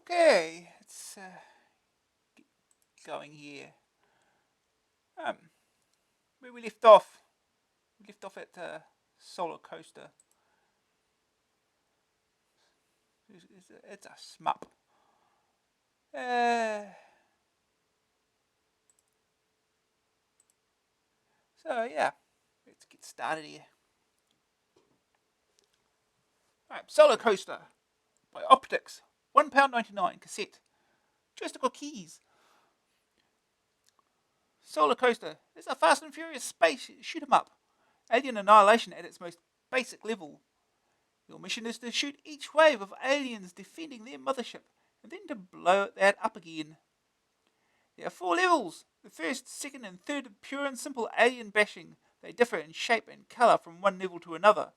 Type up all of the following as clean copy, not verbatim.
Okay, let's get going here. Where we left off at Solar Coaster. It's a smup. So yeah, let's get started here. Alright, Solar Coaster by Optics, £1.99 cassette. Joystick keys. Solar Coaster is a Fast and Furious space shoot 'em up. Alien annihilation at its most basic level. Your mission is to shoot each wave of aliens defending their mothership, and then to blow that up again. There are 4 levels. The first, second, and third are pure and simple alien bashing. They differ in shape and colour from one level to another.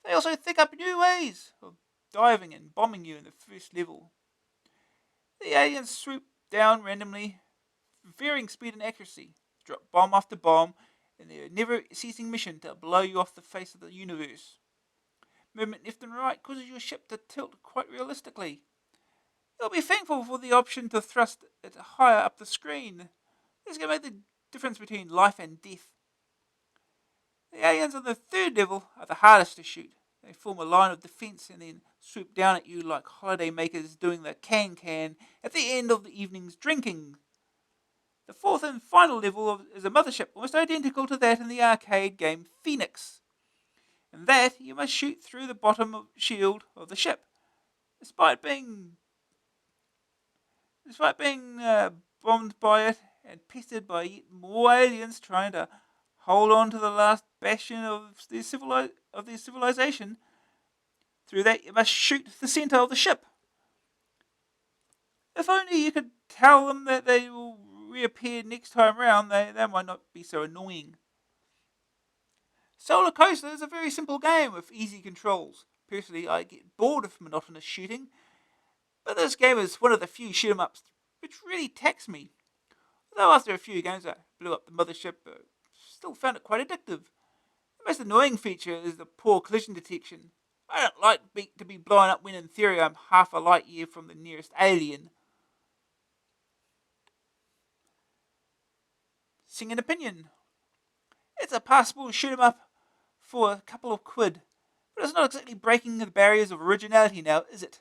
They also think up new ways of diving and bombing you in the first level. The aliens swoop down randomly, varying speed and accuracy, drop bomb after bomb, in their never-ceasing mission to blow you off the face of the universe. Movement left and right causes your ship to tilt quite realistically. You'll be thankful for the option to thrust it higher up the screen. This can make the difference between life and death. The aliens on the third level are the hardest to shoot. They form a line of defence and then swoop down at you like holiday makers doing the can-can at the end of the evening's drinking. The fourth and final level is a mothership almost identical to that in the arcade game Phoenix. In that, you must shoot through the bottom shield of the ship. Despite being bombed by it and pestered by yet more aliens trying to hold on to the last bastion of their civilization, through that you must shoot the centre of the ship. If only you could tell them that they will reappear next time round, they might not be so annoying. Solar Coaster is a very simple game with easy controls. Personally, I get bored of monotonous shooting, but this game is one of the few shoot 'em ups which really tax me. Although after a few games I blew up the mothership, I still found it quite addictive. The most annoying feature is the poor collision detection. I don't like to be blown up when in theory I'm half a light year from the nearest alien. Sing an opinion. It's a passable shoot 'em up for a couple of quid, but it's not exactly breaking the barriers of originality now, is it?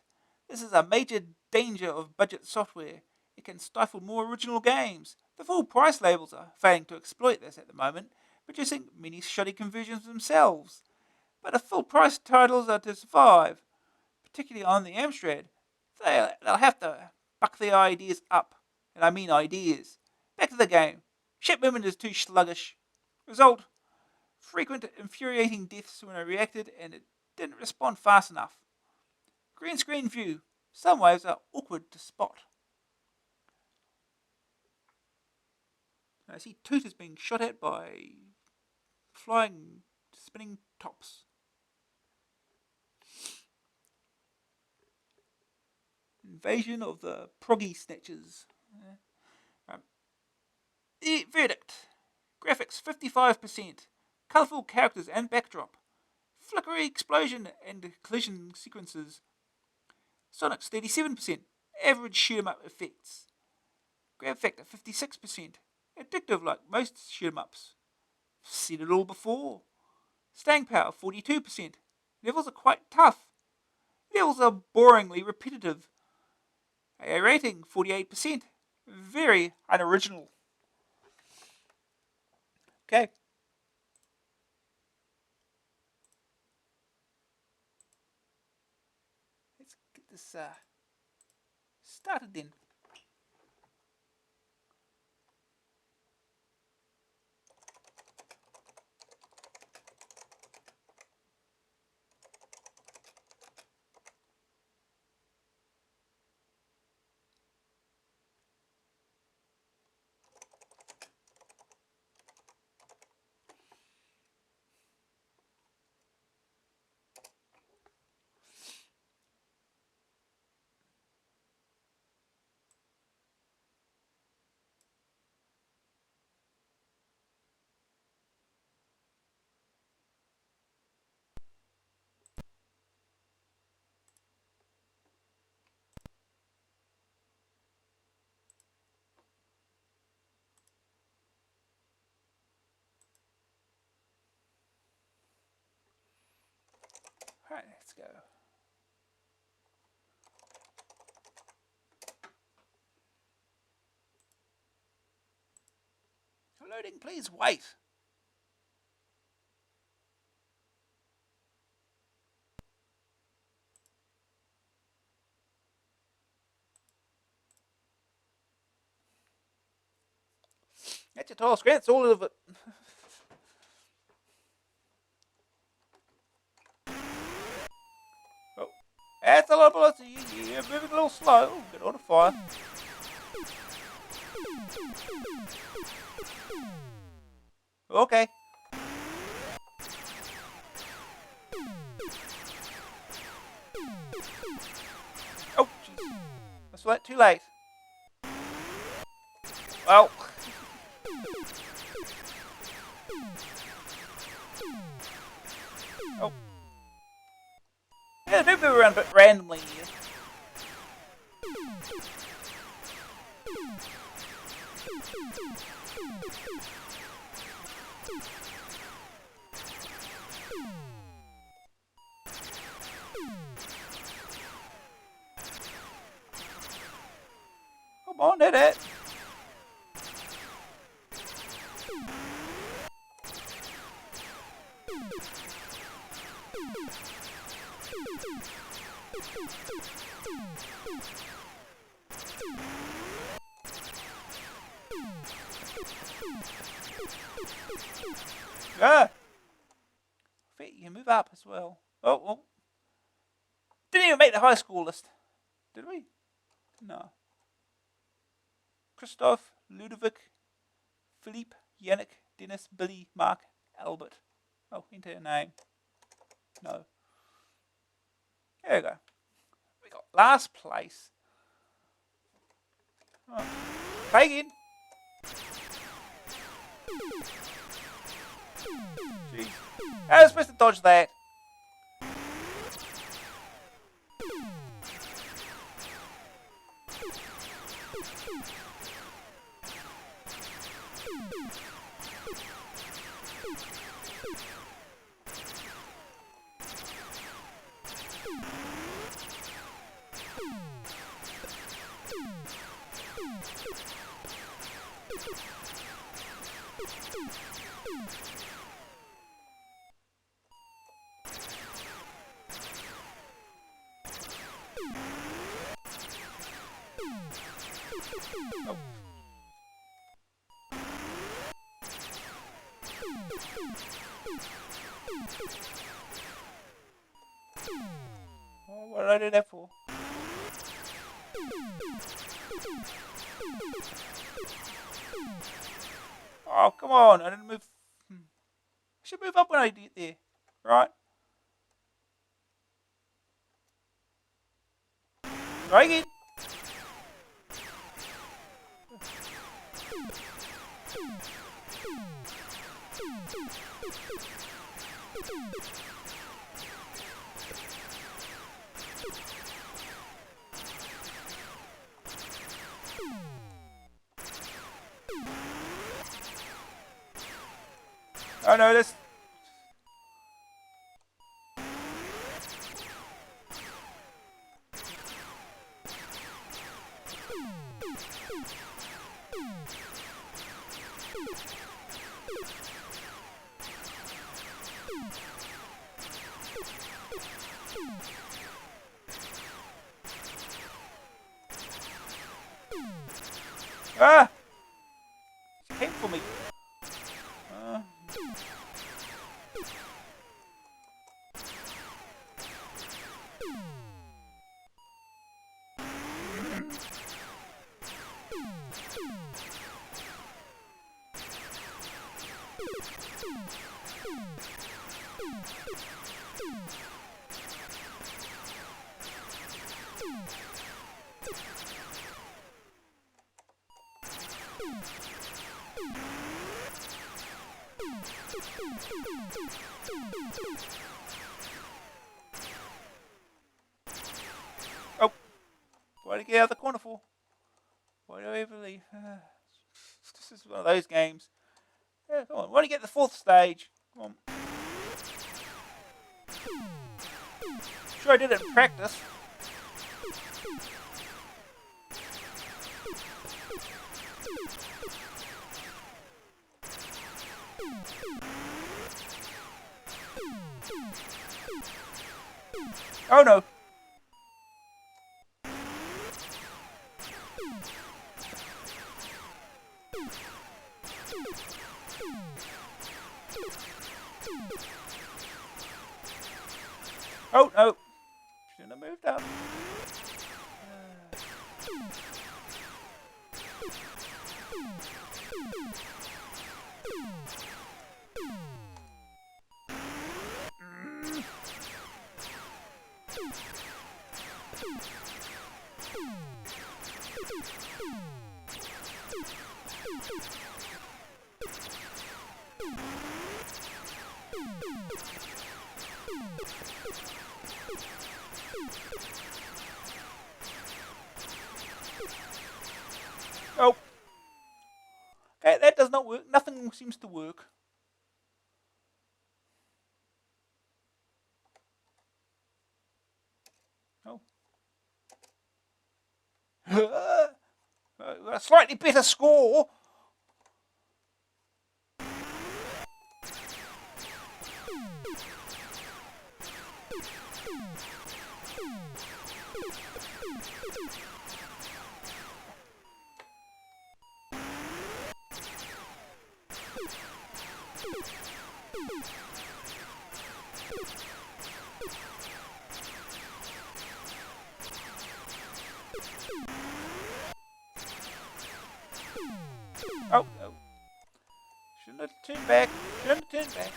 This is a major danger of budget software. It can stifle more original games. The full price labels are failing to exploit this at the moment, producing many shoddy conversions themselves. But if full price titles are to survive, particularly on the Amstrad, they'll have to buck their ideas up. And I mean ideas. Back to the game. Ship movement is too sluggish. Result: frequent infuriating deaths when I reacted and it didn't respond fast enough. Green screen view. Some waves are awkward to spot. I see Toot is being shot at by flying, spinning tops. Invasion of the proggy snatchers. The verdict. Graphics 55%. Colourful characters and backdrop. Flickery explosion and collision sequences. Sonics 37%. Average shoot 'em up effects. Grab factor 56%. Addictive like most shoot 'em ups. Seen it all before. Staying power 42%. Levels are quite tough. Levels are boringly repetitive. AA rating 48%. Very unoriginal. Okay. Let's get this started then. Right, let's go. Loading, please wait. That's your tile screen, that's all of it. Oh, that's a lot of bullets. You're moving a little slow. Oh, get on a fire. Okay. Oh, jeez. That's right, too late. Well. Oh. Yeah, they do move around a bit randomly here. Come on, hit it. Ah! I bet you can move up as well. Oh, well. Didn't even make the high school list. Did we? No. Christoph, Ludovic, Philippe, Yannick, Dennis, Billy, Mark, Albert. Oh, enter a name. No. There we go. We got last place. Oh. Try again. Jeez. I was supposed to dodge that. Oh. Oh, what did I do that for? Oh, come on. I didn't move. I should move up when I get there. Right? Try again. Oh no, this. Ah! She came for me. Oh! Why did I get out of the corner for? Why do I ever leave? This is one of those games. Yeah, come on. Why do you get the fourth stage? Come on. sure I did it in practice. Oh no! Oh no! Shouldn't have moved up. Oh. Okay, that does not work. Nothing seems to work. Oh. A slightly better score. Oh, oh. Shouldn't have turned back. Shouldn't have turned back.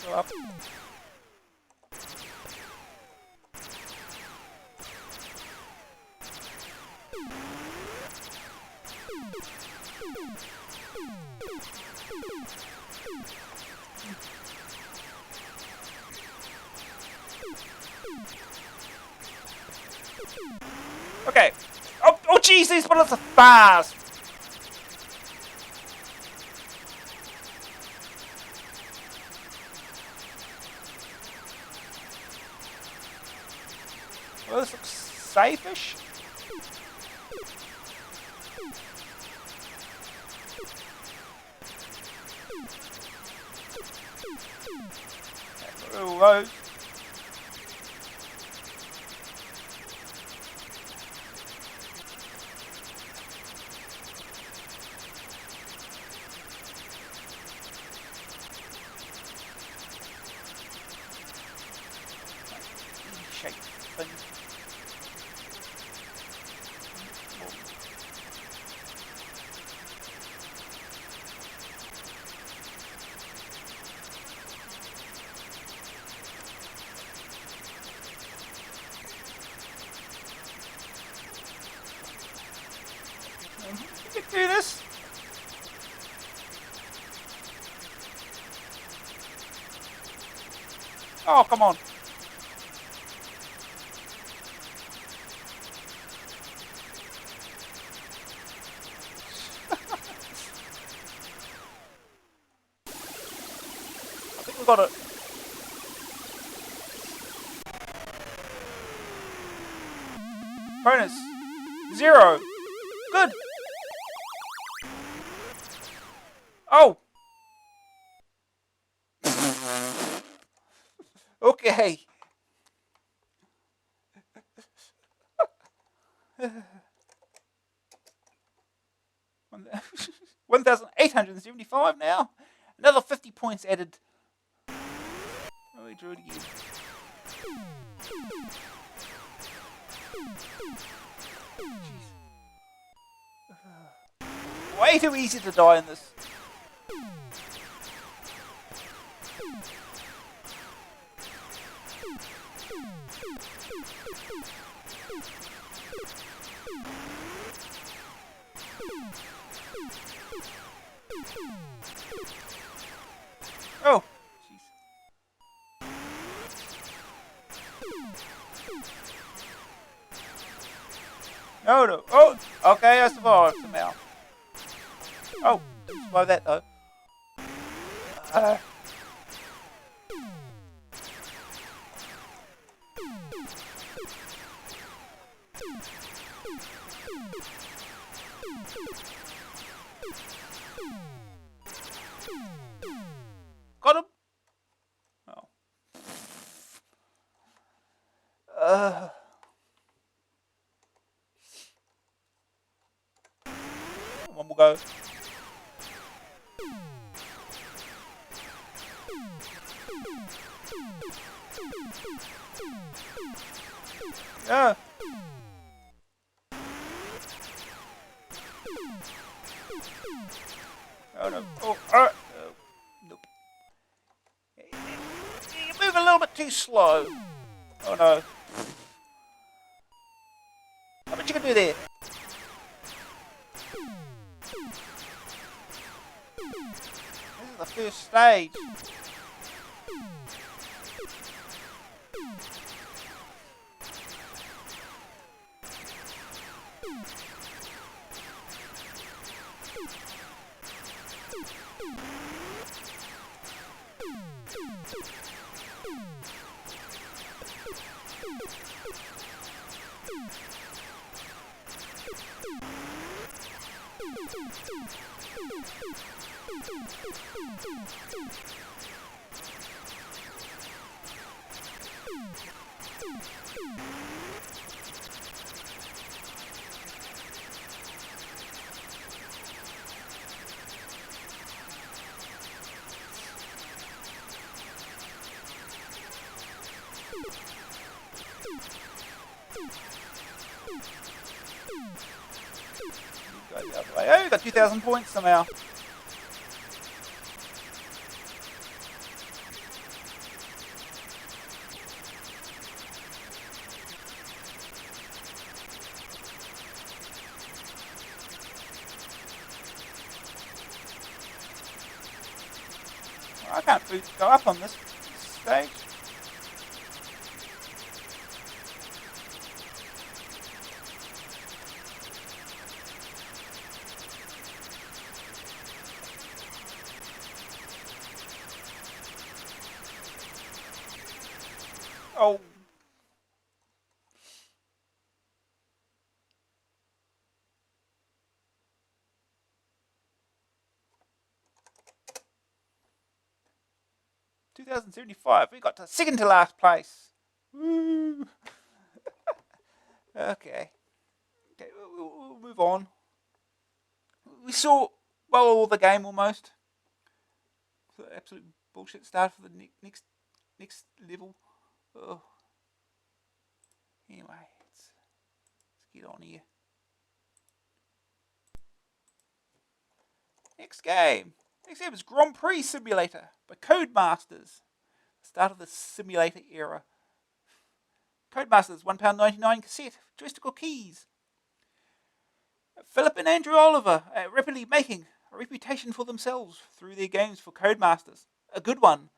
Go up. Okay. Oh, jeez, these bullets are fast. Well, this looks safe-ish. Oh, shape thing. You can do this. Oh, come on. I think we got it. Bonus. 0. Good. Oh. Okay. 1,875 now. Another 50 points added. Oh, we drew it again. Jeez. Way too easy to die in this. Oh, jeez. Oh no. Oh, okay, I survived somehow. Oh, didn't survive that though. Uh, got him. Oh. Uh, One more go. Yeah. Oh no. Oh, nope. You move a little bit too slow. Oh no. How much you can do there? This is the first stage. Go the other way. Oh, you got 2,000 points somehow. I can't go up on this stage. Oh. $2,075. We got to second to last place. Woo. Okay. Okay, we'll move on. We saw, well, all the game almost. The absolute bullshit start for the next level. Oh. Anyway, let's get on here. Next game. Next game is Grand Prix Simulator by Codemasters. Start of the simulator era. Codemasters, £1.99 cassette, joystick keys. Philip and Andrew Oliver are rapidly making a reputation for themselves through their games for Codemasters. A good one.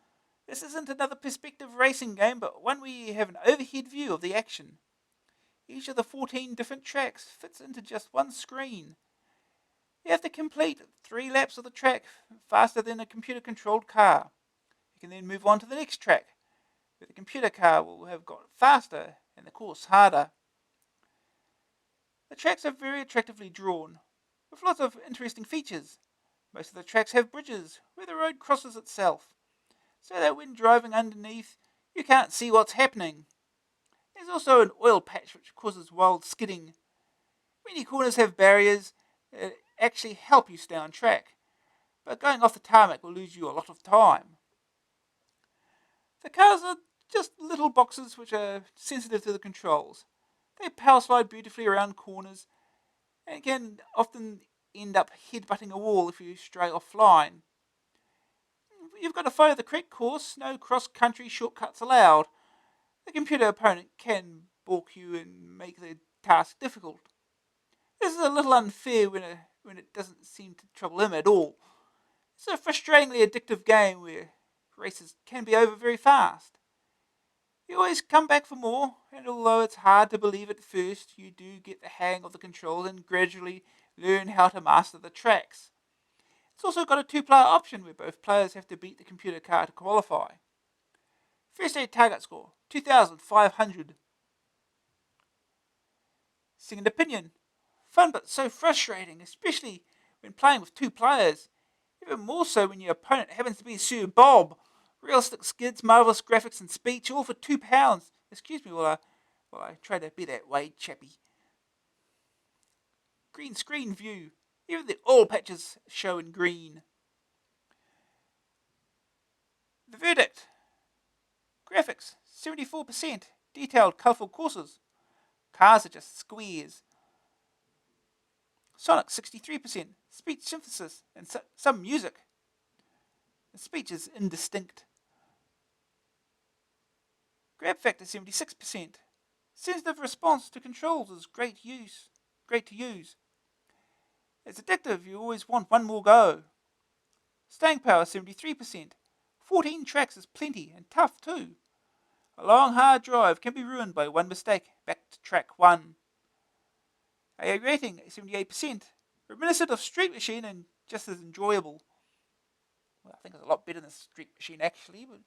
This isn't another perspective racing game, but one where you have an overhead view of the action. Each of the 14 different tracks fits into just one screen. You have to complete 3 laps of the track faster than a computer-controlled car. You can then move on to the next track, where the computer car will have got faster and the course harder. The tracks are very attractively drawn, with lots of interesting features. Most of the tracks have bridges where the road crosses itself, so that when driving underneath, you can't see what's happening. There's also an oil patch which causes wild skidding. Many corners have barriers that actually help you stay on track, but going off the tarmac will lose you a lot of time. The cars are just little boxes which are sensitive to the controls. They power slide beautifully around corners and can often end up headbutting a wall if you stray offline. You've got to follow the correct course, no cross-country shortcuts allowed. The computer opponent can balk you and make the task difficult. This is a little unfair when it doesn't seem to trouble him at all. It's a frustratingly addictive game where races can be over very fast. You always come back for more, and although it's hard to believe at first, you do get the hang of the controls and gradually learn how to master the tracks. It's also got a two-player option where both players have to beat the computer car to qualify. First aid target score, 2,500. Second opinion, fun but so frustrating, especially when playing with two players. Even more so when your opponent happens to be Sir Bob. Realistic skids, marvellous graphics and speech, all for £2. Excuse me while I try to be that way, chappy. Green screen view. Even the oil patches show in green. The verdict. Graphics, 74%. Detailed, colourful courses. Cars are just squares. Sonic, 63%. Speech synthesis and some music. The speech is indistinct. Grab factor, 76%. Sensitive response to controls is great to use. It's addictive, you always want one more go. Staying power, 73%. 14 tracks is plenty, and tough too. A long hard drive can be ruined by one mistake. Back to track 1. AA rating, 78%. Reminiscent of Street Machine and just as enjoyable. Well, I think it's a lot better than Street Machine actually, but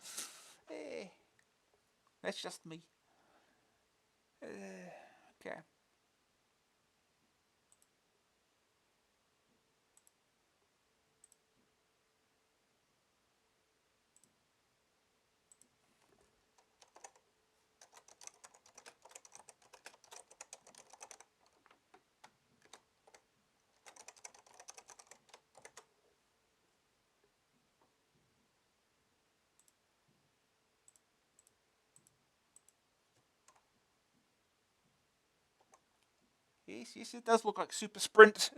that's just me. Okay. Yes, it does look like Super Sprint.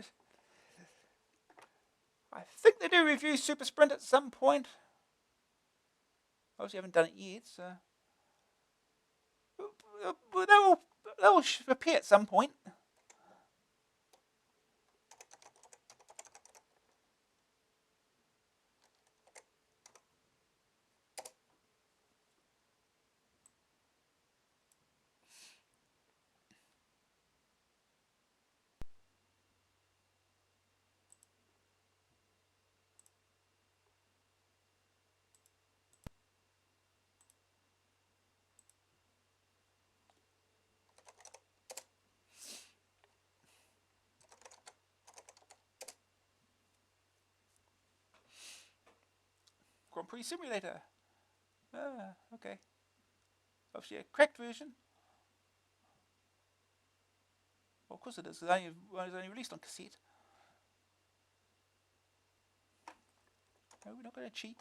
I think they do review Super Sprint at some point. Obviously, haven't done it yet, so they will appear at some point. Grand Prix Simulator. Okay. Obviously a cracked version. Well, of course it is. It was only released on cassette. No, we're not going to cheat.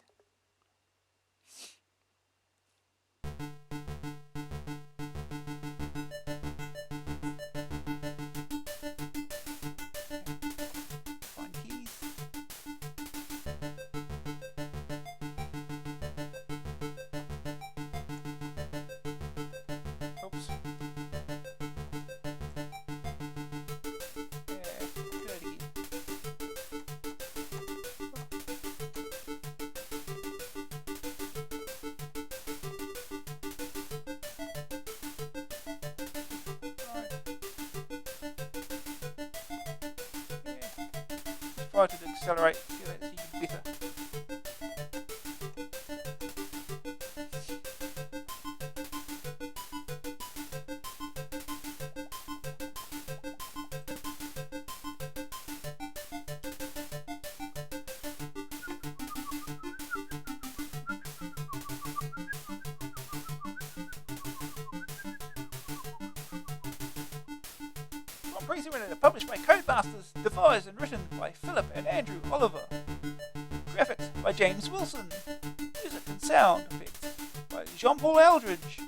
Find keys. Oops. Do it again. Try to accelerate, see that's even better. Prix Simulator, published by Codemasters, devised and written by Philip and Andrew Oliver. Graphics by James Wilson. Music and sound effects by Jean-Paul Eldridge.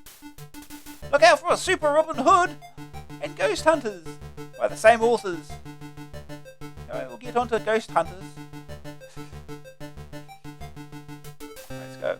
Look out for a Super Robin Hood and Ghost Hunters by the same authors. Alright, we'll get on to Ghost Hunters. Let's go.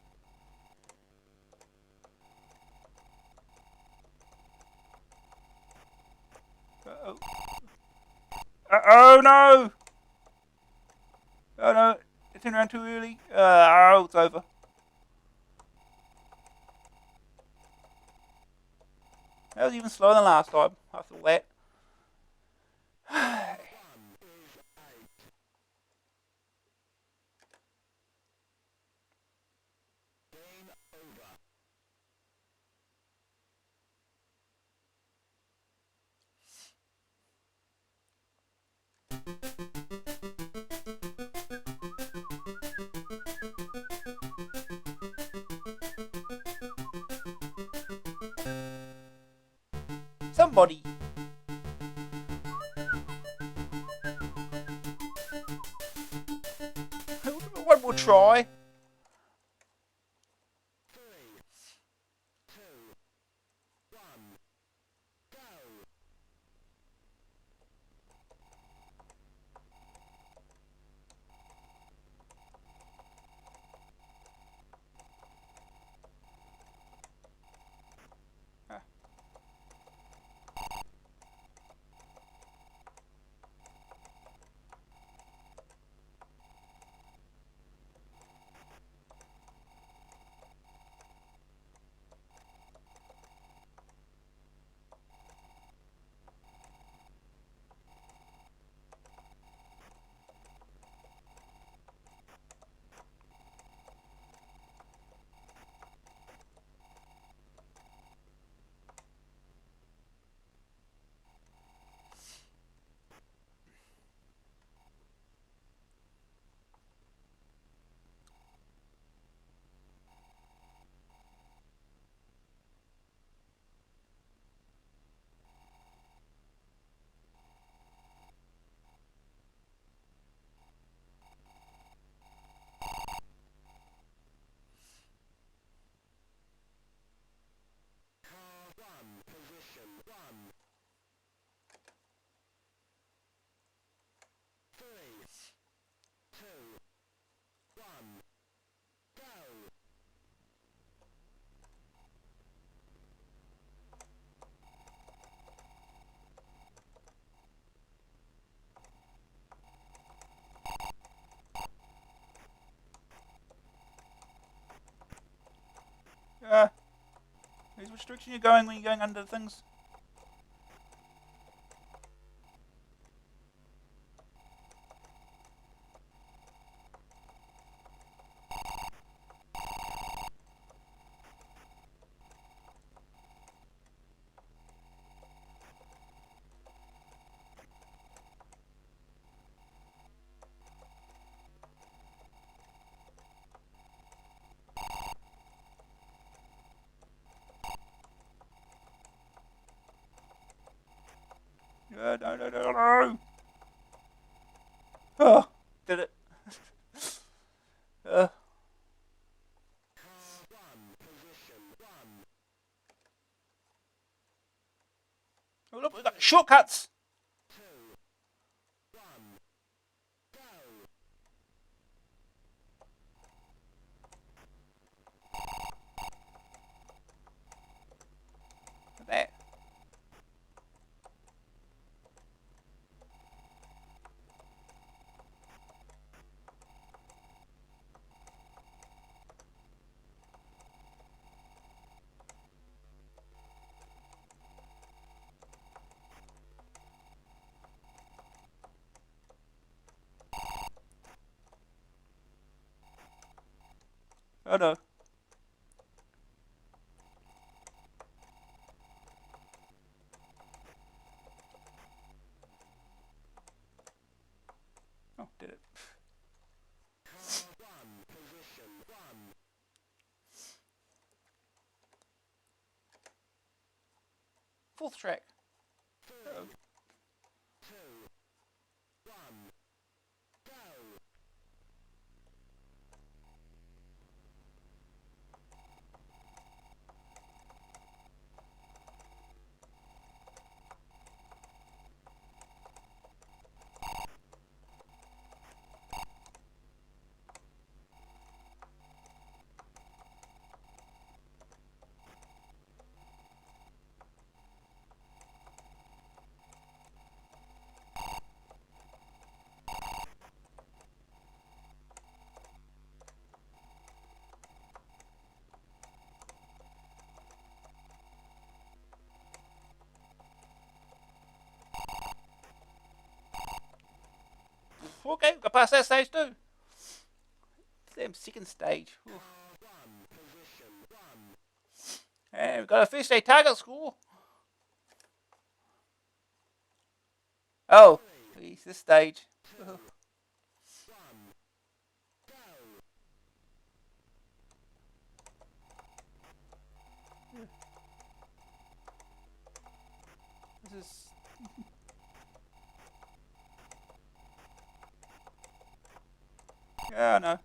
Uh-oh. Oh no! Oh no! It turned around too early. Oh, it's over. That was even slower than last time. I feel that. Game over. Somebody. One more try. 3, 2, 1, go! Ah. Car 1, position 1. 3, 2, 1, go! Which direction are you going when you're going under things? No. Oh, did it. Car 1, position 1. Oh, look, we've got shortcuts. 2, 1, go! Look at that. Oh no. Oh, did it. Car 1, position 1. Fourth track. 3, Uh-oh. 2, 1, go! Okay, got past that stage too. Damn second stage. Oof. And we got a first day target score. Oh, geez, this stage. This is. Yeah, no.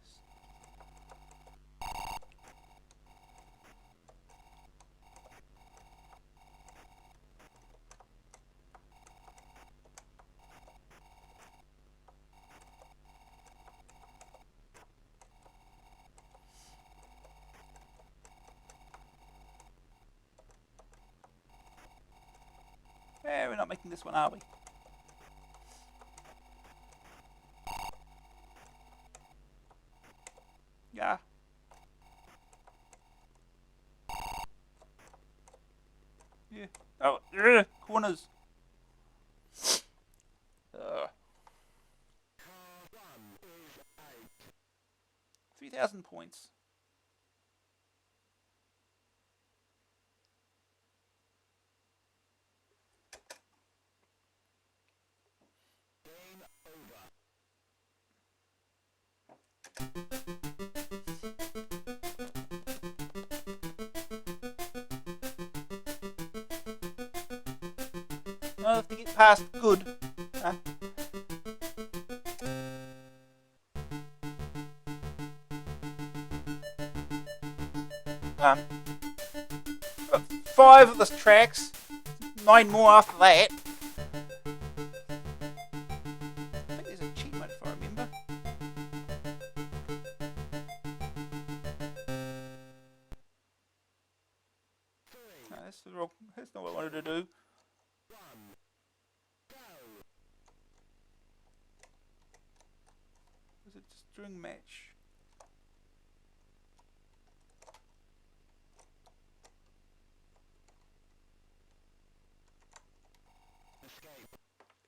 Yeah, we're not making this one, are we? Yeah. Yeah. Oh, corners. 3,000 points. I have to get past good. Got 5 of the tracks. 9 more after that. I think there's a achievement if I remember. No, that's not what I wanted to do. Was it just during match?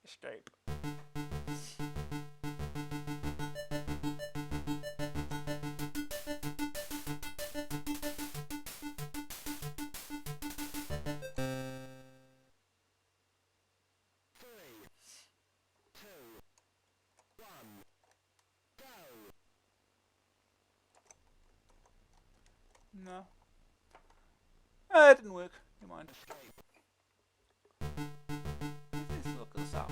Escape. No. It didn't work. Never mind. Let's look this up.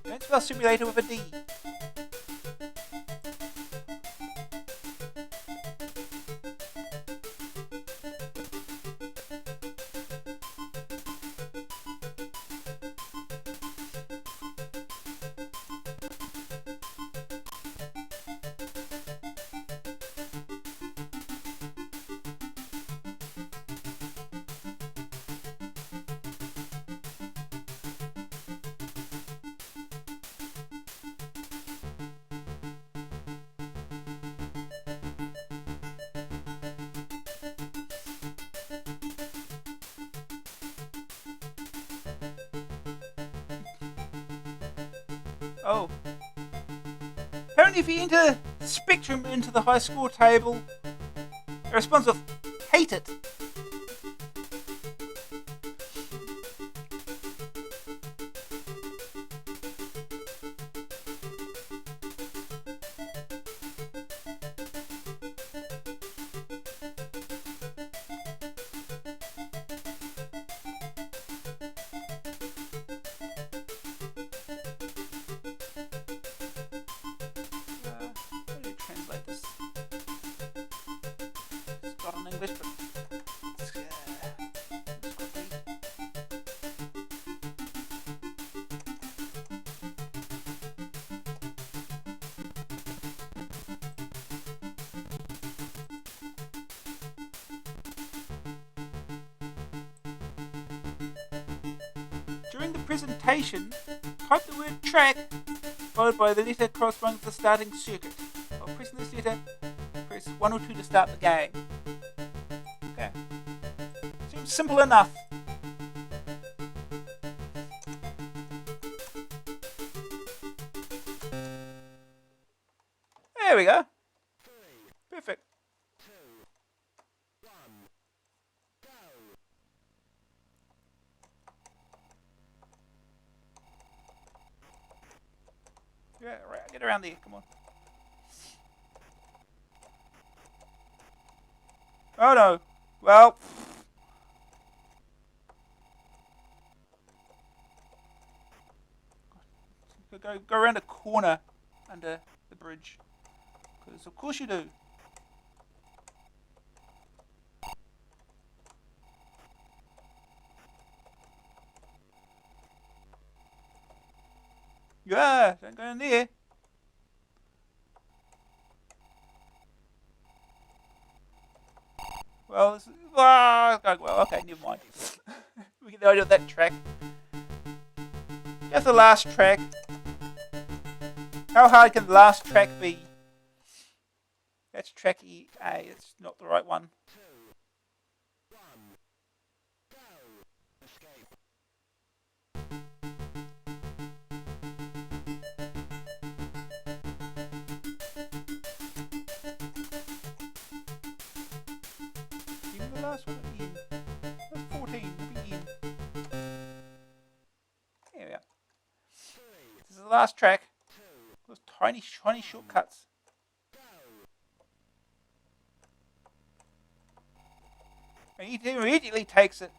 Don't spell simulator with a D. Oh. Apparently if you enter Spectrum into the high score table, it responds with hate it. How do you translate this? It's got an English, but it's got the presentation, type the word track followed by the letter corresponding to the starting circuit. While pressing this letter, press 1 or 2 to start the game. Okay. Seems simple enough. There we go. Perfect. Yeah, right, get around there, come on. Oh no. Well. Go around a corner under the bridge. Because of course you do. Yeah, don't go in there. Well, okay, never mind. We get the idea of that track. Here's the last track. How hard can the last track be? That's track EA. It's not the right one. Even the last one at the end. That's 14. It'll be end. There we go. This is the last track. Those tiny shortcuts. And he immediately takes it.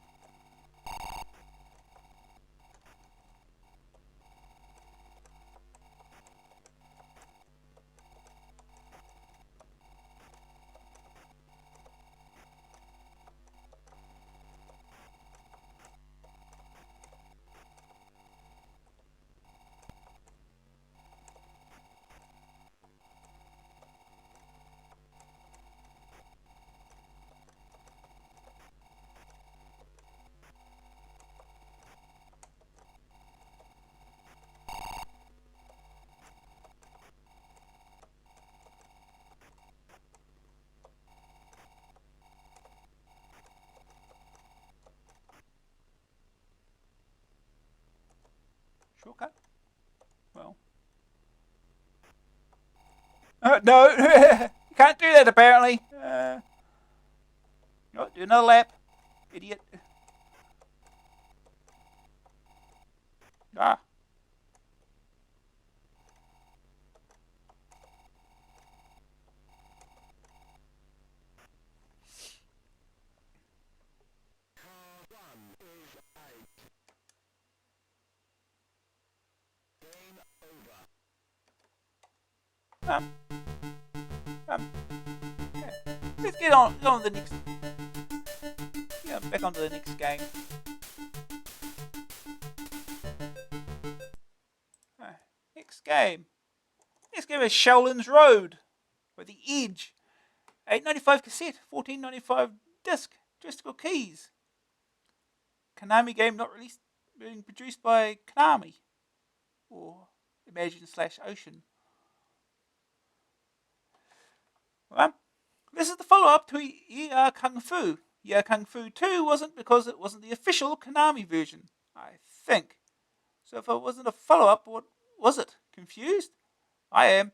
Shortcut? Well. No, you can't do that apparently. No, do another lap. Idiot. Ah. Okay. Let's get on to the next. Yeah, back onto the next game. Next game. Next game is Shaolin's Road, with the Edge. 8.95 cassette, 14.95 disc, adjustable keys. Konami game not released, being produced by Konami or Imagine/Ocean. Well, this is the follow-up to ER Kung Fu. ER Kung Fu 2 wasn't because it wasn't the official Konami version, I think. So if it wasn't a follow-up, what was it? Confused? I am.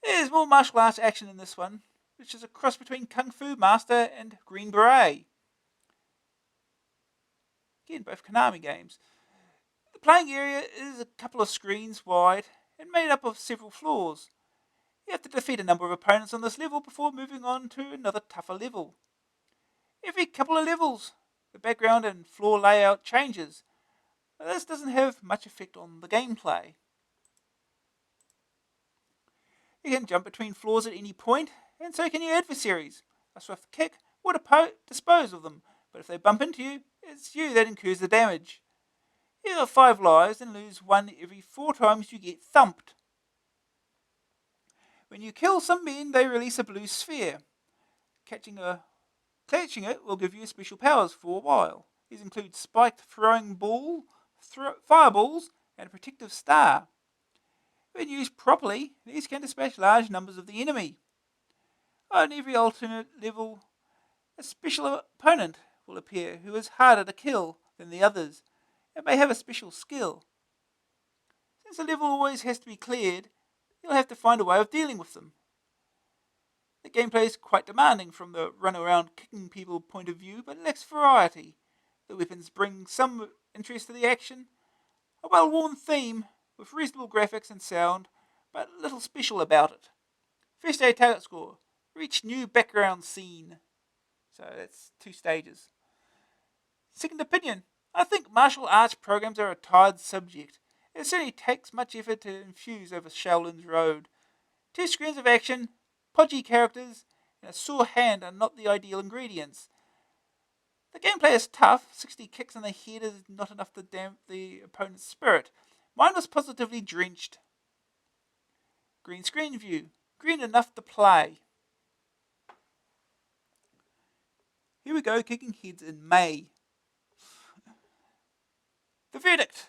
There's more martial arts action in this one, which is a cross between Kung Fu Master and Green Beret. Again, both Konami games. The playing area is a couple of screens wide and made up of several floors. You have to defeat a number of opponents on this level before moving on to another tougher level. Every couple of levels, the background and floor layout changes. This doesn't have much effect on the gameplay. You can jump between floors at any point, and so can your adversaries. A swift kick would dispose of them, but if they bump into you, it's you that incurs the damage. You have 5 lives and lose 1 every 4 times you get thumped. When you kill some men, they release a blue sphere. Catching it will give you special powers for a while. These include spiked throwing ball, fireballs, and a protective star. When used properly, these can dispatch large numbers of the enemy. On every alternate level, a special opponent will appear who is harder to kill than the others and may have a special skill. Since the level always has to be cleared, you'll have to find a way of dealing with them. The gameplay is quite demanding from the run-around kicking people point of view, but lacks variety. The weapons bring some interest to the action, a well-worn theme with reasonable graphics and sound, but little special about it. First day target score, reach new background scene. So that's 2 stages. Second opinion, I think martial arts programs are a tired subject. It certainly takes much effort to infuse over Shaolin's road. 2 screens of action, podgy characters, and a sore hand are not the ideal ingredients. The gameplay is tough. 60 kicks in the head is not enough to damp the opponent's spirit. Mine was positively drenched. Green screen view, green enough to play. Here we go, kicking heads in May. The verdict.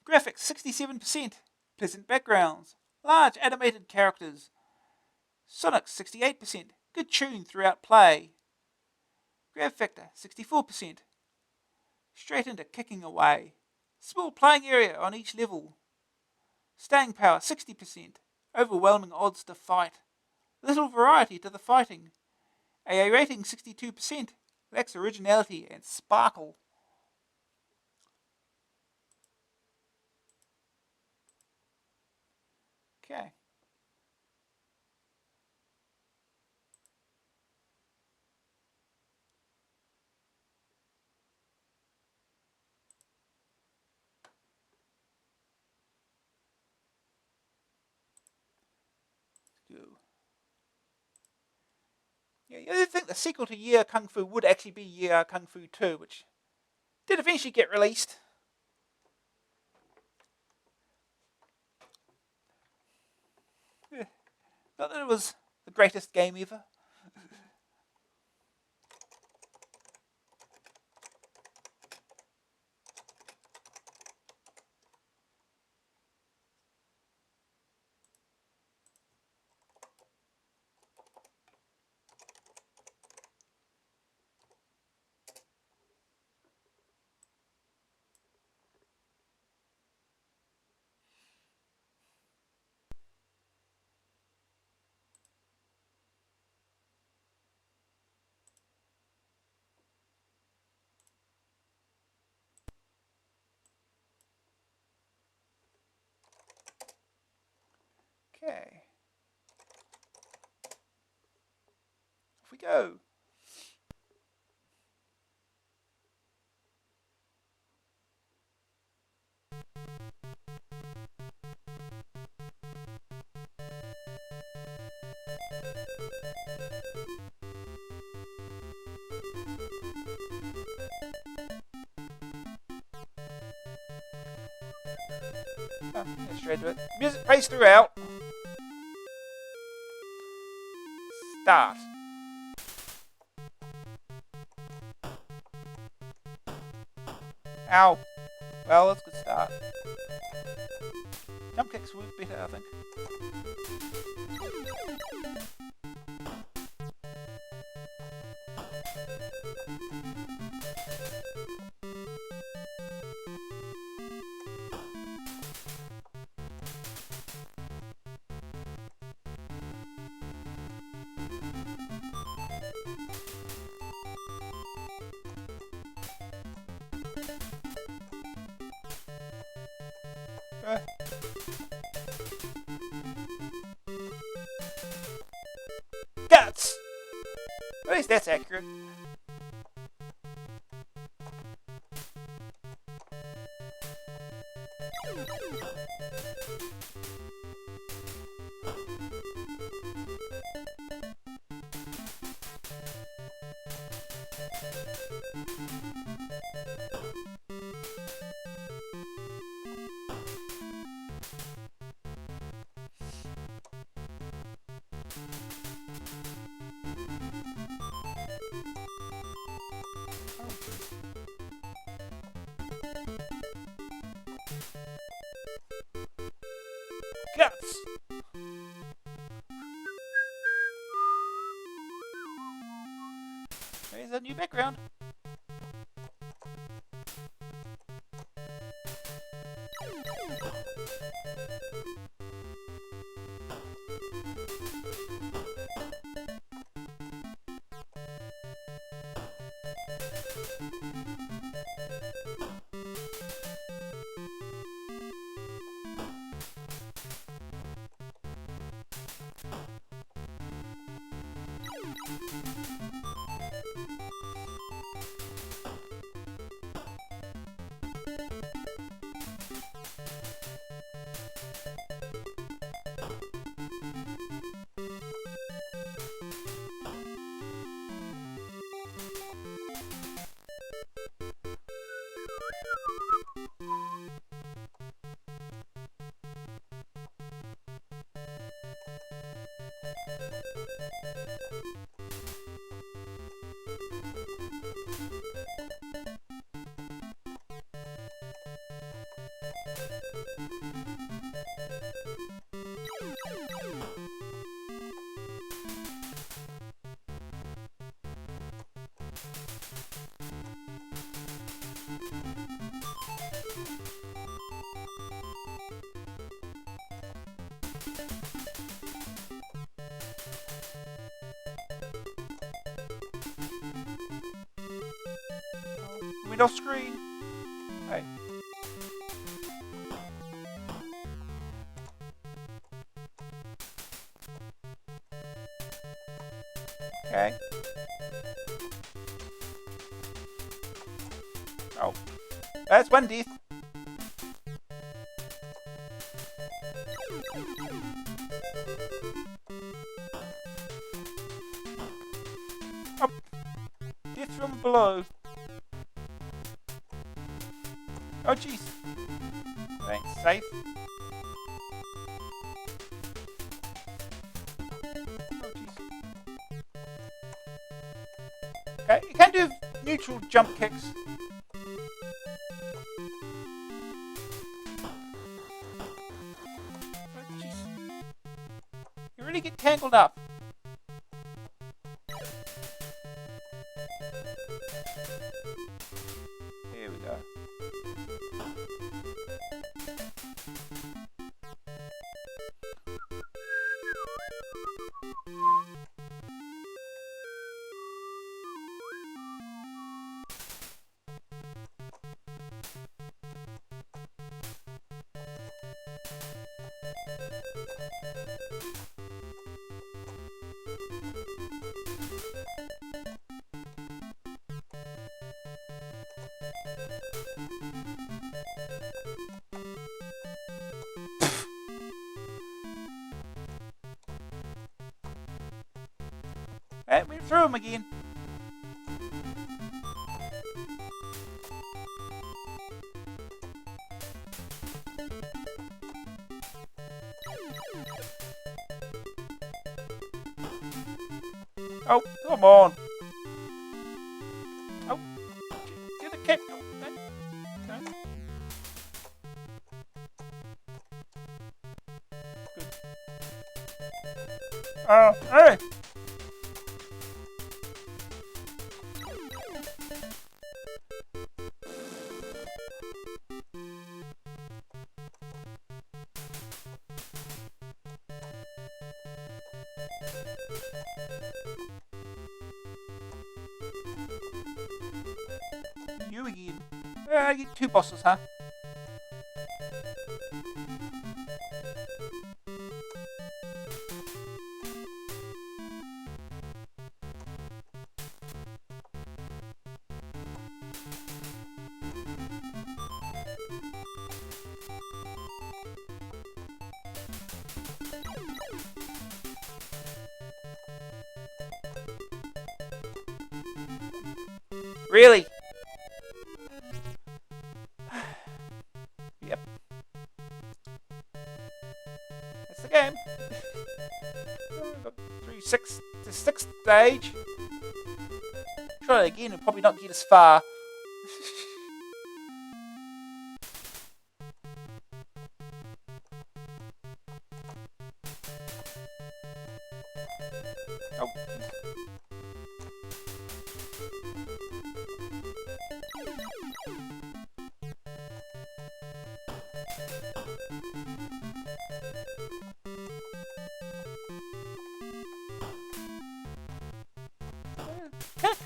Graphics 67%, pleasant backgrounds, large animated characters. Sonic 68%, good tune throughout play. Grab factor 64%, straight into kicking away. Small playing area on each level. Staying power 60%, overwhelming odds to fight. Little variety to the fighting. AA rating 62%, lacks originality and sparkle. Okay. Let's go. Yeah, you think the sequel to Year Kung Fu would actually be Year Kung Fu 2, which did eventually get released. Yeah. Not that it was the greatest game ever. Okay. Off we go. Oh, yeah, straight to it. Music plays throughout. Start. Ow. Well, that's a good start. Jump kicks work better, I think. Guts! At least that's accurate. guts. There's a new background. Went off screen. Hey. Okay. Oh. That's one death. Oh. Death from below. Oh jeez. That ain't safe. Oh jeez. Okay, you can do neutral jump kicks. Oh jeez. You really get tangled up. Here we go. Hey, we threw him again. Oh, come on. Oh, get the kick. Oh, okay. Good. Oh, hey. You again. I get two bosses, huh? Really? Yep. That's the game. Got through the sixth stage. Try it again and probably not get as far. Oh. Kick.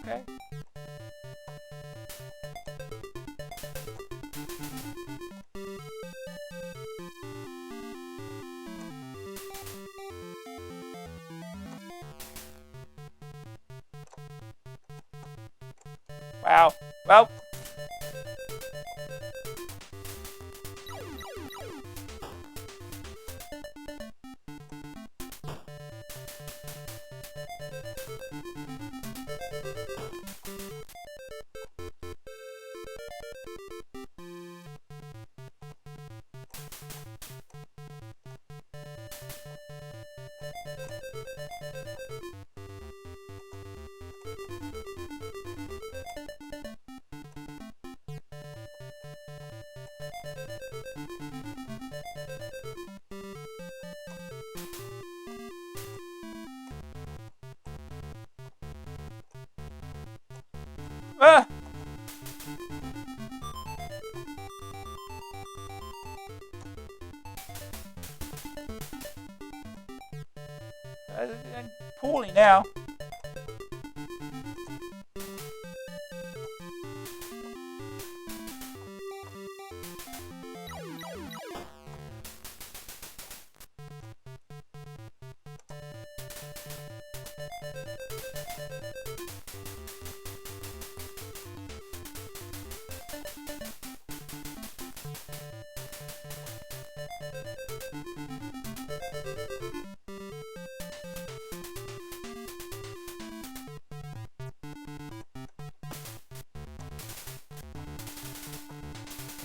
Okay. Wow. Well. Ah. I'm poorly now.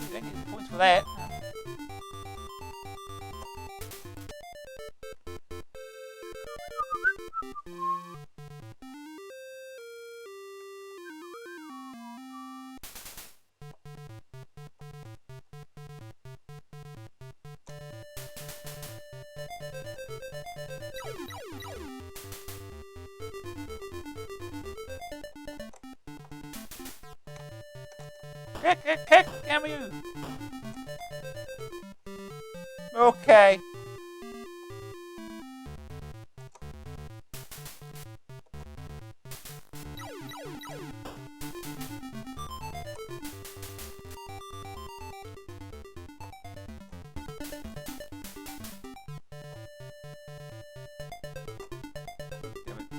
I don't get points for that. Kick, damn you! Okay. Damn it.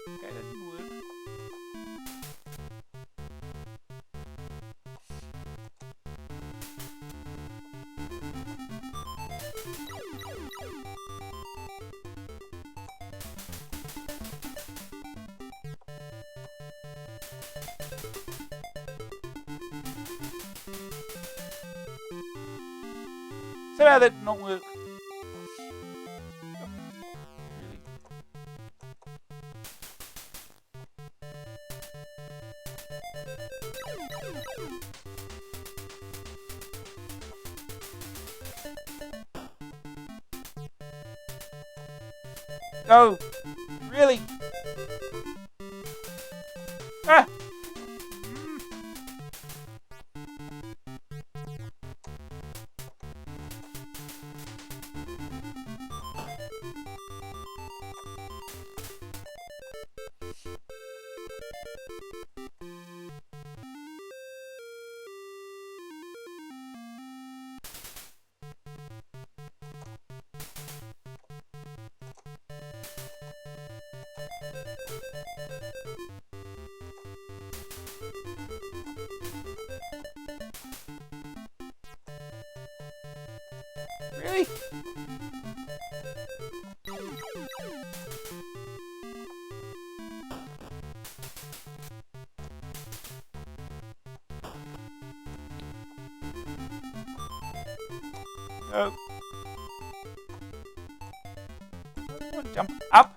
Okay, that didn't work. Somehow that did not work. Really? No! Really? Ah! No. Come on, jump up.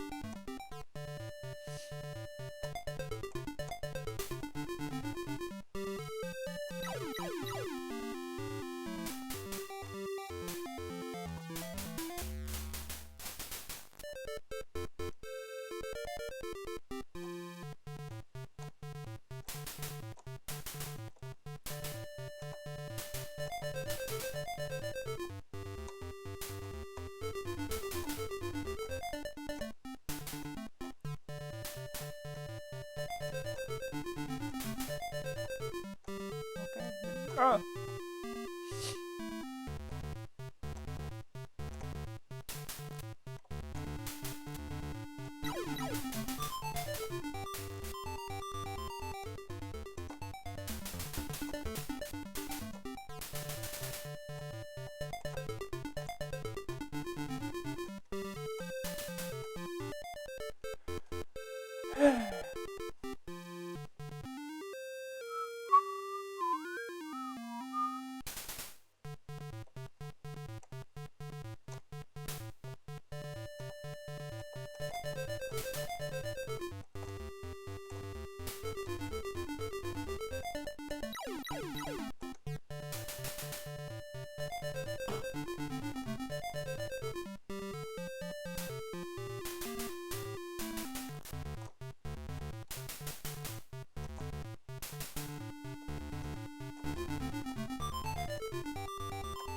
Okay. Oh.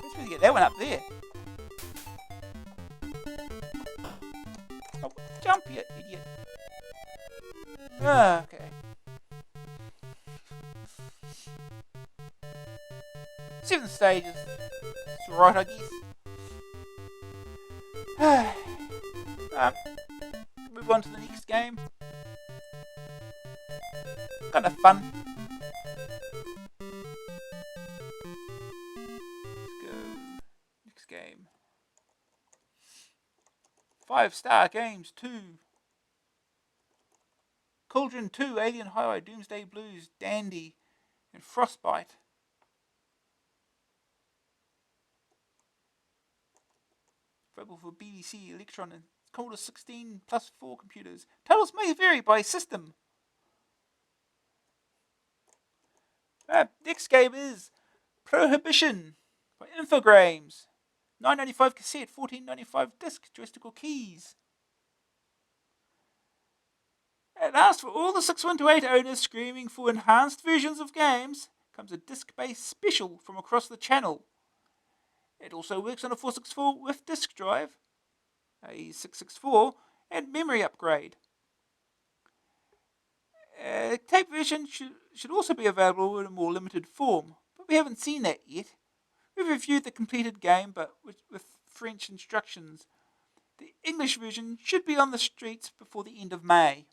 Let's really get that one up there. Oh, jump, you idiot. Ah, okay. Seven stages. It's alright, I guess. Move on to the next game. Kind of fun. Let's go. Next game. 5-star games 2. Cauldron 2, Alien Highway, Doomsday Blues, Dandy, and Frostbite. Available for BBC, Electron, and Commodore 16 plus 4 computers. Titles may vary by system. Next game is Prohibition by Infogrames. $9.95 cassette, $14.95 disc, joystick keys. At last, for all the 6128 owners screaming for enhanced versions of games, comes a disc-based special from across the channel. It also works on a 464 with disk drive, a 664, and memory upgrade. Tape version should also be available in a more limited form, but we haven't seen that yet. We've reviewed the completed game, but with French instructions. The English version should be on the streets before the end of May.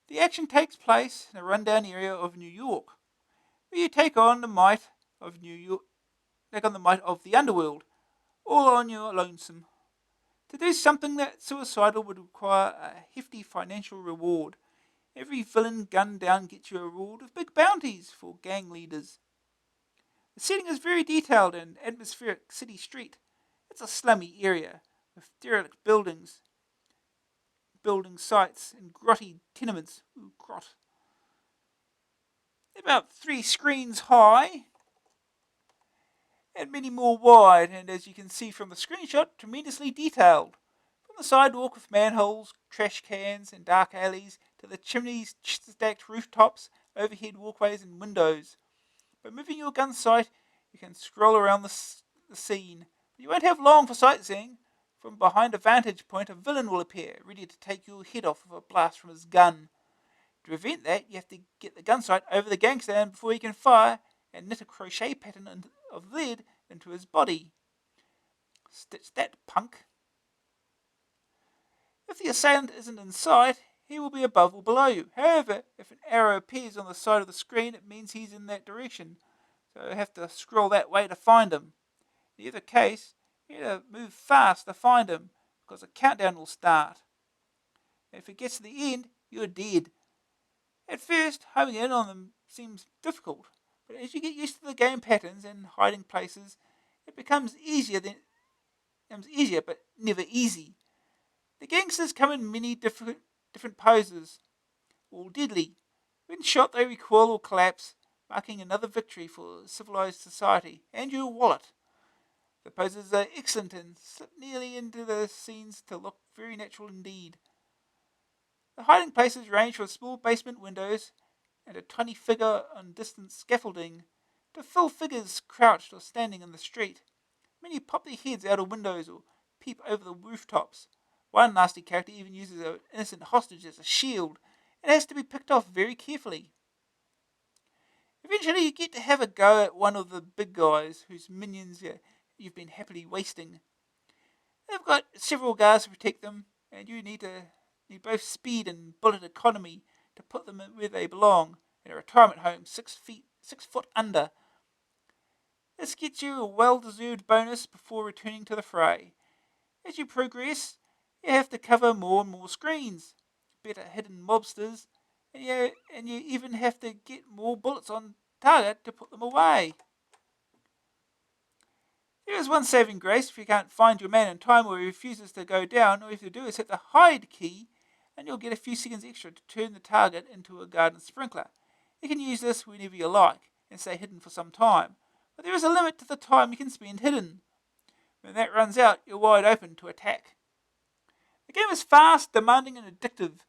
The action takes place in a rundown area of New York, where you take on the might of the underworld, all on your lonesome. To do something that suicidal would require a hefty financial reward. Every villain gunned down gets you a reward of big bounties for gang leaders. The setting is very detailed and atmospheric city street. It's a slummy area with derelict building sites and grotty tenements. Ooh, grot. About 3 screens high and many more wide, and as you can see from the screenshot, tremendously detailed. From the sidewalk with manholes, trash cans and dark alleys to the chimneys, stacked rooftops, overhead walkways and windows. By moving your gun sight, you can scroll around the scene. But you won't have long for sightseeing. From behind a vantage point, a villain will appear, ready to take your head off with a blast from his gun. To prevent that, you have to get the gun sight over the gangster before he can fire, and knit a crochet pattern of lead into his body. Stitch that, punk. If the assailant isn't in sight, he will be above or below you. However, if an arrow appears on the side of the screen, it means he's in that direction. So you have to scroll that way to find him. In either case, you have to move fast to find him, because a countdown will start. And if it gets to the end, you're dead. At first, homing in on them seems difficult, but as you get used to the game patterns and hiding places, It becomes easier, but never easy. The gangsters come in many different poses, all deadly. When shot, they recoil or collapse, marking another victory for civilized society and your wallet. The poses are excellent and slip nearly into the scenes to look very natural indeed. The hiding places range from small basement windows and a tiny figure on distant scaffolding to full figures crouched or standing in the street. Many pop their heads out of windows or peep over the rooftops. One nasty character even uses an innocent hostage as a shield and has to be picked off very carefully. Eventually, you get to have a go at one of the big guys whose minions you've been happily wasting. They've got several guards to protect them, and you need both speed and bullet economy to put them where they belong in a retirement home 6 foot under. This gets you a well-deserved bonus before returning to the fray. As you progress, you have to cover more and more screens, better hidden mobsters, and you even have to get more bullets on target to put them away. There is one saving grace if you can't find your man in time or he refuses to go down. All you have to do is hit the hide key and you'll get a few seconds extra to turn the target into a garden sprinkler. You can use this whenever you like and stay hidden for some time, but there is a limit to the time you can spend hidden. When that runs out, you're wide open to attack. The game is fast, demanding and addictive.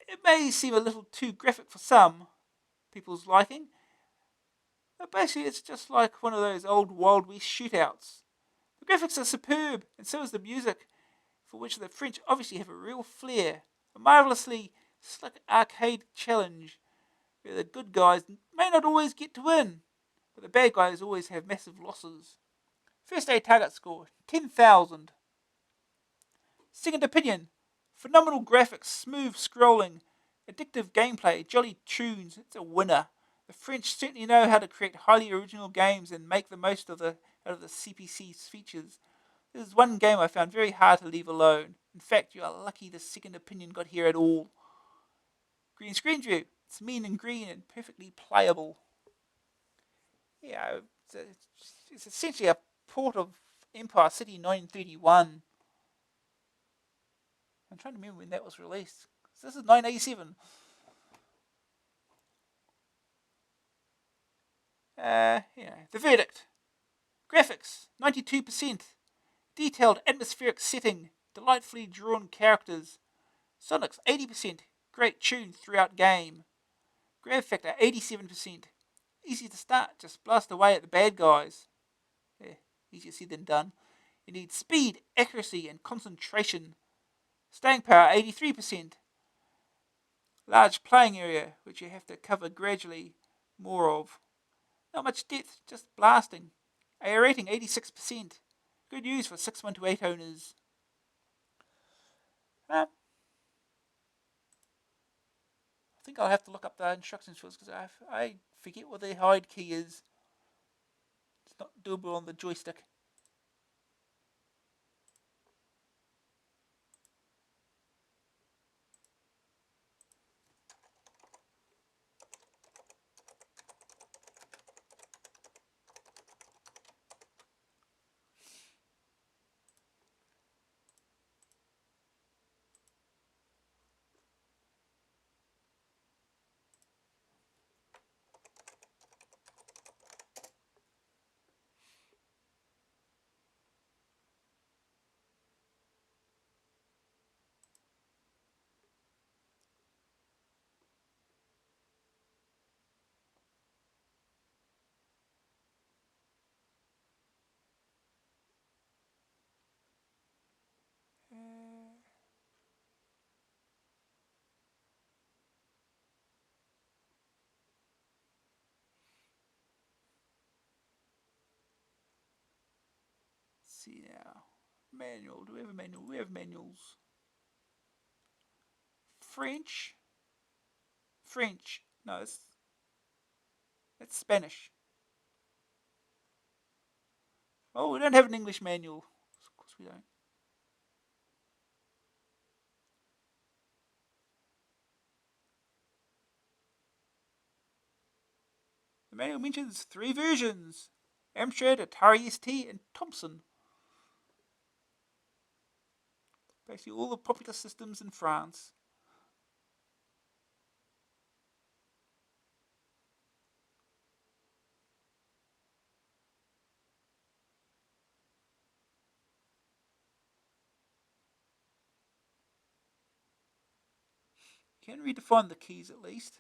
It may seem a little too graphic for some people's liking, but basically it's just like one of those old Wild West shootouts. The graphics are superb, and so is the music, for which the French obviously have a real flair. A marvellously slick arcade challenge, where the good guys may not always get to win, but the bad guys always have massive losses. First day target score, 10,000. Second opinion, phenomenal graphics, smooth scrolling, addictive gameplay, jolly tunes. It's a winner. The French certainly know how to create highly original games and make the most out of the CPC's features. This is one game I found very hard to leave alone. In fact, you are lucky the second opinion got here at all. Green screen view. It's mean and green and perfectly playable. Yeah, it's essentially a port of Empire City 931. I'm trying to remember when that was released. So this is 987. The verdict. Graphics, 92%. Detailed atmospheric setting, delightfully drawn characters. Sonics, 80%. Great tune throughout game. Grab factor, 87%. Easy to start, just blast away at the bad guys. Yeah, easier said than done. You need speed, accuracy, and concentration. Staying power, 83%. Large playing area, which you have to cover gradually more of. Not much depth, just blasting. A rating, 86%. Good news for 6128 owners. I think I'll have to look up the instructions for this because I forget what the hide key is. It's not doable on the joystick. Let's see now. Manual. Do we have a manual? We have manuals. French. French. No, it's Spanish. Oh, we don't have an English manual. Of course we don't. The manual mentions 3 versions. Amstrad, Atari ST, and Thomson. Basically all the popular systems in France. You can redefine the keys at least.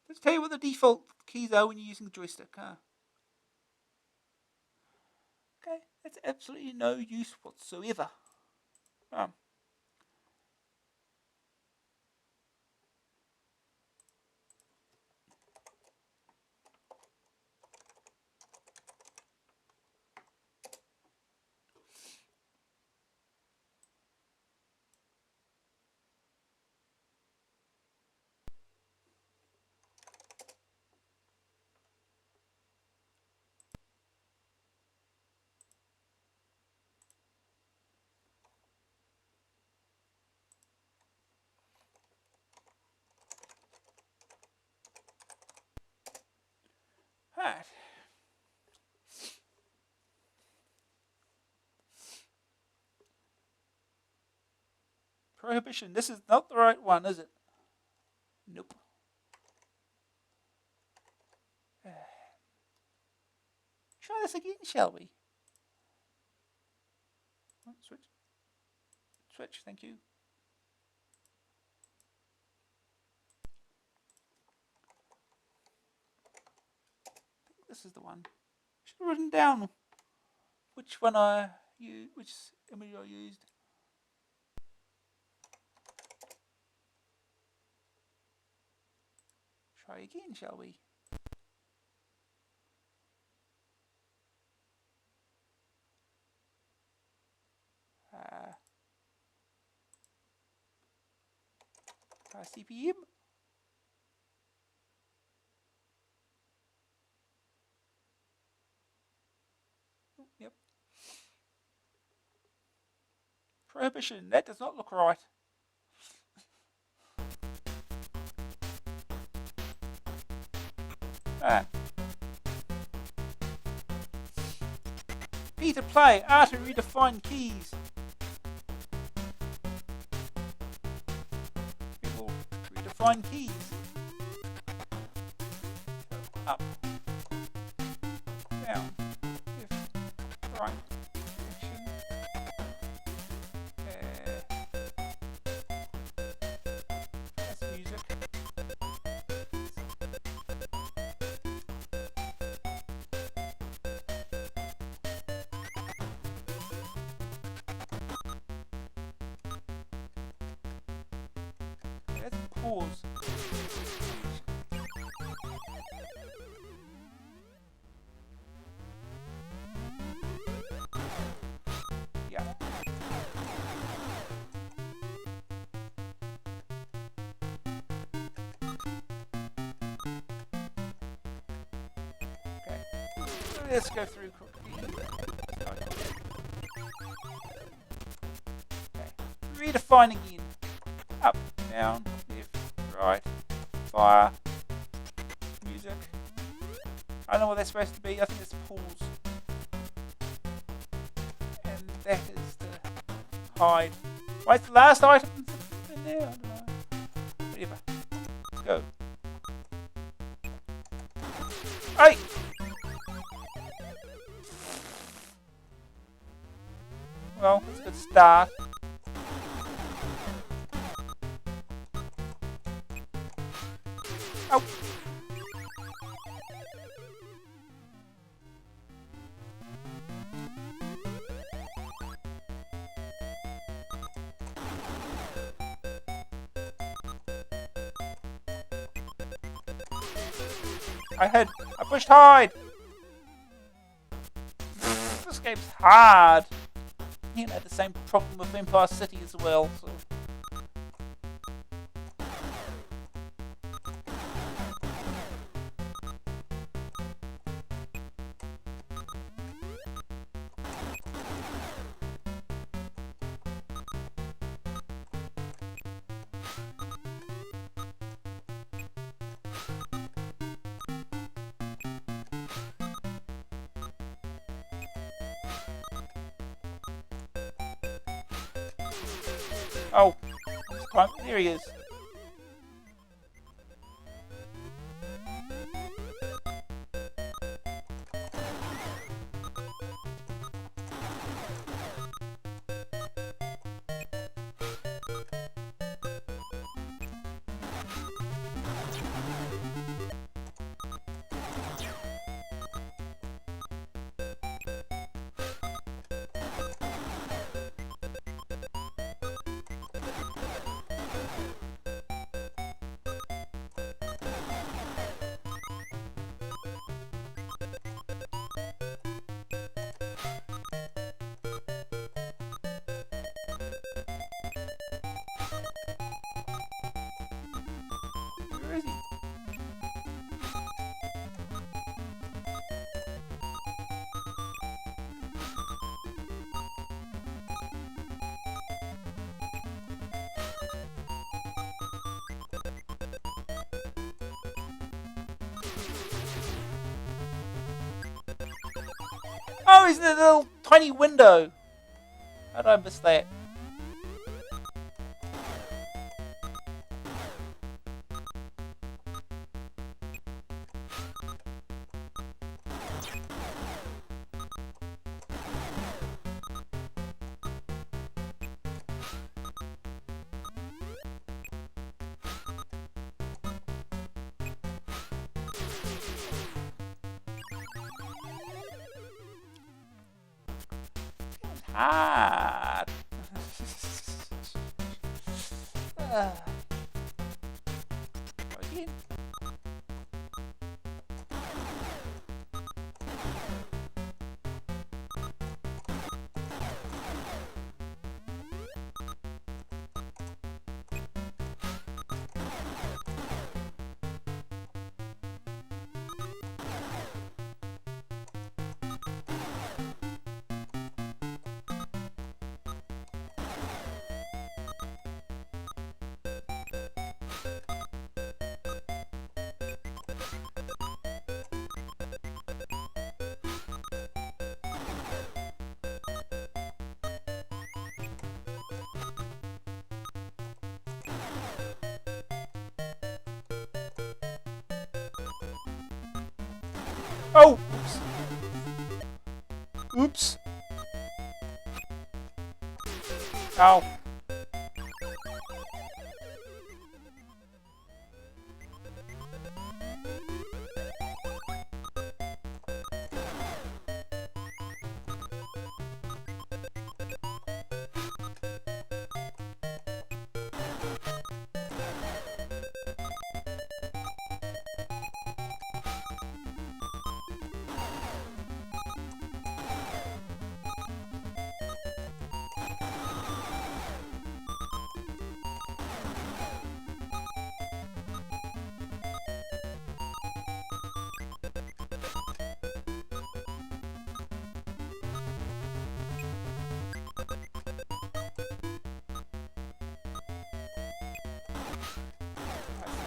Let's tell you what the default keys are when you're using the joystick. Okay, that's absolutely no use whatsoever. Right. Prohibition. This is not the right one, is it? Nope. Try this again, shall we? Switch. Switch, thank you. I think this is the one. Should have written down which one I used, which image I used. Try again, shall we? Try CPM. Yep. Prohibition. That does not look right. P to play. R to redefine keys. People redefine keys. So up, down, left, right, action. That's music. Let's pause. Yeah. Okay. Let's go through quickly. Okay. Redefine again. Up, down, left, right, fire, music. I don't know what that's supposed to be. I think it's pause. And that is the hide. Why is the last item in there? I don't know. Whatever. Let's go. Hey! Well, it's a good start. Oh! I pushed hide! This game's hard. You know, the same problem with Empire City as well, so. Oh, this time, there he is. Where is he? Oh, he's in the little tiny window. How did I miss that? Hard. Again. Oh! Oops. Oops. Ow.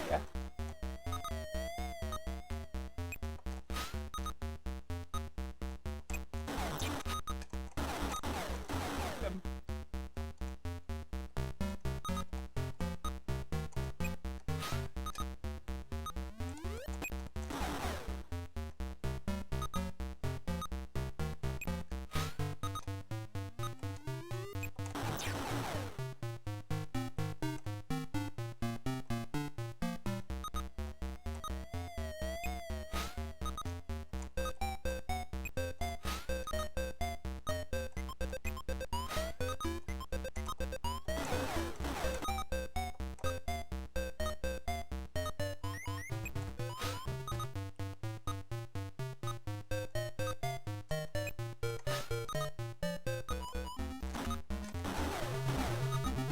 Yeah.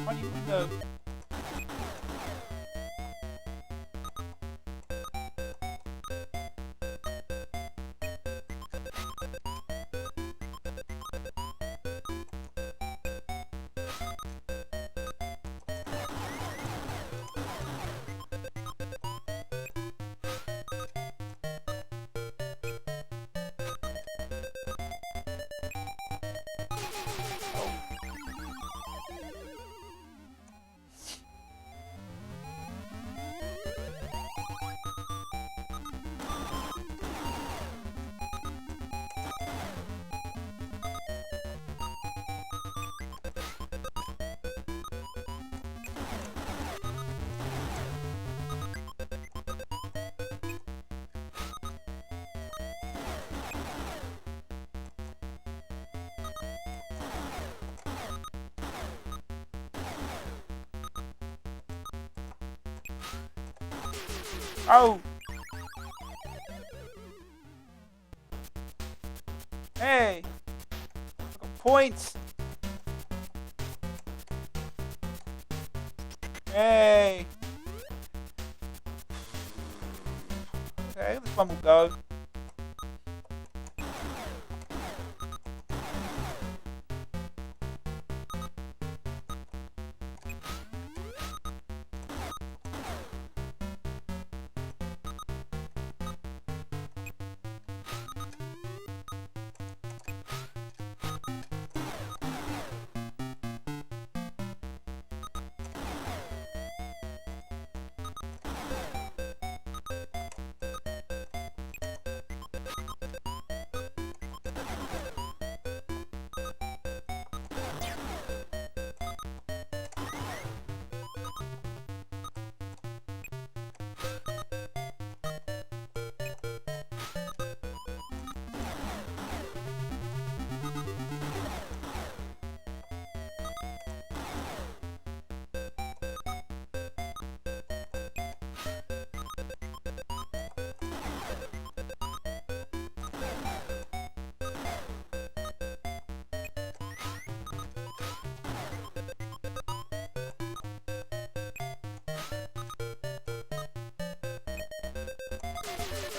Tiny window. Oh! Hey! I got points! Hey! Okay, this one will go.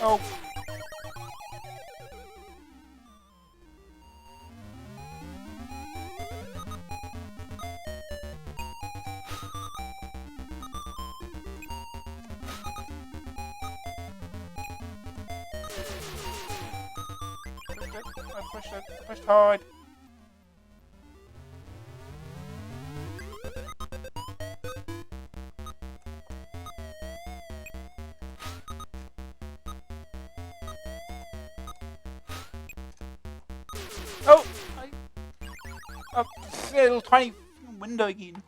Oh! I pushed it. I pushed hard. Oh! Oh, this little tiny window again.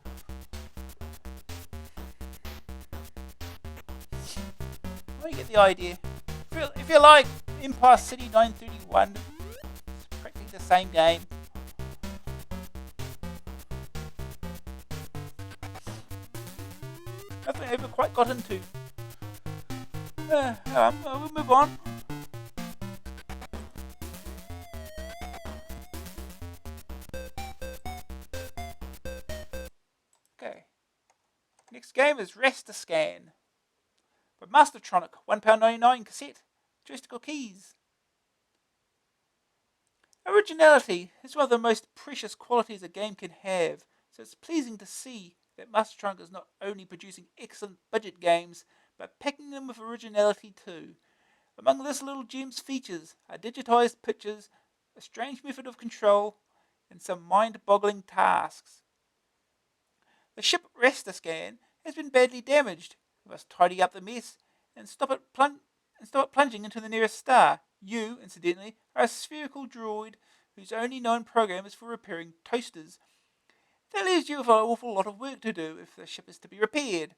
Well, you get the idea. If you like Empire City 931, it's practically the same game. Nothing I ever quite got into. We'll move on. Okay. Next game is Rasterscan. By Mastertronic, £1.99 cassette, joystick keys. Originality is one of the most precious qualities a game can have, so it's pleasing to see that Mastertronic is not only producing excellent budget games, but packing them with originality too. Among this little gem's features are digitized pictures, a strange method of control, and some mind-boggling tasks. The ship Rasterscan has been badly damaged. We must tidy up the mess and stop it plunging into the nearest star. You, incidentally, are a spherical droid whose only known program is for repairing toasters. That leaves you with an awful lot of work to do if the ship is to be repaired.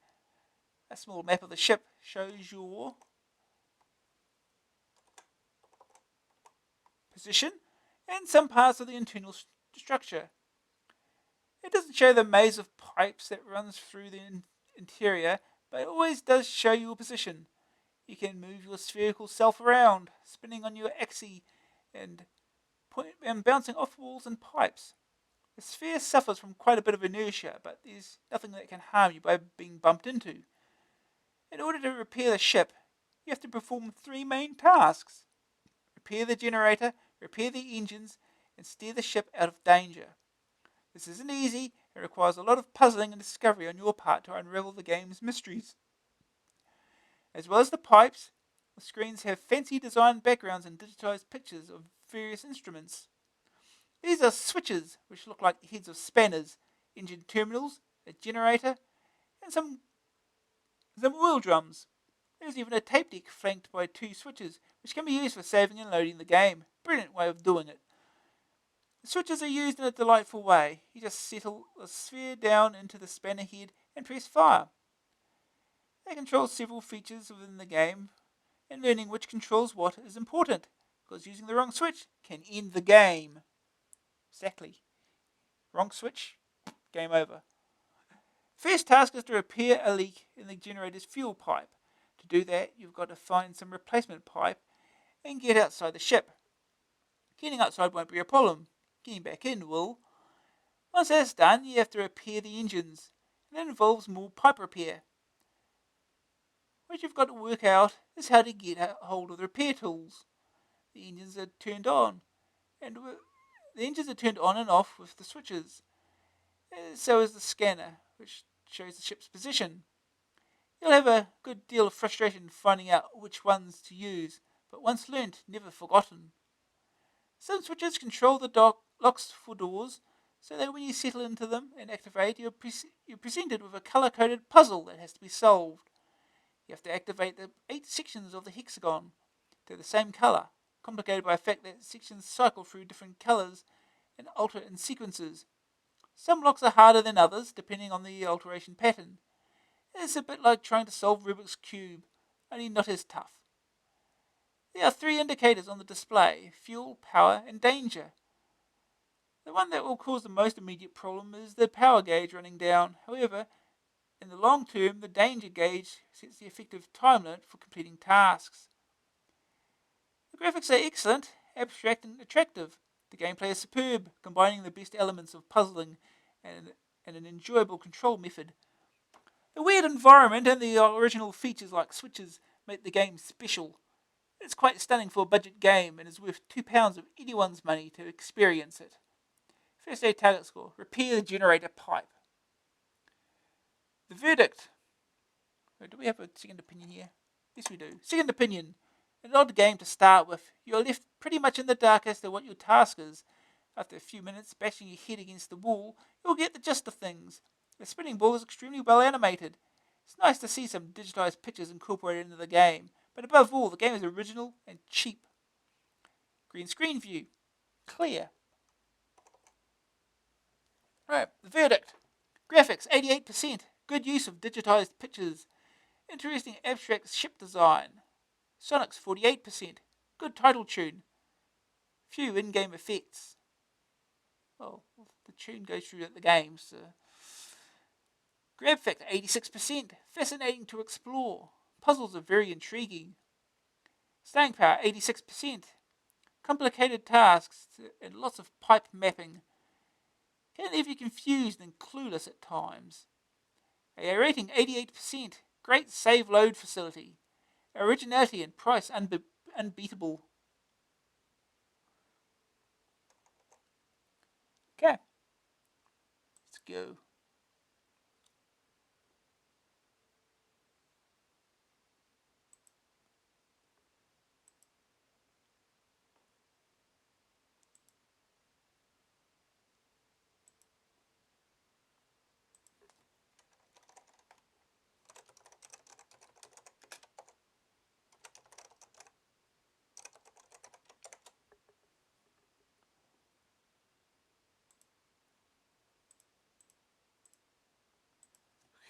A small map of the ship shows your position and some parts of the internal structure. It doesn't show the maze of pipes that runs through the interior, but it always does show your position. You can move your spherical self around, spinning on your axis and bouncing off walls and pipes. The sphere suffers from quite a bit of inertia, but there's nothing that can harm you by being bumped into. In order to repair the ship, you have to perform three main tasks: repair the generator, repair the engines, and steer the ship out of danger. This isn't easy and requires a lot of puzzling and discovery on your part to unravel the game's mysteries. As well as the pipes, the screens have fancy designed backgrounds and digitized pictures of various instruments. These are switches, which look like the heads of spanners, engine terminals, a generator, and some oil drums. There's even a tape deck flanked by two switches, which can be used for saving and loading the game. Brilliant way of doing it. The switches are used in a delightful way. You just settle the sphere down into the spanner head and press fire. They control several features within the game, and learning which controls what is important, because using the wrong switch can end the game. Exactly. Wrong switch, game over. First task is to repair a leak in the generator's fuel pipe. To do that, you've got to find some replacement pipe and get outside the ship. Getting outside won't be a problem. Getting back in will. Once that's done, you have to repair the engines, and that involves more pipe repair. What you've got to work out is how to get a hold of the repair tools. The engines are turned on, and the engines are turned on and off with the switches. So is the scanner, which shows the ship's position. You'll have a good deal of frustration finding out which ones to use, but once learnt, never forgotten. Some switches control the locks for doors, so that when you settle into them and activate, you're presented with a colour-coded puzzle that has to be solved. You have to activate the 8 sections of the hexagon to the same colour, complicated by the fact that sections cycle through different colours and alter in sequences. Some locks are harder than others, depending on the alteration pattern. It's a bit like trying to solve Rubik's Cube, only not as tough. There are 3 indicators on the display: fuel, power, and danger. The one that will cause the most immediate problem is the power gauge running down. However, in the long term, the danger gauge sets the effective time limit for completing tasks. The graphics are excellent, abstract and attractive. The gameplay is superb, combining the best elements of puzzling and an enjoyable control method. The weird environment and the original features like switches make the game special. It's quite stunning for a budget game and is worth £2 of anyone's money to experience it. First day target score: repair the generator pipe. The verdict. Do we have a second opinion here? Yes, we do. Second opinion. An odd game to start with. You're left pretty much in the dark as to what your task is. After a few minutes bashing your head against the wall, you'll get the gist of things. The spinning ball is extremely well animated. It's nice to see some digitized pictures incorporated into the game, but above all, the game is original and cheap. Green screen view. Clear. Right, the verdict. Graphics, 88%. Good use of digitized pictures. Interesting abstract ship design. Sonics, 48%. Good title tune. Few in-game effects. Well, the tune goes through the game, so... Grab factor, 86%. Fascinating to explore. Puzzles are very intriguing. Staying power, 86%. Complicated tasks and lots of pipe mapping. Can leave you confused and clueless at times. A rating, 88%. Great save load facility. Originality and price unbeatable. Okay. Let's go.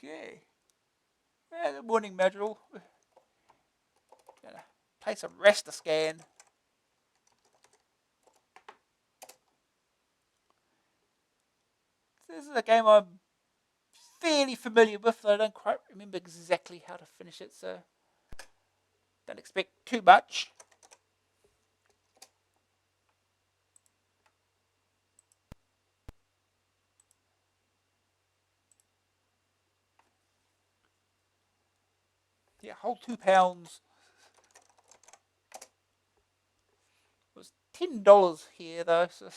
Okay. Good morning, Madrigal. Gonna play some Rasterscan. This is a game I'm fairly familiar with, but I don't quite remember exactly how to finish it, so don't expect too much. Yeah, whole £2. It was $10 here though, so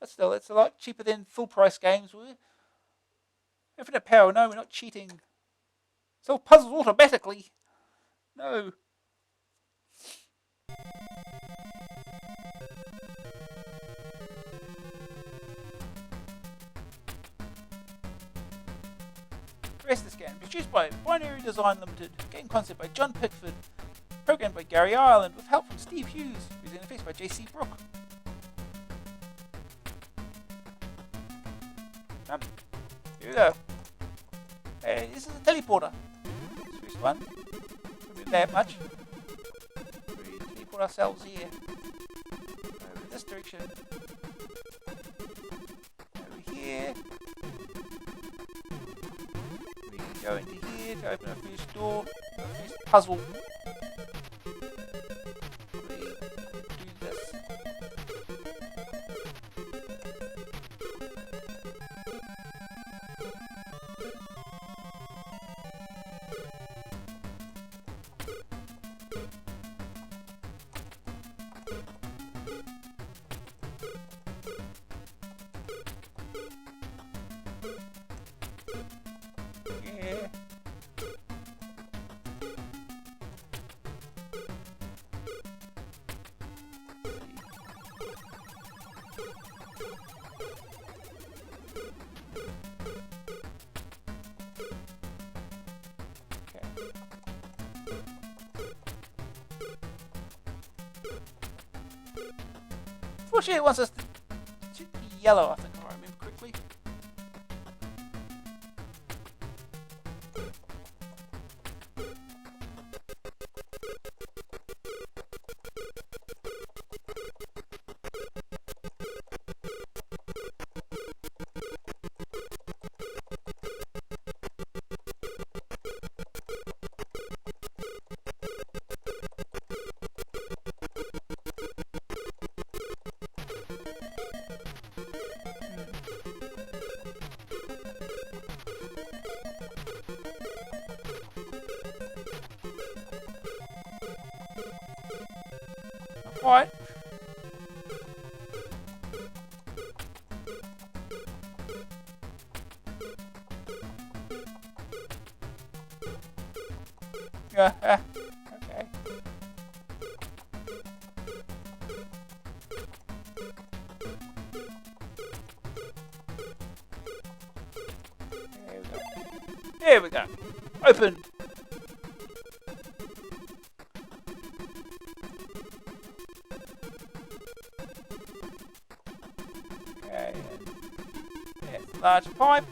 but still, it's a lot cheaper than full price games were. Infinite power, no, we're not cheating. Solve puzzles automatically. No. Rasterscan, produced by Binary Design Limited, game concept by John Pickford, programmed by Gary Ireland, with help from Steve Hughes, user interface by JC Brook. Here we go. Hey, this is a teleporter. First one. Don't move that much. We teleport ourselves here. Over in this direction. Over here. We can go into here to open our first door, our first puzzle. We do this. Yeah. Fortunately, it wants us to be yellow, I think, if I remember correctly. Not quite. Okay. There we go. Open. Okay. That's a large pipe.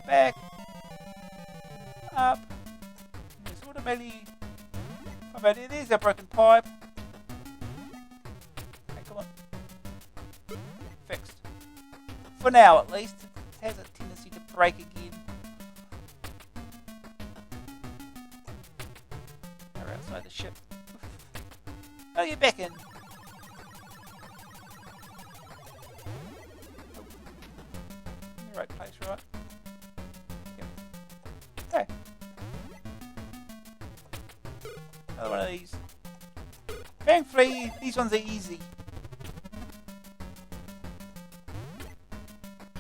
Back, up, it's automatically, there's a broken pipe. Okay, come on. Fixed. For now, at least. It has a tendency to break again. We're outside the ship. I'll get back in. In the right place, right? Okay. Another one of these. Thankfully, these ones are easy.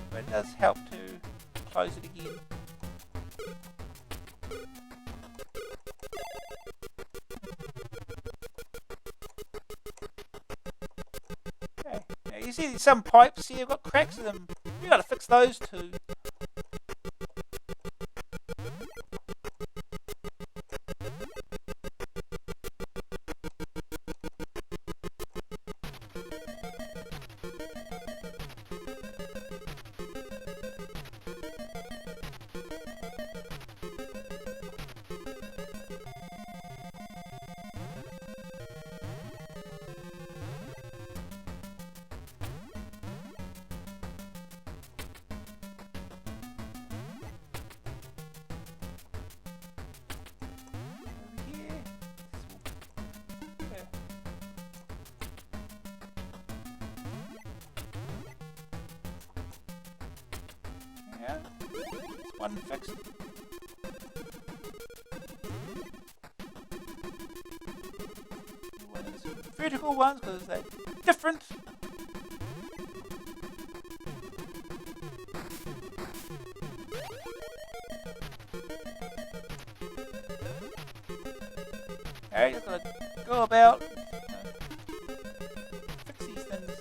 But it does help to close it again. Okay. Now you see some pipes here, I've got cracks in them. You gotta fix those too. Yeah, it's one fixed. One of those vertical ones because they're different. Okay, just gotta go about fix these things.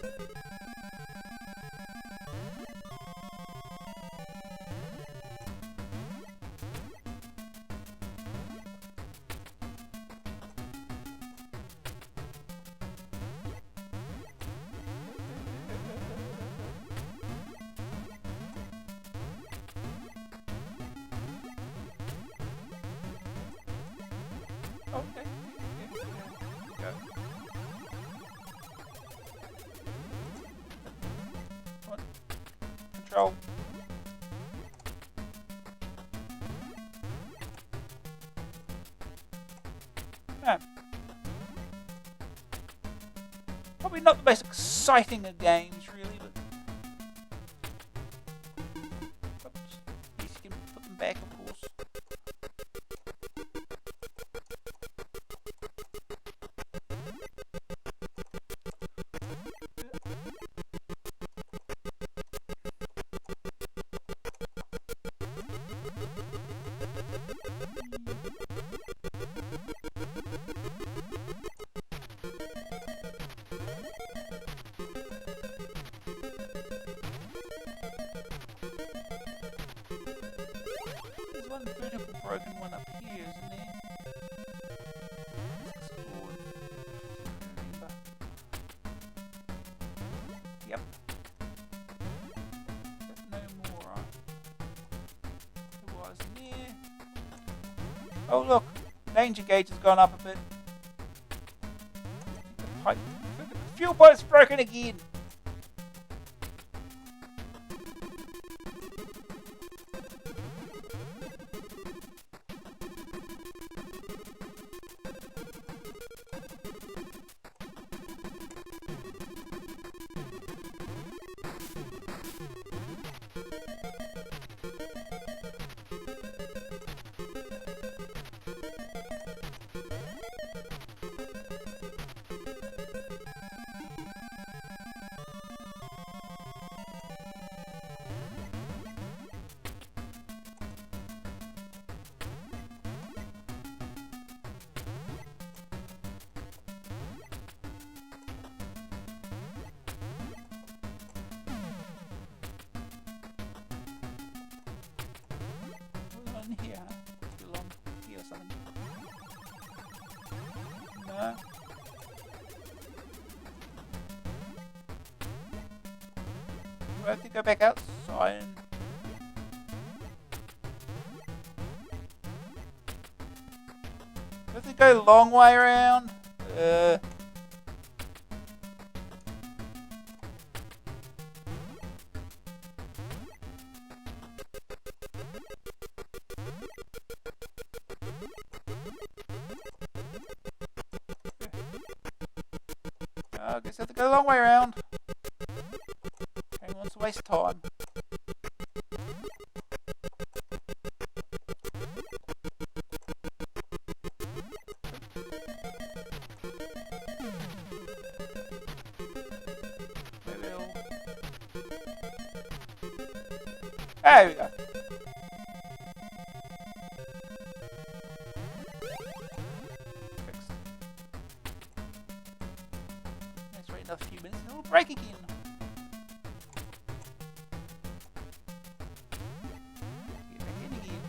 Okay. control. No. Probably not the most exciting of games, really, but oops, at least you can put them back, of course. There's one vertical broken one up here, isn't there? Let's explore. Remember. Yep. Got no more, right? There was there. Oh look, danger gauge has gone up a bit. The pipe. The fuel pipe's broken again. Here, huh? Along here or something. No. We have to go back outside. We have to go a long way around. I guess I have to go a long way around. Hang on, it's a waste of time. Maybe it'll... There we go. Fixed. Let's wait another few minutes and it'll break again. Get back in again.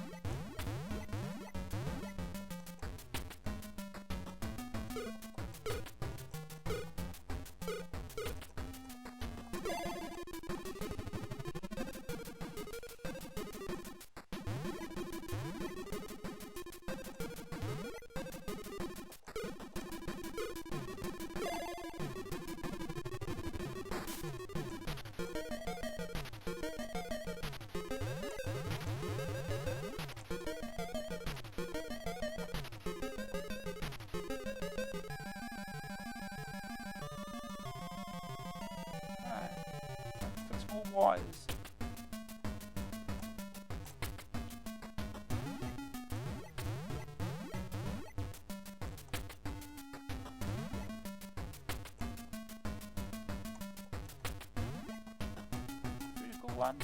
More wires. Critical one.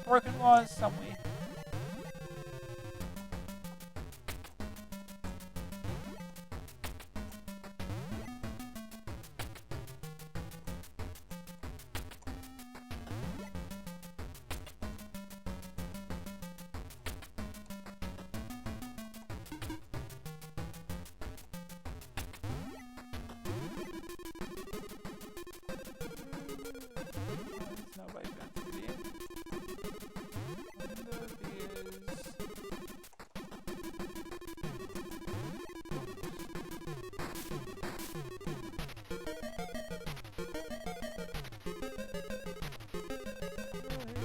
broken wires somewhere. There's no way back to there.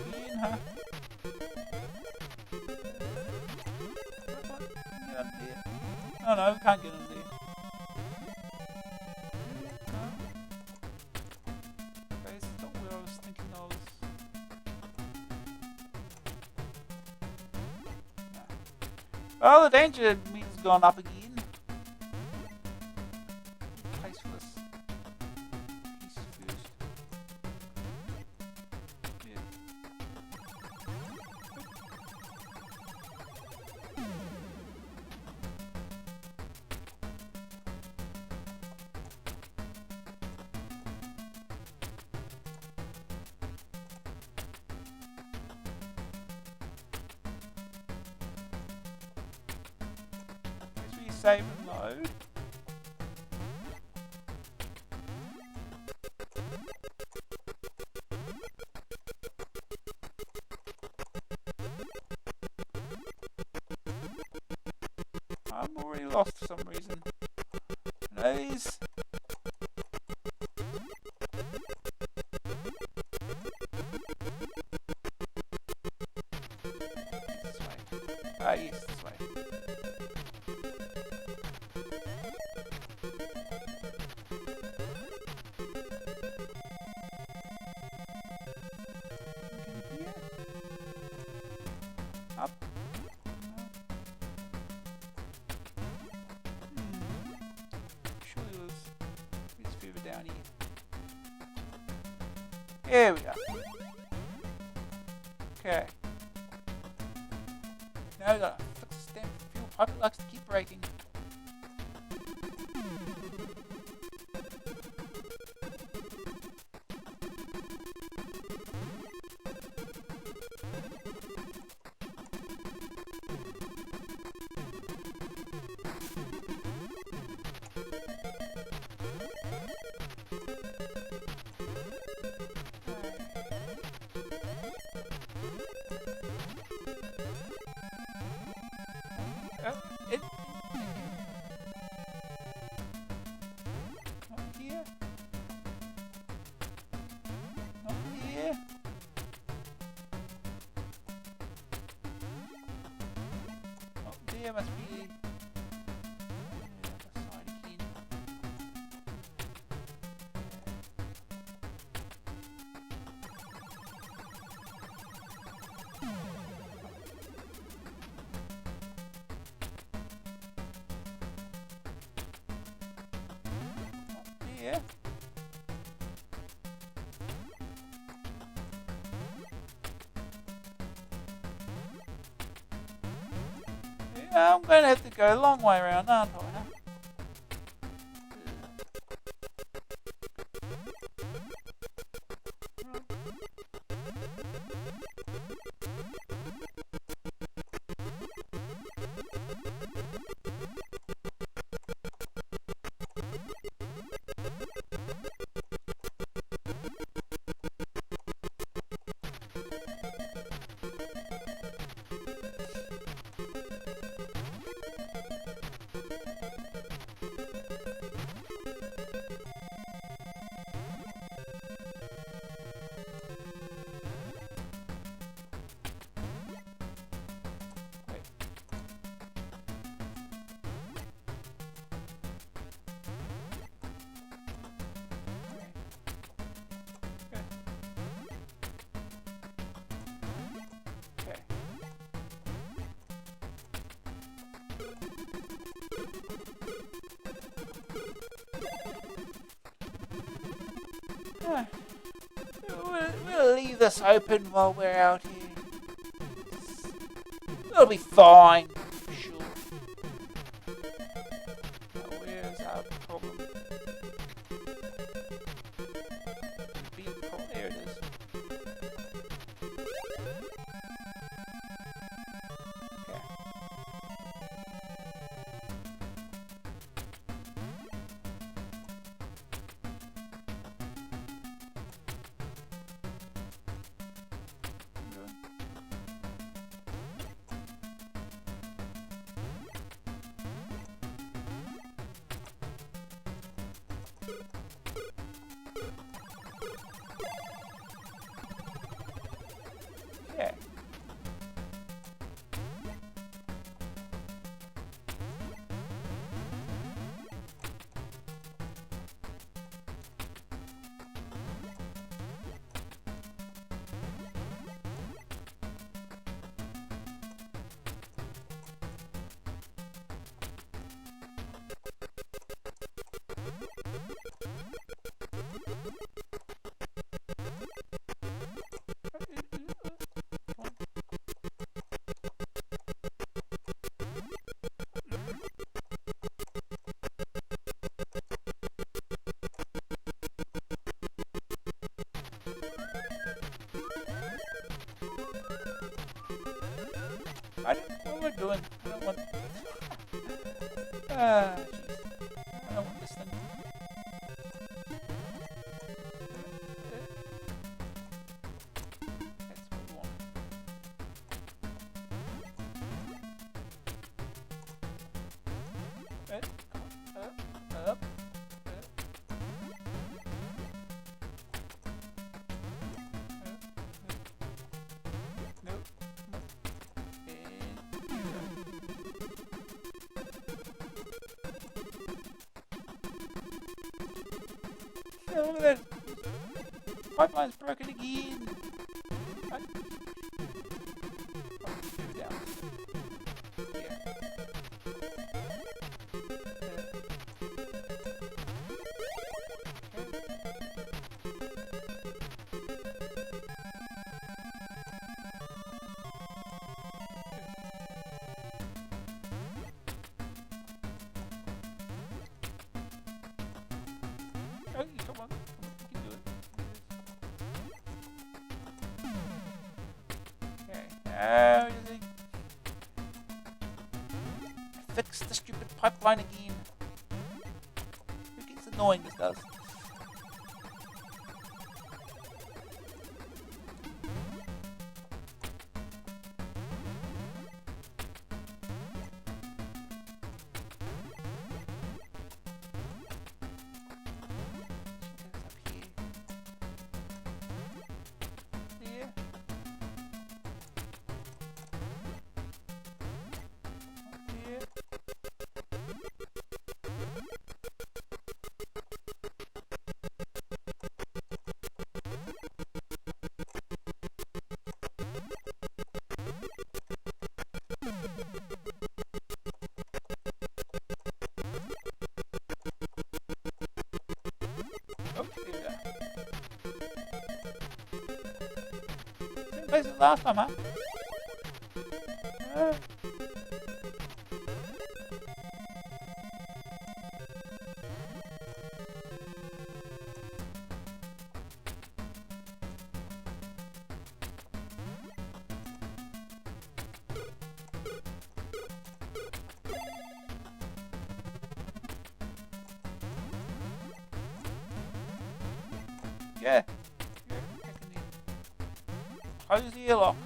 Again, huh? Get under there. Oh no, we can't get under there. No. Okay, this is not where I was thinking I was. No. Oh, the danger meter's gone up again. Place for this piece first. Yeah. Let's resave and load. I'm already lost for some reason. These. This way. Ah, yes, this way. Here. Up. Surely it was it's further down here. Here we go. Okay. Now we gotta fix this damn fuel pipe. It likes to keep breaking. It not here. Not here. Not there. Must be the other side again. Yeah. Yeah, I'm going to have to go a long way around, aren't I? Huh? We'll leave this open while we're out here. It'll be fine. Sure. Now, where's our problem? Big problem. There it is. Okay. Yeah. What am I doing? I don't want. Jeez. I don't want this thing. That's what we want. Up. Nope. Yeah, look at that. Pipeline's broken again. Right. Oh, move it down. Yeah. Oh, come on, you can do it. Okay, now you think. Fix the stupid pipeline again. It gets annoying, this does. Oh, here we go. Same place as last time, huh? Yeah. Close the airlock.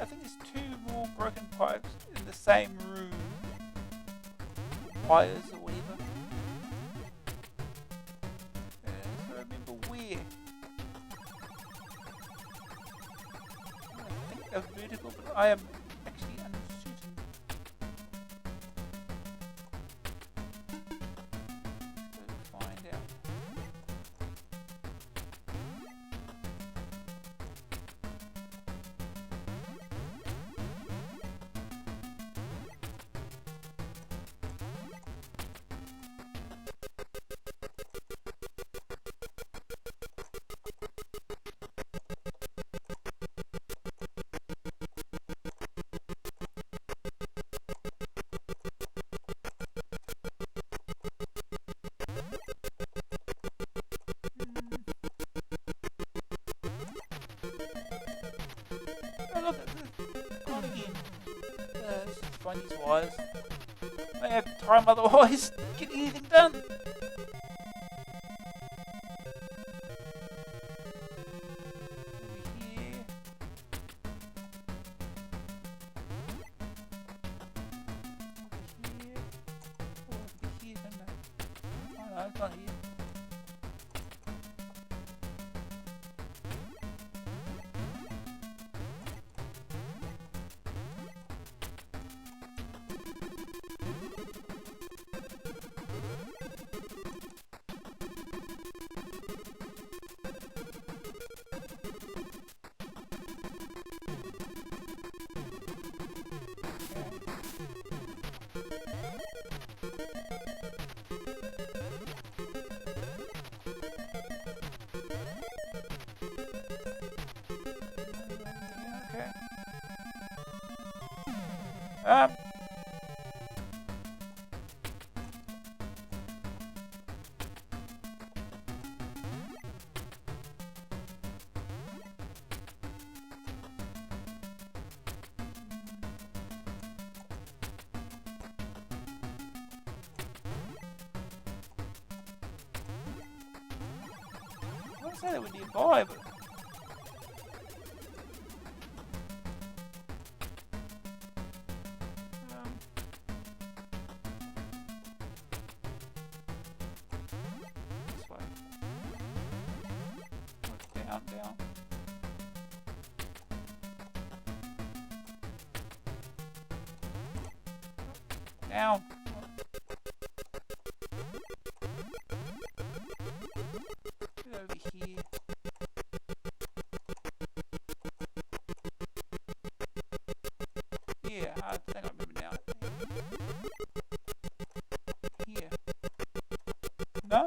I think there's two more broken pipes in the same room. Wires or whatever. a vertical, but I am actually uncertain. Let's go find out. Oh look, it's gone again. Let's just find these wires. I have time otherwise. Get anything done. Over here. Over here. Oh, over here, don't I? Oh no, it's not here. Okay. I won't say they were nearby, but this way. Down, down. Down. Get over here. Yeah, I think I remember now. Here. No?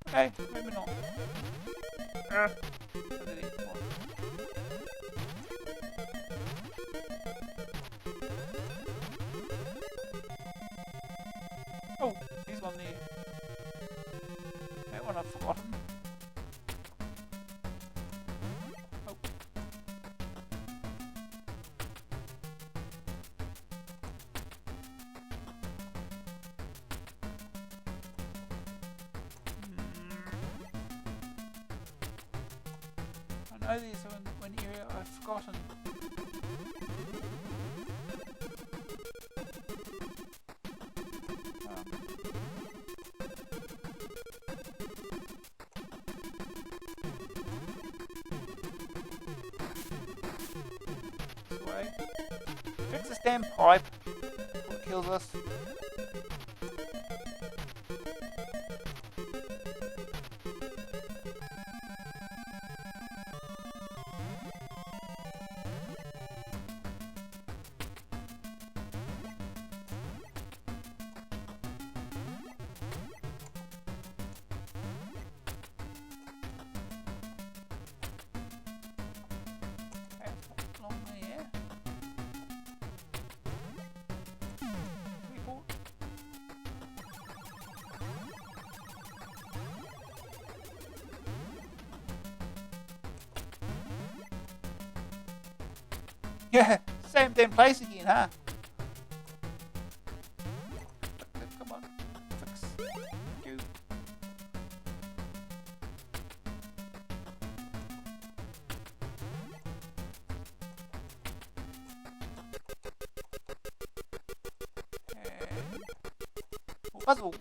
Okay, maybe not. Over there. Oh, there's one there. That one I've forgotten. Oh. I know there's one area I've forgotten. This way. Fix this damn pipe before it kills us. Yeah, same damn place again, huh? Come on, fix. Go. And puzzle.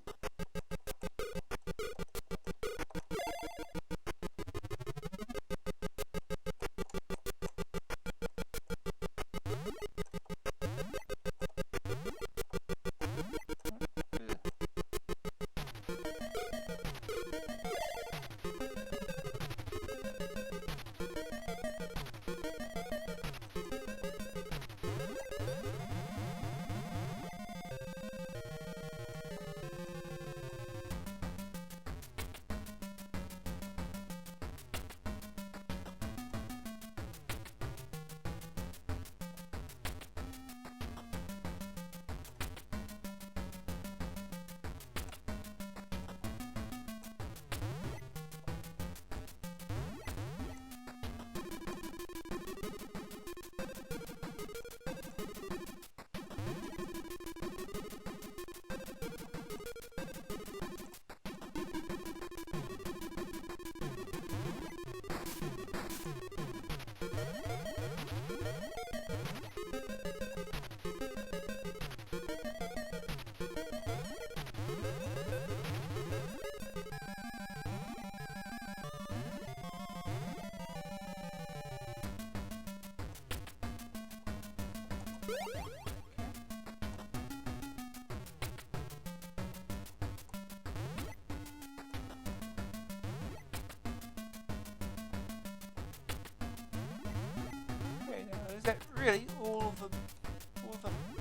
that really all the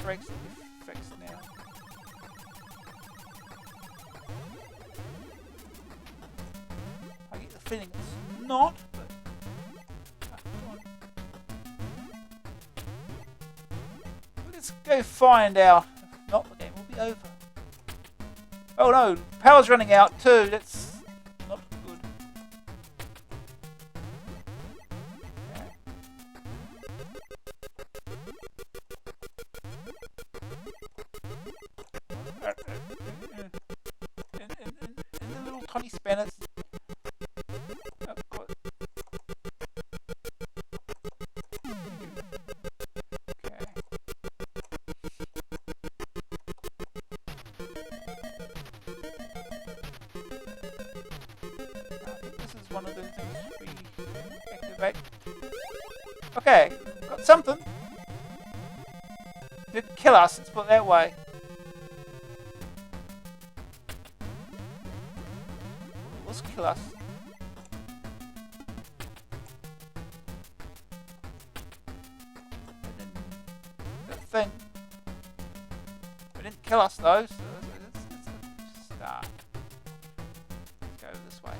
breaks that we've fixed now? I get the feeling it's not, but come on. Let's go find out. If not, the game will be over. Oh no, power's running out too. That's not good. And the little tiny spanners. Oh, God. Okay. This is one of the things we activate. Okay, got something. Didn't kill us, let's put it that way. Let's kill us. That thing. It didn't kill us though, so it's a start. Let's go this way.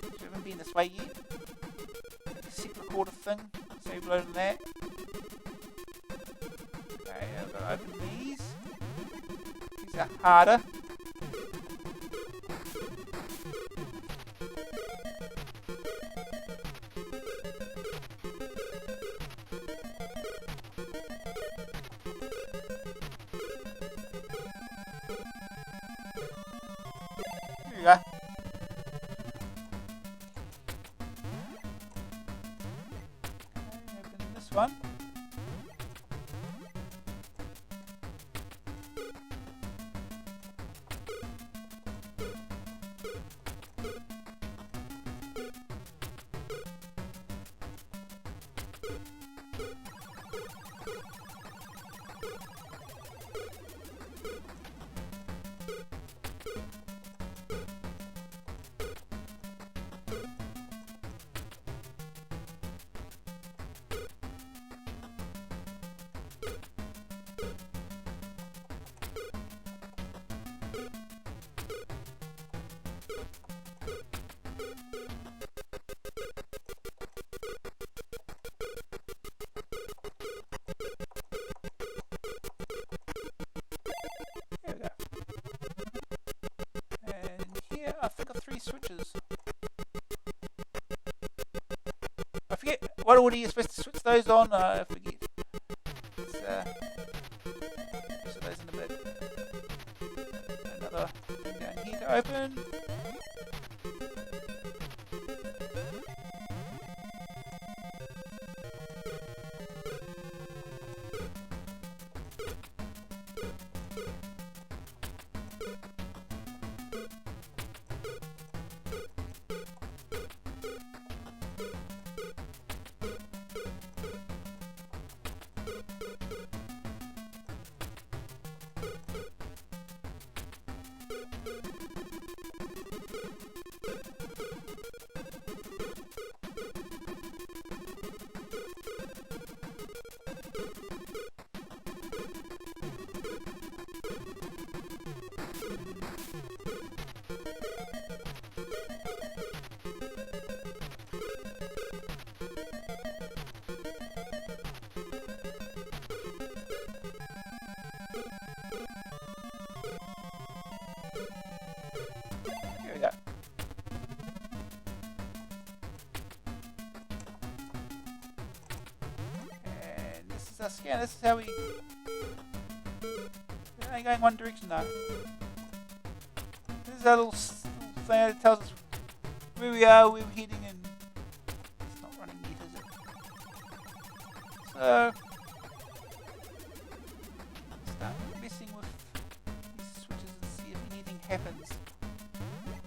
We haven't been this way yet. Set recorder thing. Save load on that. Okay, I've got to open these. These are harder. Here we go. Open this one. There we go. And here I think of 3 switches. I forget what order you're supposed to switch those on. I forget. Let's switch those in a bit. Another thing down here to open. Here we go. And this is our scan. This is how we... We're only going one direction now. This is our little thing that tells us where we are, where we're heading, and it's not running yet, is it? So... start messing with these switches and see if anything happens.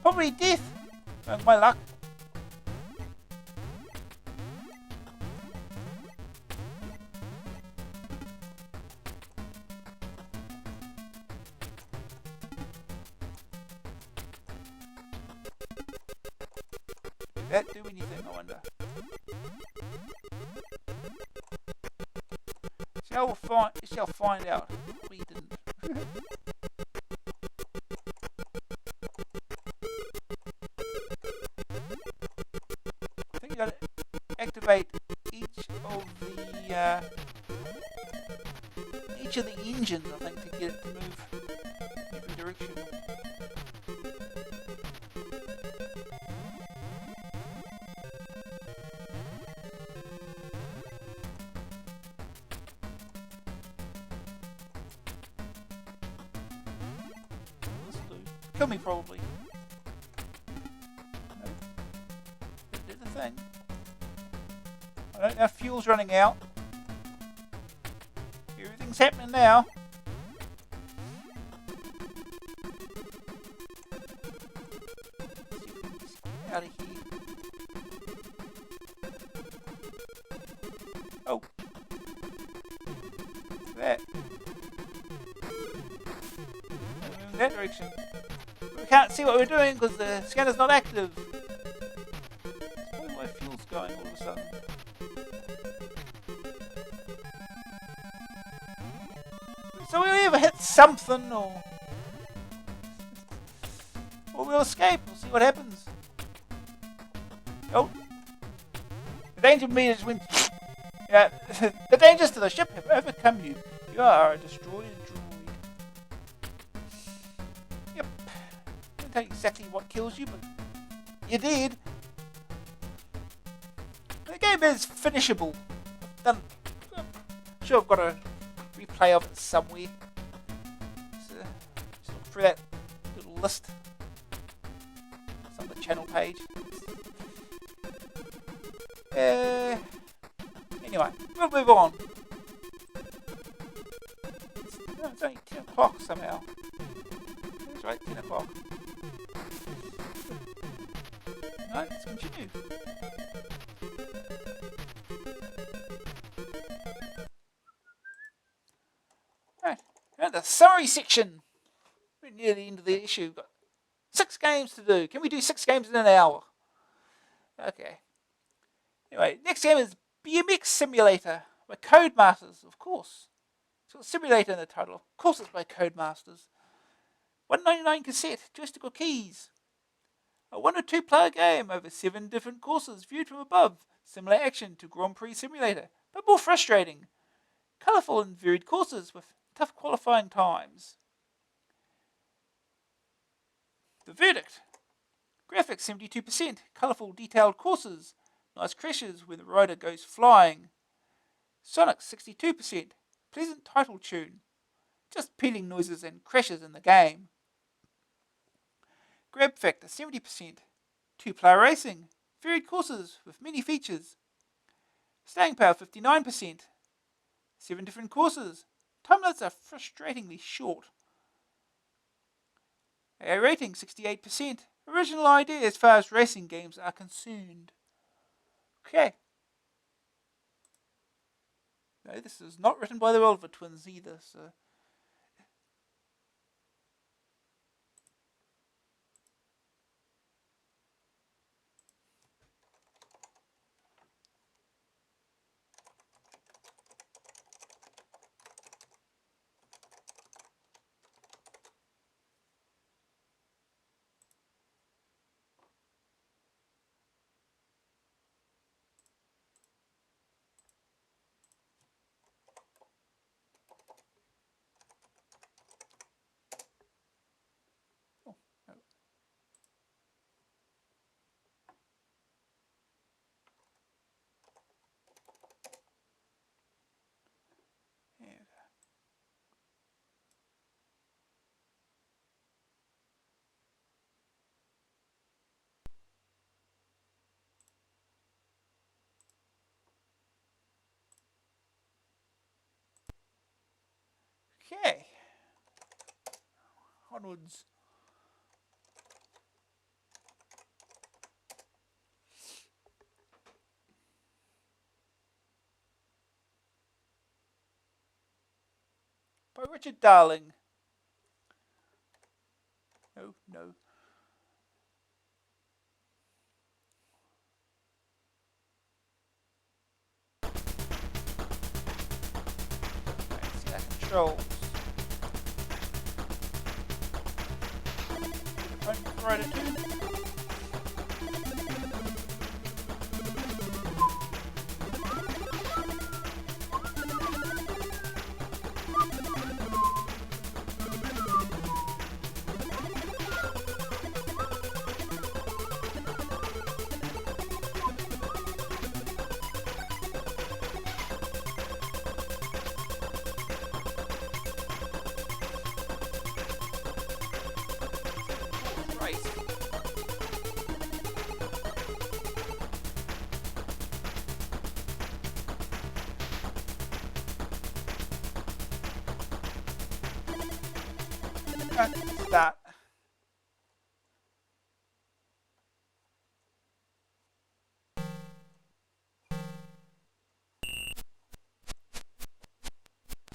Probably death! With my luck. Did that do anything, I wonder? shall find out. We didn't. I think you gotta activate each of the engines, I think, to get it to move every direction. Kill me, probably. No. Did the thing. I don't know if fuel's running out. Everything's happening now. Out of here. Oh. What's that? Moving in that direction. We can't see what we're doing because the scanner's not active. That's probably why fuel's going all of a sudden. So we'll either hit something or we'll escape. We'll see what happens. Oh. The danger meters went. Yeah. The dangers to the ship have overcome you. You are a destroyed droid. Yep. I don't know exactly what kills you, but you did. The game is finishable. I'm sure I've got a replay of it somewhere. Just look through that little list. It's on the channel page. Anyway, we'll move on. It's only 10 o'clock somehow. That's right, 10 o'clock. Right, let's continue. Right, now the summary section. We're near the end of the issue. We've got 6 games to do. Can we do 6 games in an hour? Okay. Anyway, next game is BMX Simulator by Codemasters, of course. It's got Simulator in the title. Of course it's by Codemasters. $1.99 cassette, joystick keys. A 1 or 2 player game over 7 different courses viewed from above. Similar action to Grand Prix Simulator, but more frustrating. Colourful and varied courses with tough qualifying times. The verdict. Graphics 72%, colourful detailed courses. Nice crashes when the rider goes flying. Sonic 62%. Pleasant title tune. Just peeling noises and crashes in the game. Grab factor 70%. 2-player racing. Varied courses with many features. Staying power 59%. 7 different courses. Time limits are frustratingly short. A rating 68%. Original idea as far as racing games are concerned. Okay. No, this is not written by the Oliver twins either, so. Okay. Onwards. By Richard Darling. No, no. controls. Right at 2. That.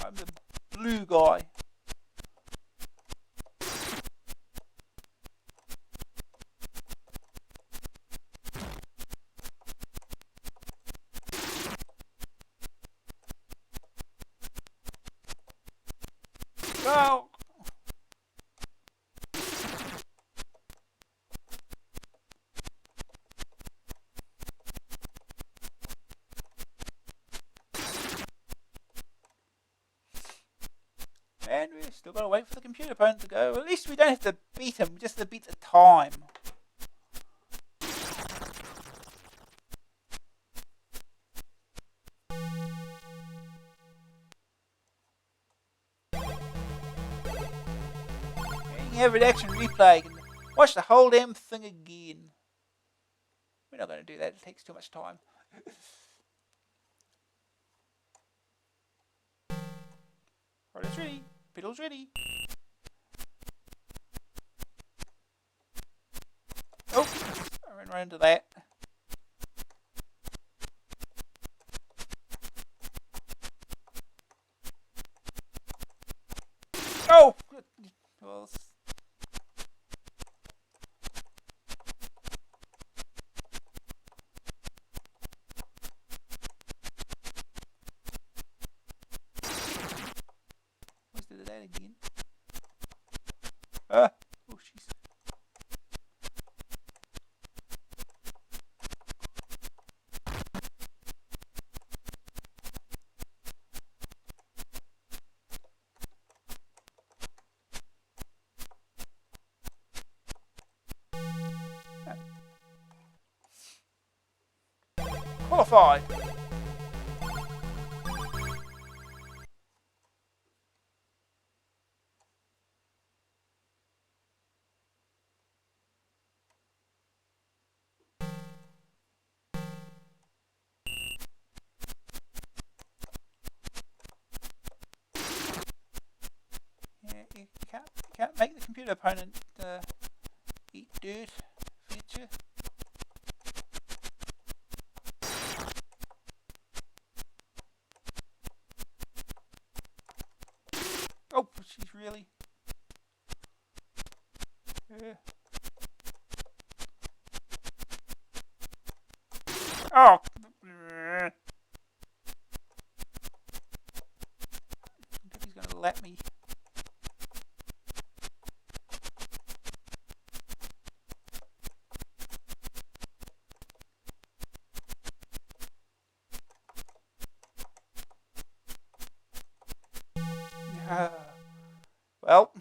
I'm the blue guy. Go! And we've still got to wait for the computer opponent to go. At least we don't have to beat him, just to beat the time. You can have an action replay. You can watch the whole damn thing again. We're not going to do that, it takes too much time. Right, it's ready. Pedal's ready. Oh, I ran right into that. Oh! Well, let's do that again. Oh, jeez. Qualified. Yeah, you can't make the computer opponent eat dirt, future. Oh, she's really. Oh. I think he's gonna let me. Well.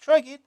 Try again.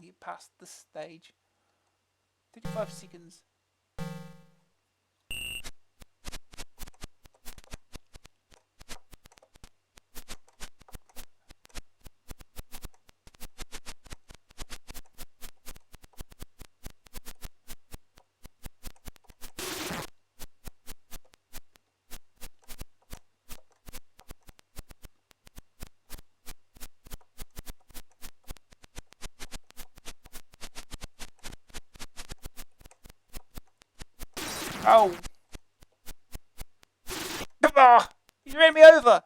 get past this stage. 35 seconds. Oh! Ah! He ran me over!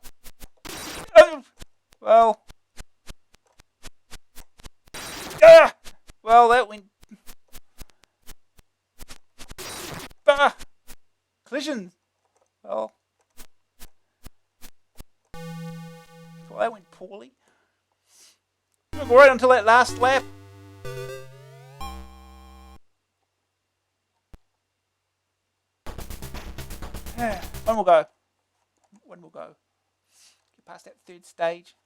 Oh! Well. Ah! Well, that went. Ah! Collisions! Well. Well, that went poorly. We'll go right until that last lap. One will go. One will go. Get past that third stage.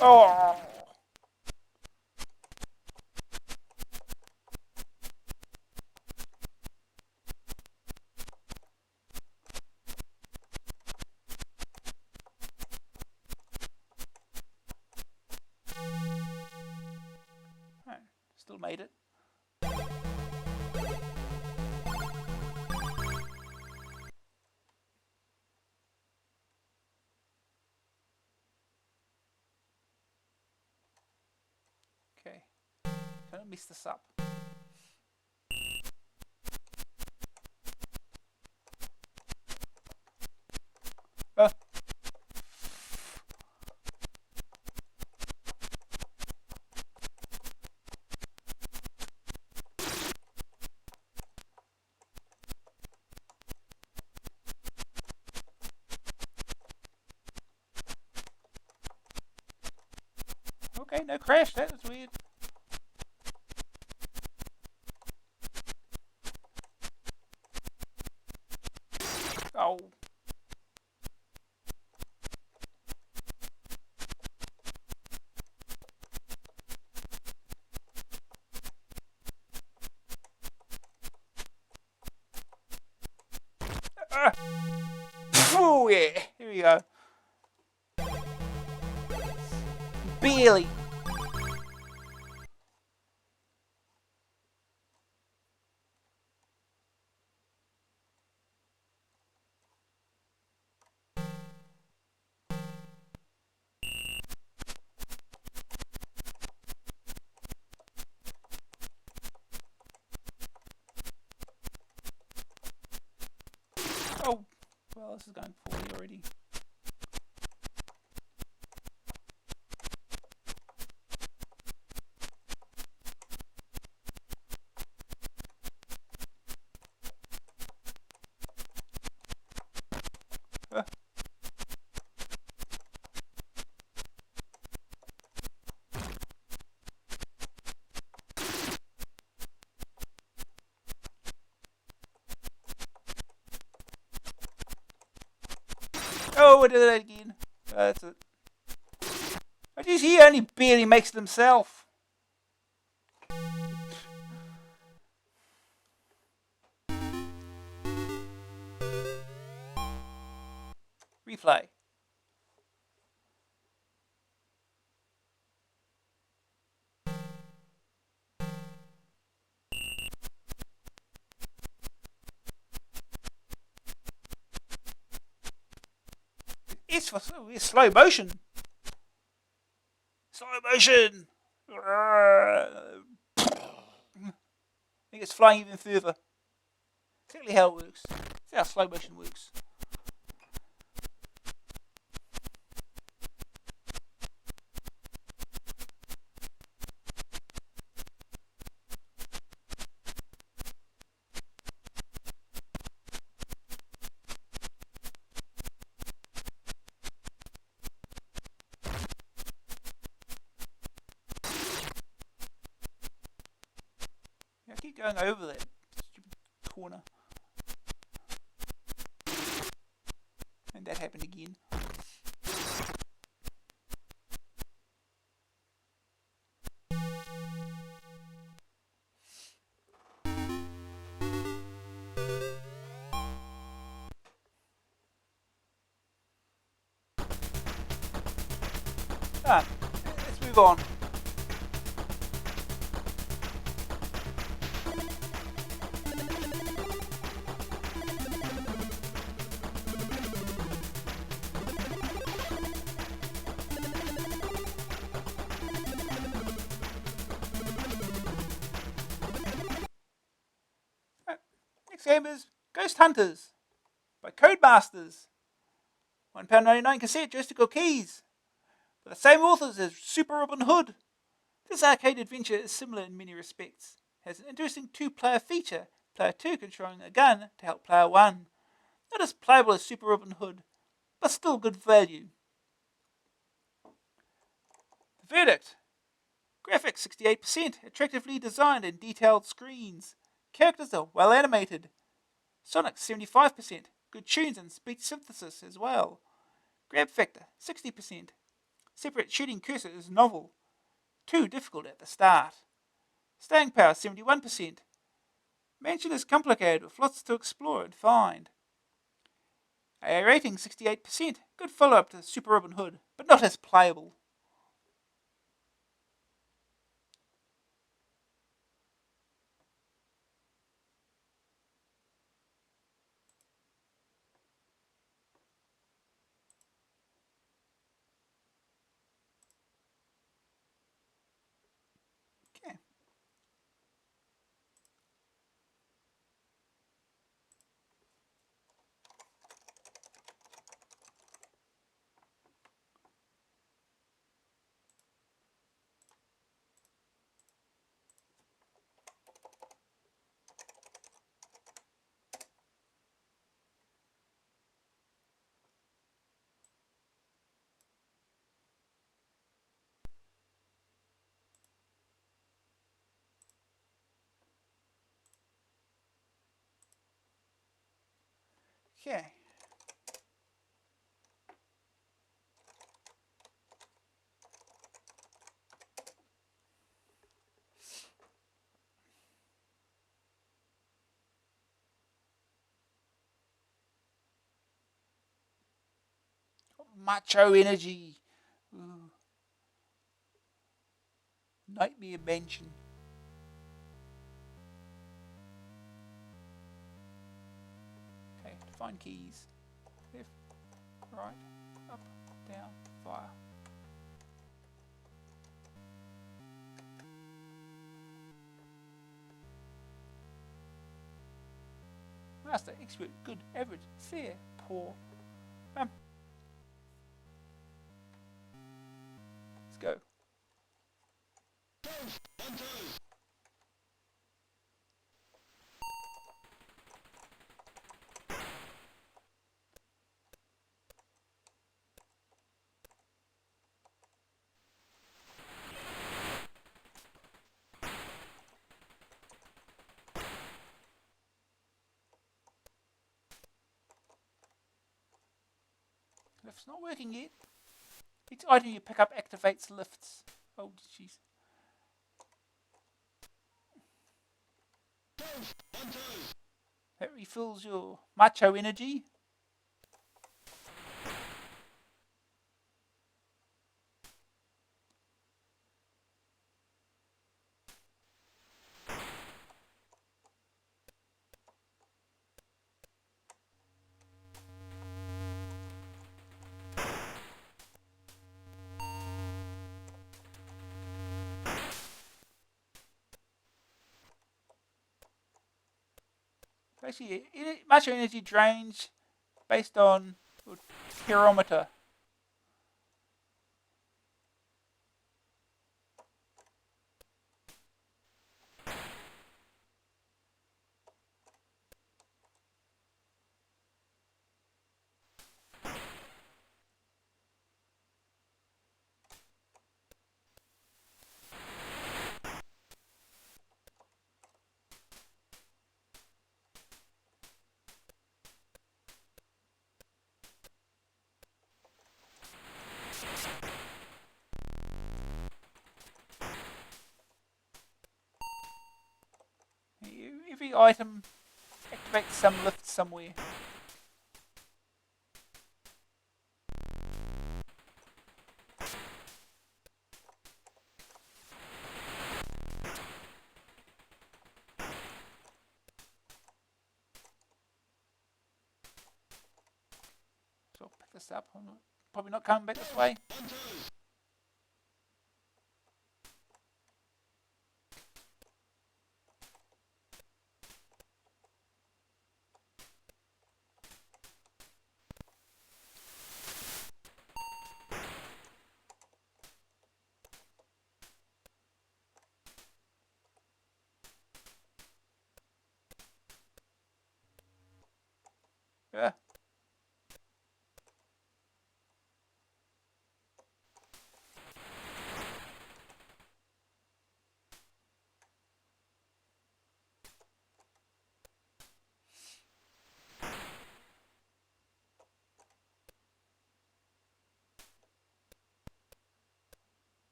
Oh! Right. Still made it. Okay. Don't mess this up. Okay, no crash. That was weird. Oh. Oh yeah. Here we go. Barely. Oh. Well, this is going poorly already. Oh, I did that again. That's it. Oh, geez, he only barely makes it himself. Replay. It's for slow motion. Slow motion. I think it's flying even further. Exactly how it works. That's how slow motion works. Yeah, I keep going over that stupid corner. And that happened again. Let's move on. Next game is Ghost Hunters by Codemasters. £1.99 cassette, joystick keys. By the same authors as Super Robin Hood. This arcade adventure is similar in many respects. It has an interesting two-player feature, player 2 controlling a gun to help player 1. Not as playable as Super Robin Hood, but still good value. The verdict. Graphics 68%, attractively designed and detailed screens. Characters are well animated. Sonic 75%, good tunes and speech synthesis as well. Grab factor 60%. Separate shooting cursor is novel. Too difficult at the start. Staying power 71%. Mansion is complicated with lots to explore and find. AA rating 68%. Good follow-up to Super Robin Hood, but not as playable. Okay. Okay. Macho energy. Ooh. Nightmare Mansion. Okay, find keys. Left, right, up, down, fire. Master, expert, good, average, fair, poor. Let's go. It's not working yet. Each item you pick up activates lifts. Oh, jeez. That refills your macho energy. Basically, macho energy drains based on your thermometer. Every item activates some lift somewhere. So I'll pick this up. I'm probably not coming back this way. Yeah.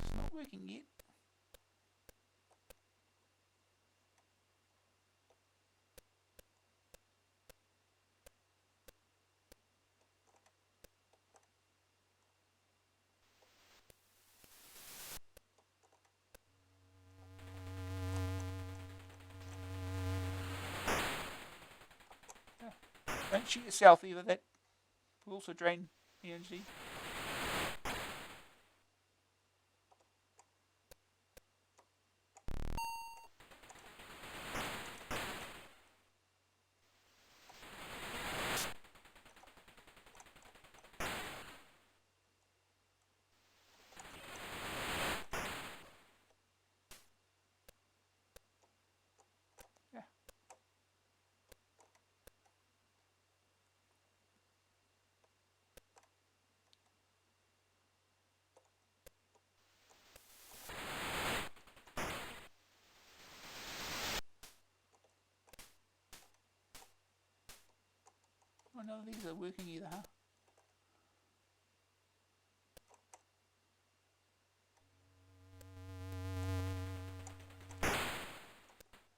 It's not working yet. Don't shoot yourself either. That will also drain energy. Yeah. Oh, none of these are working either, huh?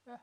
Yeah.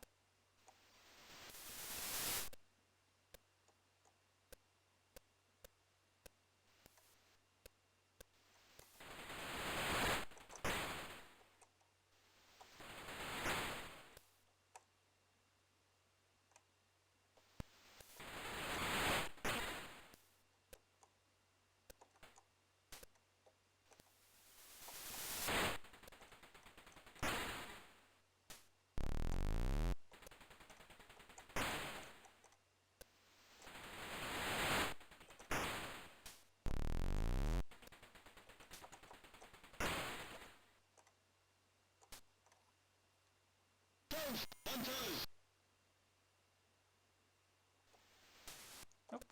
Nope.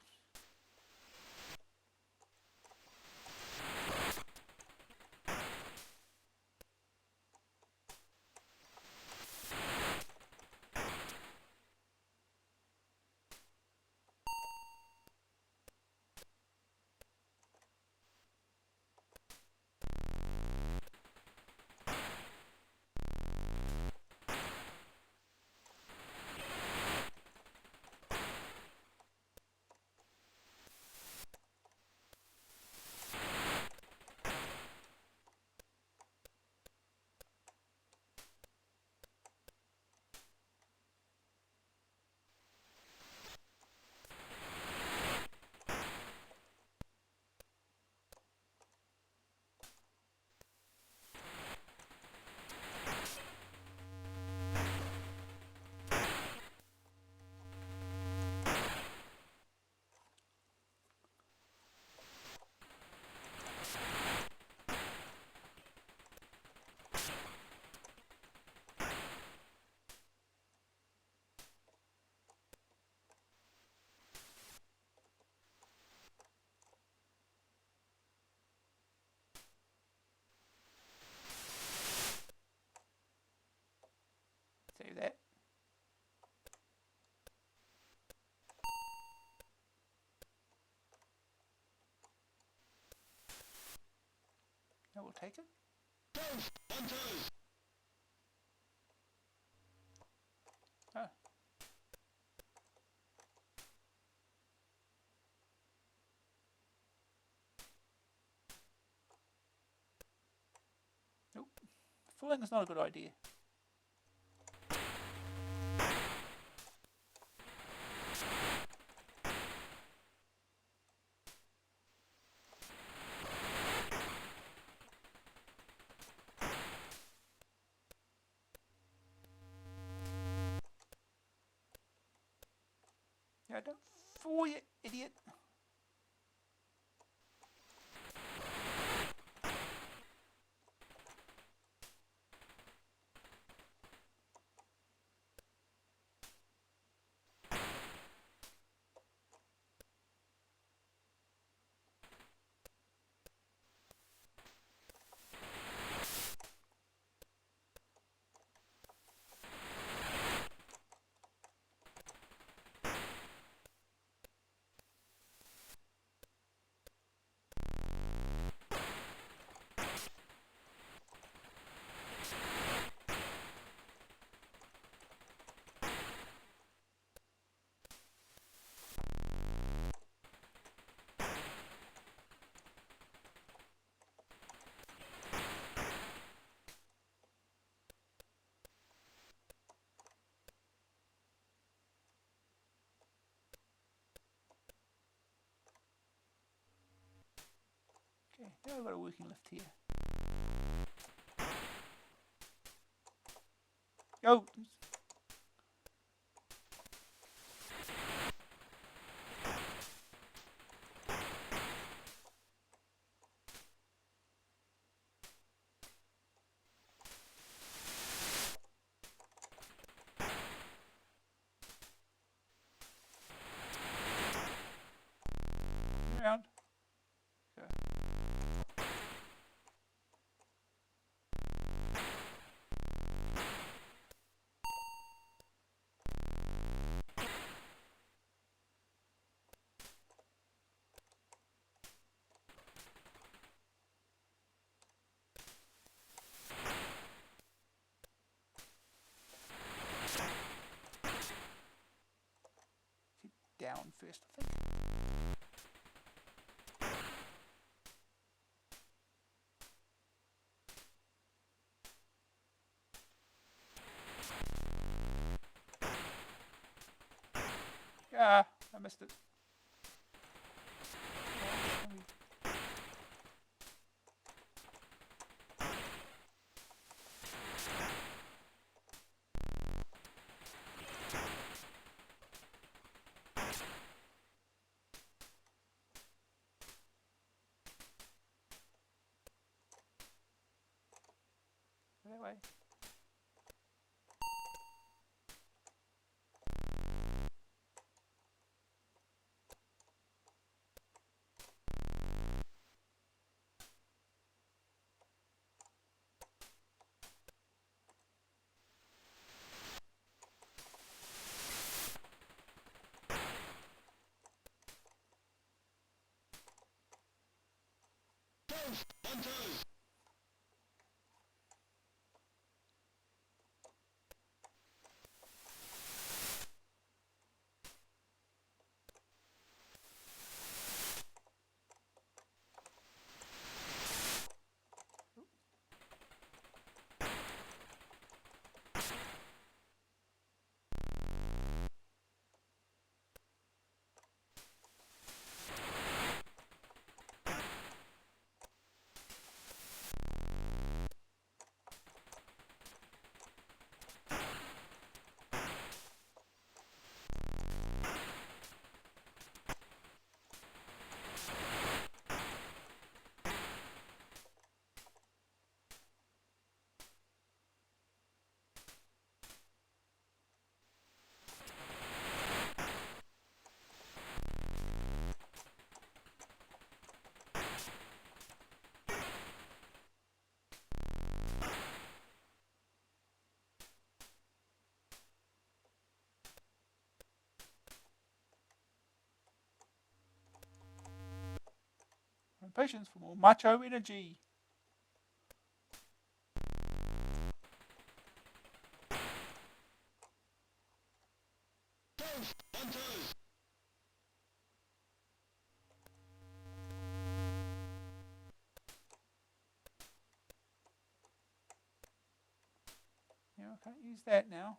I will take it. Toast! On toes! Oh. Nope. Falling is not a good idea. Yeah, don't fall, you idiot. Okay, now I've got a working lift here. Go! Around. Go. Down first, I think. Ah, I missed it. That way. Toast! On toes! And patience for more macho energy. On toes. Yeah, I can't use that now.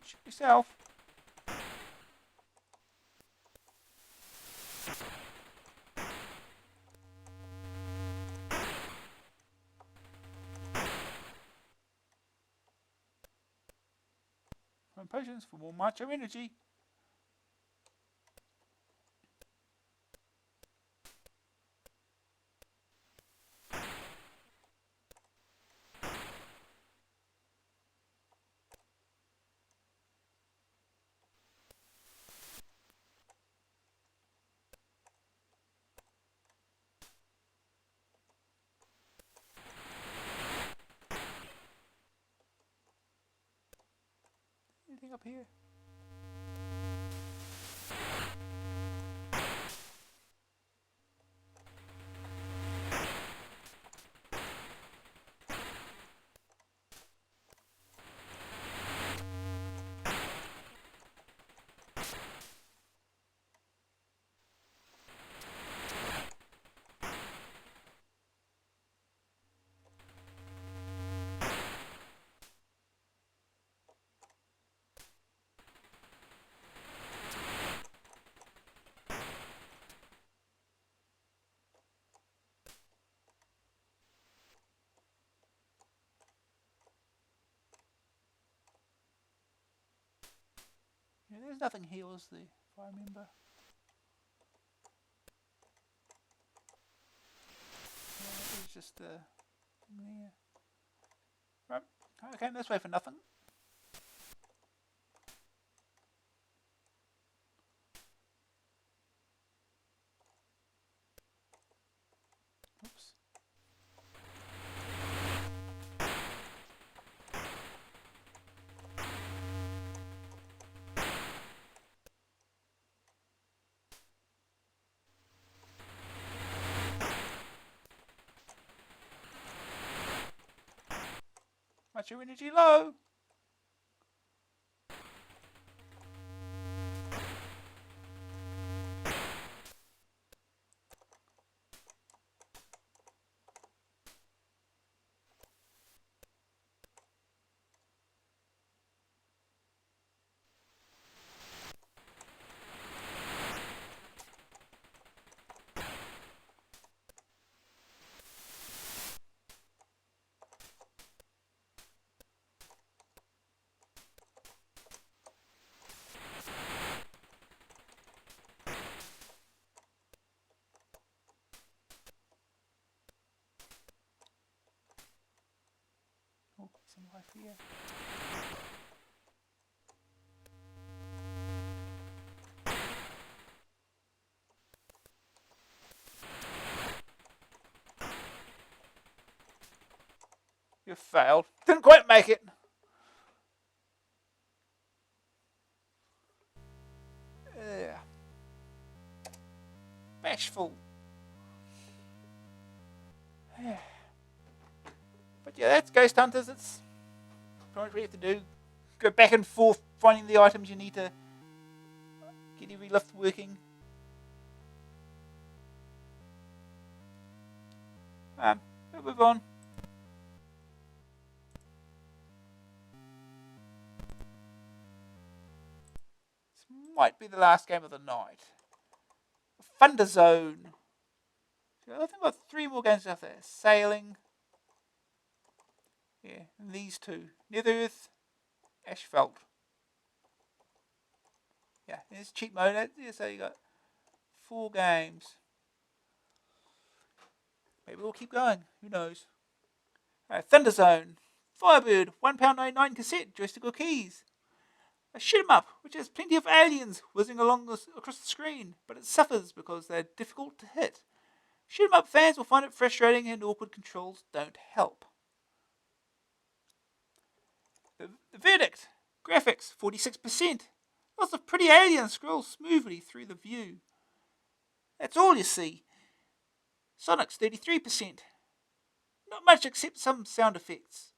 Shoot yourself. Potions for more macho energy. Anything up here? Yeah, there's nothing here, was there, if I remember. Yeah, it's just there. Right. Okay, let's wait for nothing. Oops. What's your energy low? Oh, some life here. You failed. Didn't quite make it. Yeah. Bashful. But yeah, that's Ghost Hunters. It's pretty much what you have to do. Go back and forth finding the items you need to get every lift working. We'll move on. might be the last game of the night. Thunder Zone. So I think I've got 3 more games left there. Sailing. Yeah, and these 2. Nether Earth, Asphalt. Yeah, there's cheat mode. Yeah, so you got 4 games. Maybe we'll keep going. Who knows? Thunder Zone. Firebird, £1.99 cassette, joystick or keys. A shoot 'em up, which has plenty of aliens whizzing across the screen, but it suffers because they're difficult to hit. Shoot 'em up fans will find it frustrating and awkward controls don't help. The verdict. Graphics, 46%. Lots of pretty aliens scroll smoothly through the view. That's all you see. Sonic's 33%. Not much except some sound effects.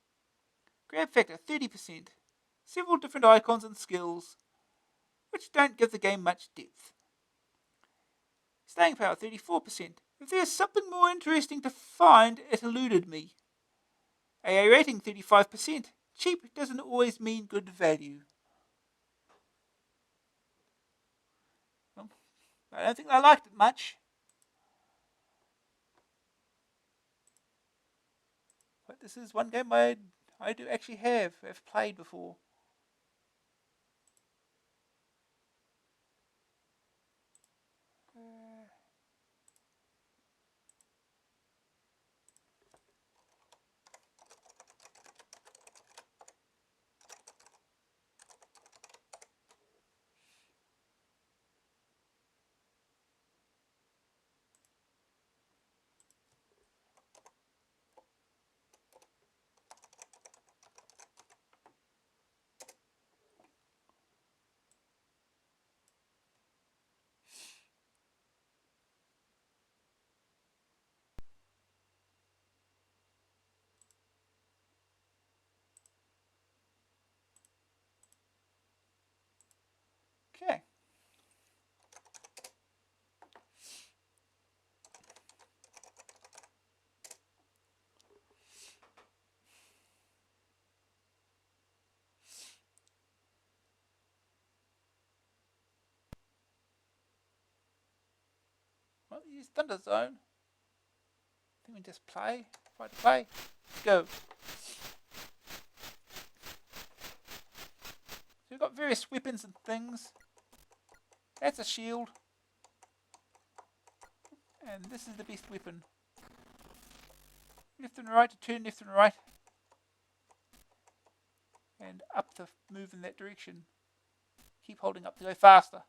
Grab factor, 30%. Several different icons and skills, which don't give the game much depth. Staying power, 34%. If there's something more interesting to find, it eluded me. AA rating, 35%. Cheap doesn't always mean good value. Well, I don't think I liked it much. But this is one game I do actually have played before. Okay. Well, use Thunder Zone. I think we just play. Try to play. Go. So we've got various weapons and things. That's a shield. And this is the best weapon. Left and right to turn left and right. And up to move in that direction. Keep holding up to go faster.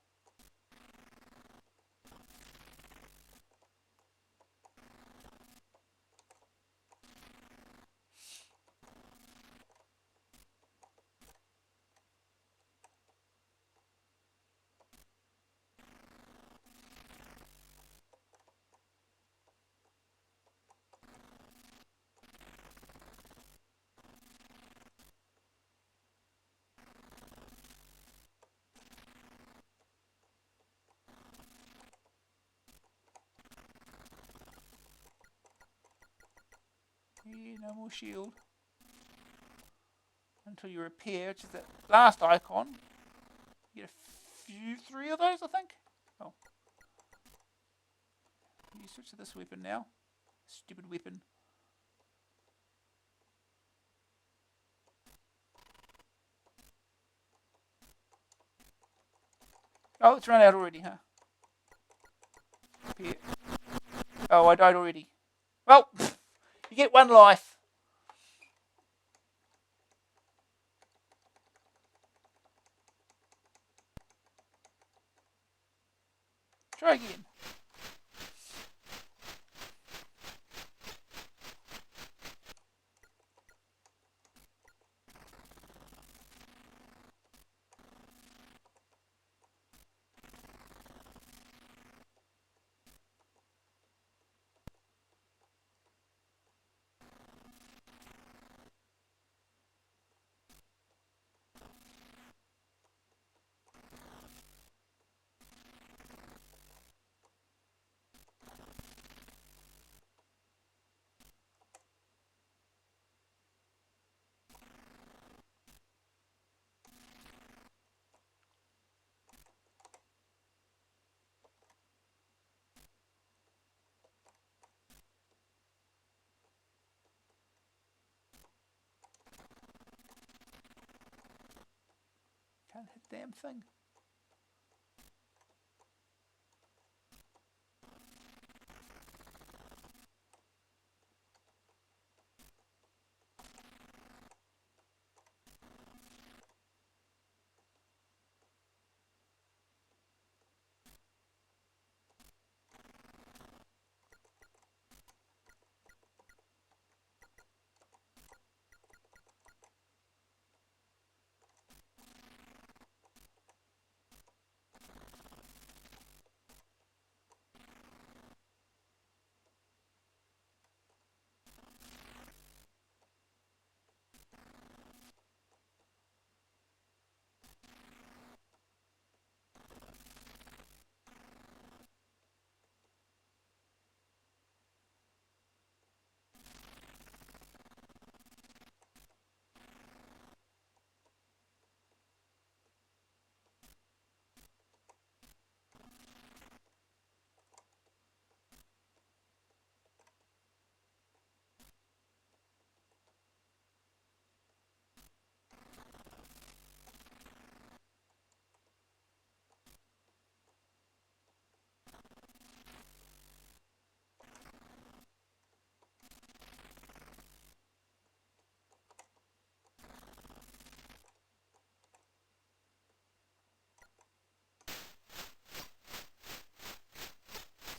Yeah, no more shield. Until you repair, which is that last icon. You get a 3 of those, I think. Oh. You switch to this weapon now. Stupid weapon. Oh, it's run out already, huh? Repair. Oh, I died already. Well, you get 1 life. Try again. Can't hit the damn thing.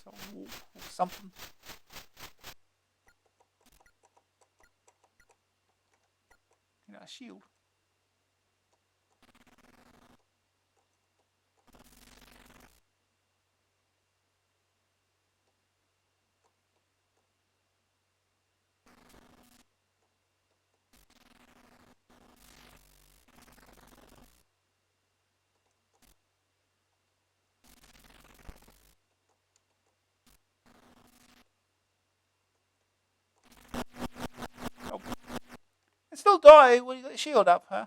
So warp or something. You know, a shield. Oh. And still die when you got the shield up, huh?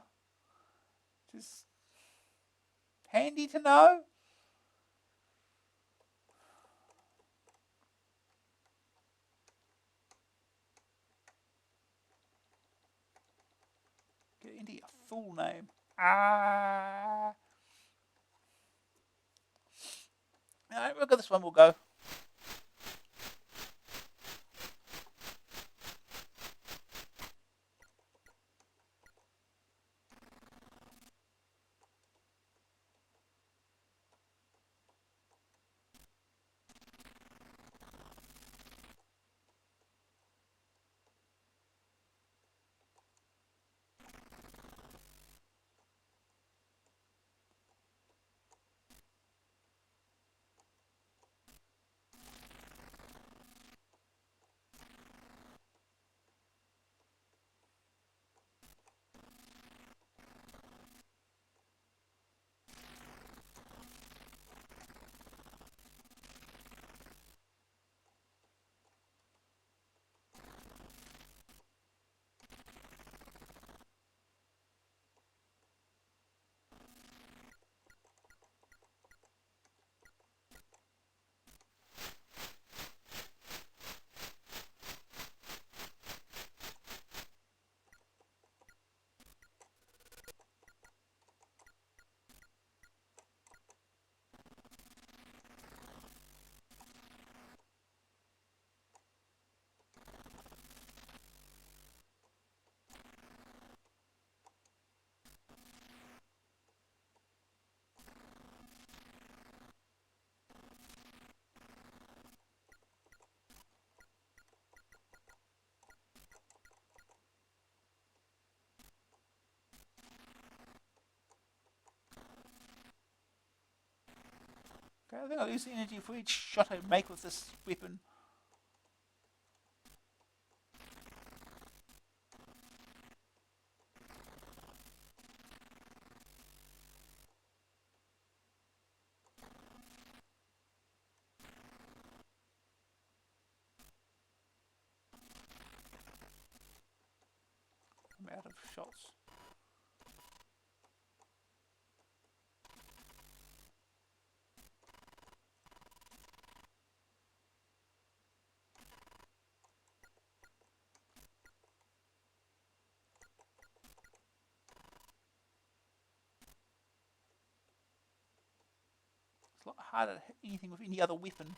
Just handy to know. Get into your full name. Ah. Alright, we'll go this one, we'll go. Okay, I think I'll use the energy for each shot I make with this weapon. I'm out of shots. It's a lot harder to hit anything with any other weapon.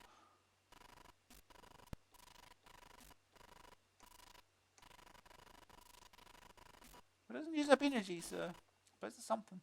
But it doesn't use up energy, so I suppose it's something.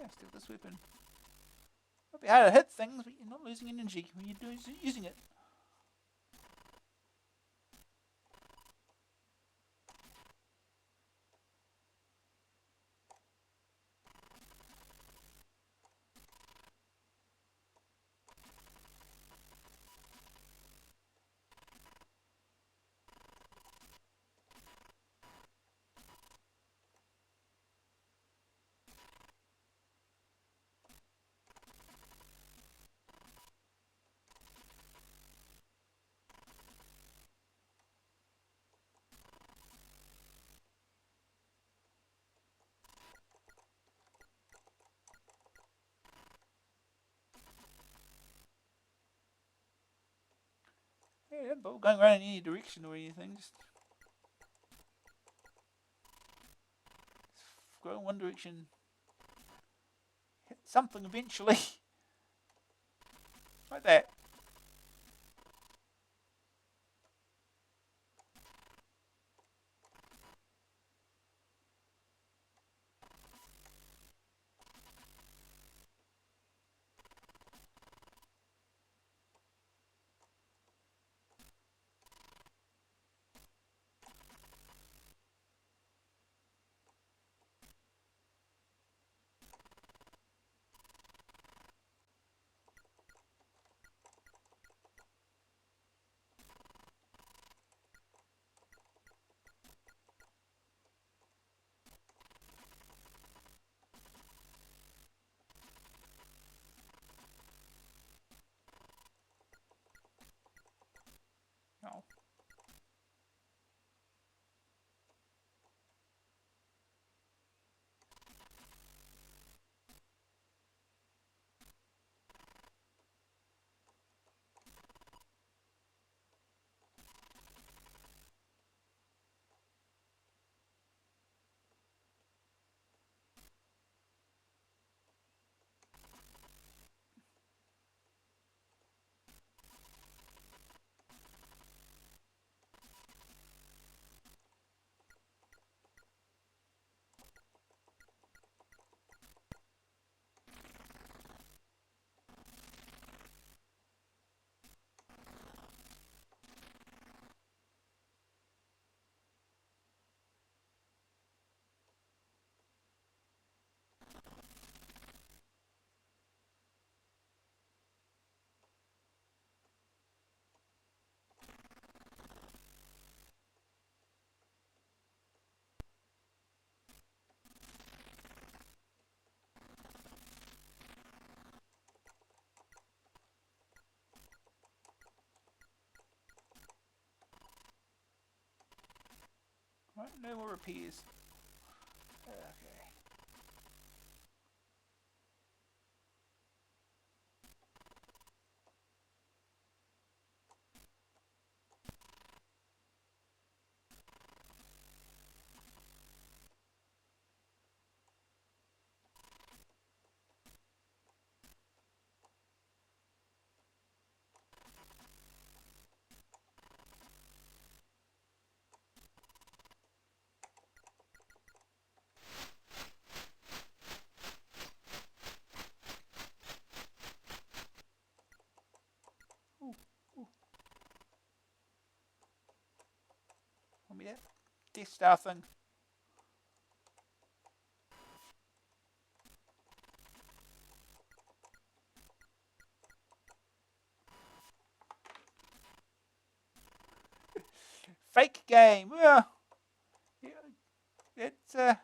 Yeah, still this weapon. Might be hard to hit things, but you're not losing energy when you're using it. Yeah, but going around in any direction or anything, just go in one direction, hit something eventually. Like that. Oh. Right, no more repairs. Okay. Death Star thing. Fake game. Well, it's since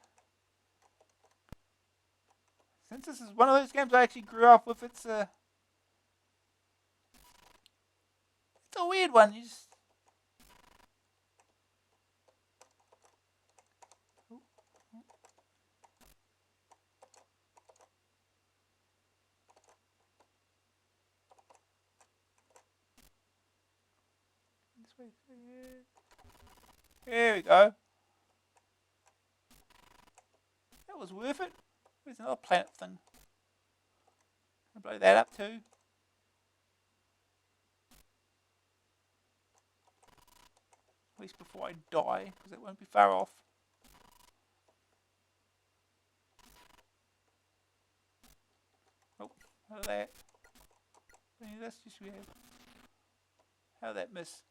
this is one of those games I actually grew up with, it's a weird one. You just this way. There we go. That was worth it. There's another planet thing. I'll blow that up too. At least before I die, because it won't be far off. Oh, how did that? That's just weird. How did that miss?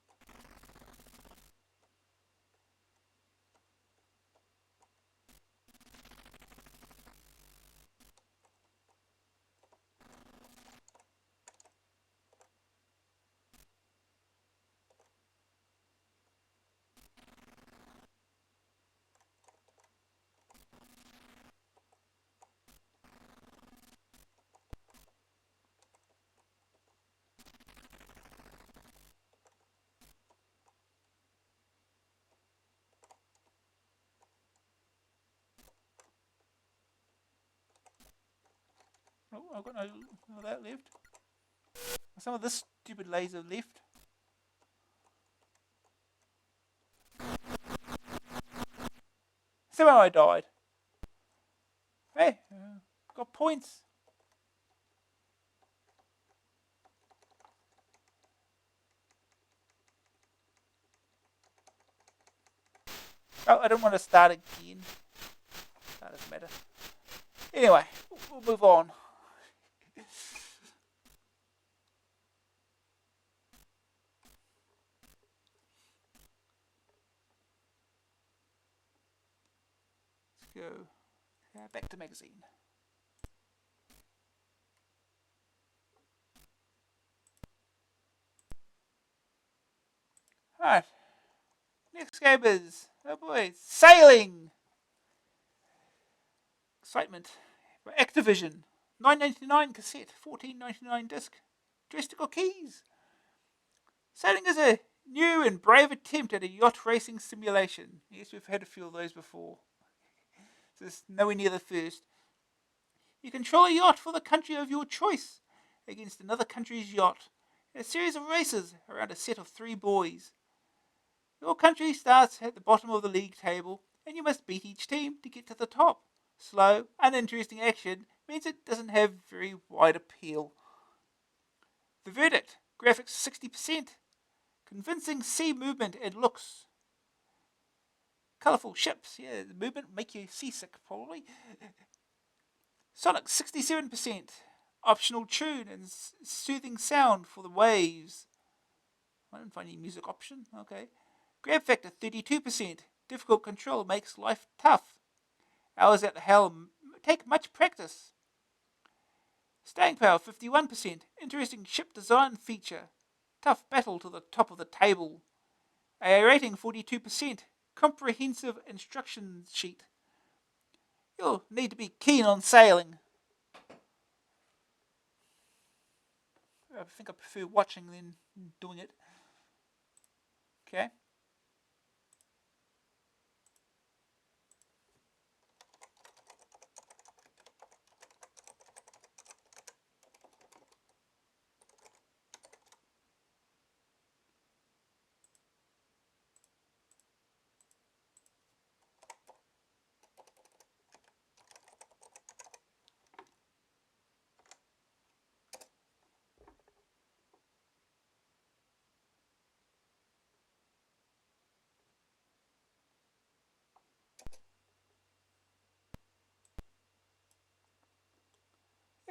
Oh, I've got no of that left. Some of this stupid laser left. Somehow I died. Hey, got points. Oh, I don't want to start again. That doesn't matter. Anyway, we'll move on. Let's go back to magazine. Alright. Next game is, oh boy, sailing. Excitement. Activision. $9.99 cassette, $14.99 disc. Joystick or keys. Sailing is a new and brave attempt at a yacht racing simulation. Yes, we've had a few of those before. This is nowhere near the first. You control a yacht for the country of your choice against another country's yacht in a series of races around a set of 3 buoys. Your country starts at the bottom of the league table, and you must beat each team to get to the top. Slow, uninteresting action means it doesn't have very wide appeal. The verdict: graphics 60%, convincing sea movement and looks. Colourful ships, yeah, the movement make you seasick probably. Sonic 67%, optional tune and soothing sound for the waves. I didn't find any music option, okay. Grab factor 32%, difficult control makes life tough. Hours at the helm take much practice. Staying power 51%, interesting ship design feature. Tough battle to the top of the table. AA rating 42%, comprehensive instruction sheet. You'll need to be keen on sailing. I think I prefer watching than doing it. Okay.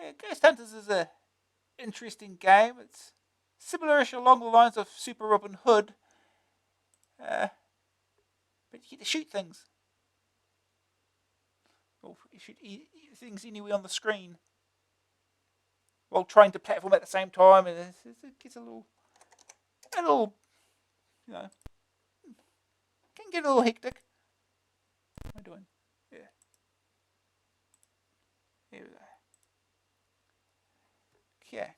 Yeah, Ghost Hunters is a interesting game. It's similar-ish along the lines of Super Robin Hood. But you get to shoot things. Or shoot things anywhere on the screen. While trying to platform at the same time. And it gets a little, you know, can get a little hectic. What am I doing? Yeah. Here we go. Okay.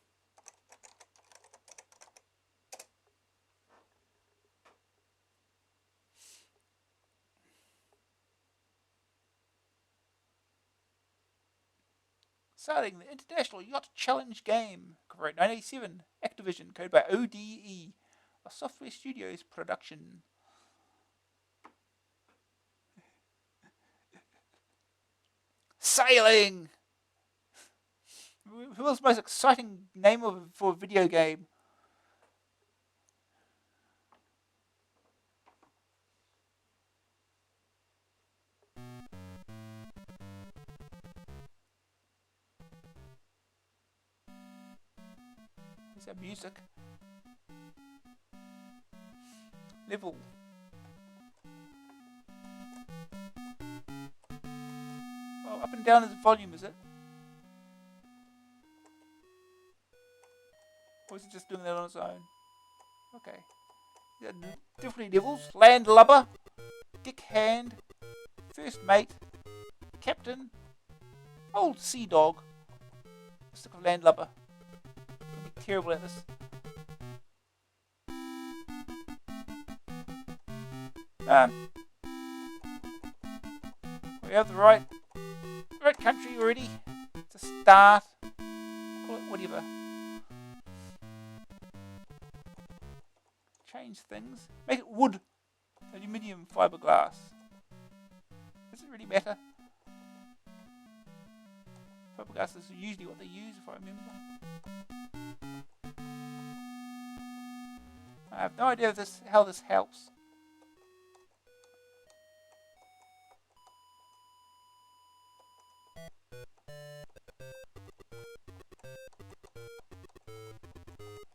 Starting the International Yacht Challenge game. Copyright 1987. Activision. Coded by ODE. A Software Studios production. Sailing! Who was the most exciting name for a video game? Is that music? Level. Oh, up and down is the volume, is it? Or is it just doing that on its own? Okay. Yeah, definitely levels. Landlubber. Dick Hand. First Mate. Captain. Old Sea Dog. Stick of Landlubber. I'll be terrible at this. We have the right country already to start. Call it whatever. Change things. Make it wood. Aluminium fiberglass. Does it really matter? Fiberglass is usually what they use, if I remember. I have no idea how this helps.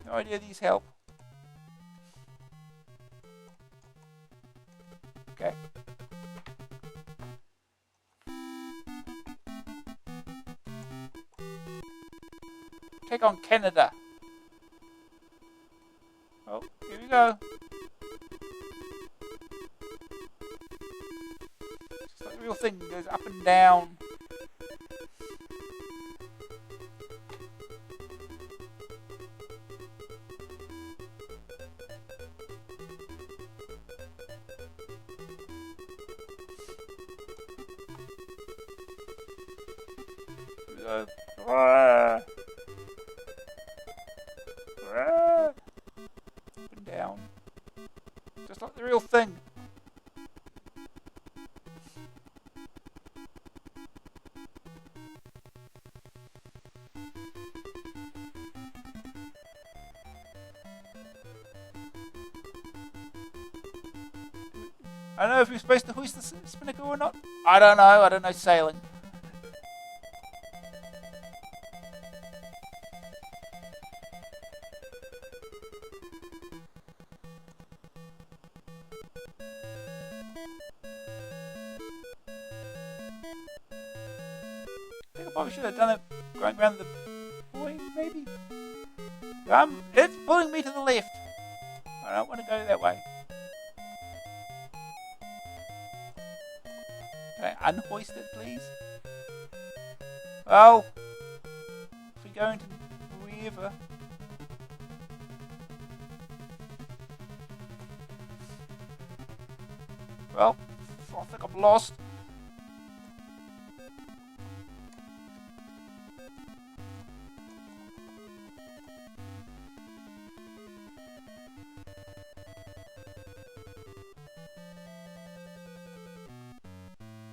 No idea these help. Okay. Take on Canada. Oh, here we go. Just like the real thing goes up and down. Up and down. Just like the real thing. I don't know if you're supposed to hoist the spinnaker or not. I don't know sailing. I think I probably should have done it going around the point, maybe. It's pulling me to the left. I don't want to go that way. Can I unhoist it, please? Well, if we go into wherever. Well, I think I'm lost.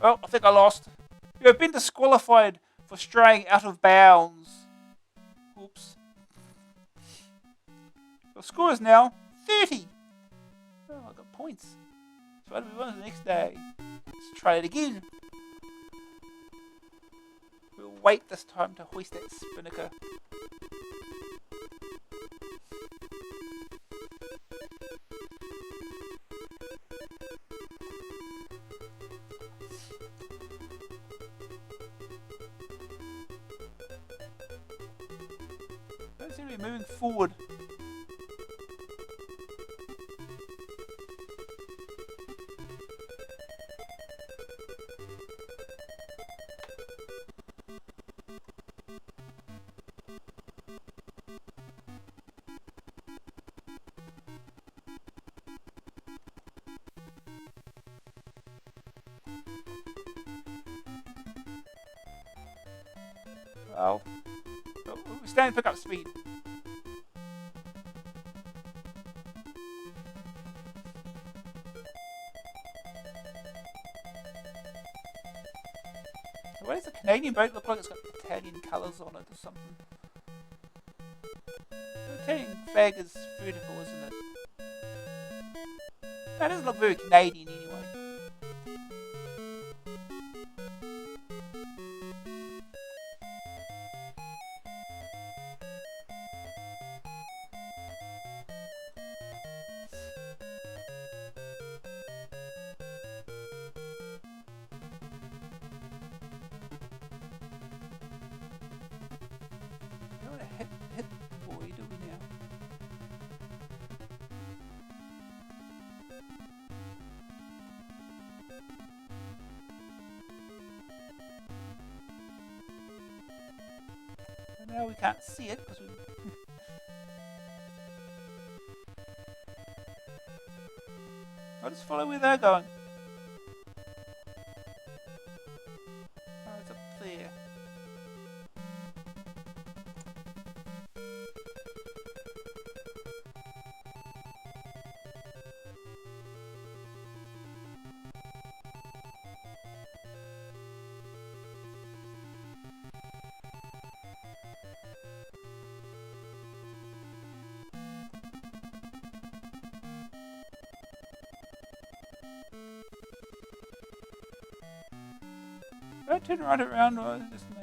Well, I think I lost. You have been disqualified for straying out of bounds. Oops. Your score is now 30. Oh, I got points. So I'll move on to the next day. Let's try it again. We'll wait this time to hoist that spinnaker. Don't seem to be moving forward. Well, we're starting to pick up speed. So why does the Canadian boat look like it's got Italian colours on it or something? The Italian flag is vertical, isn't it? That doesn't look very Canadian anyway. We don't want to hit the boy, do we now? And now we can't see it because we. I'll just follow where they're going. Oh, it's up there. Did I turn right around or is it just me?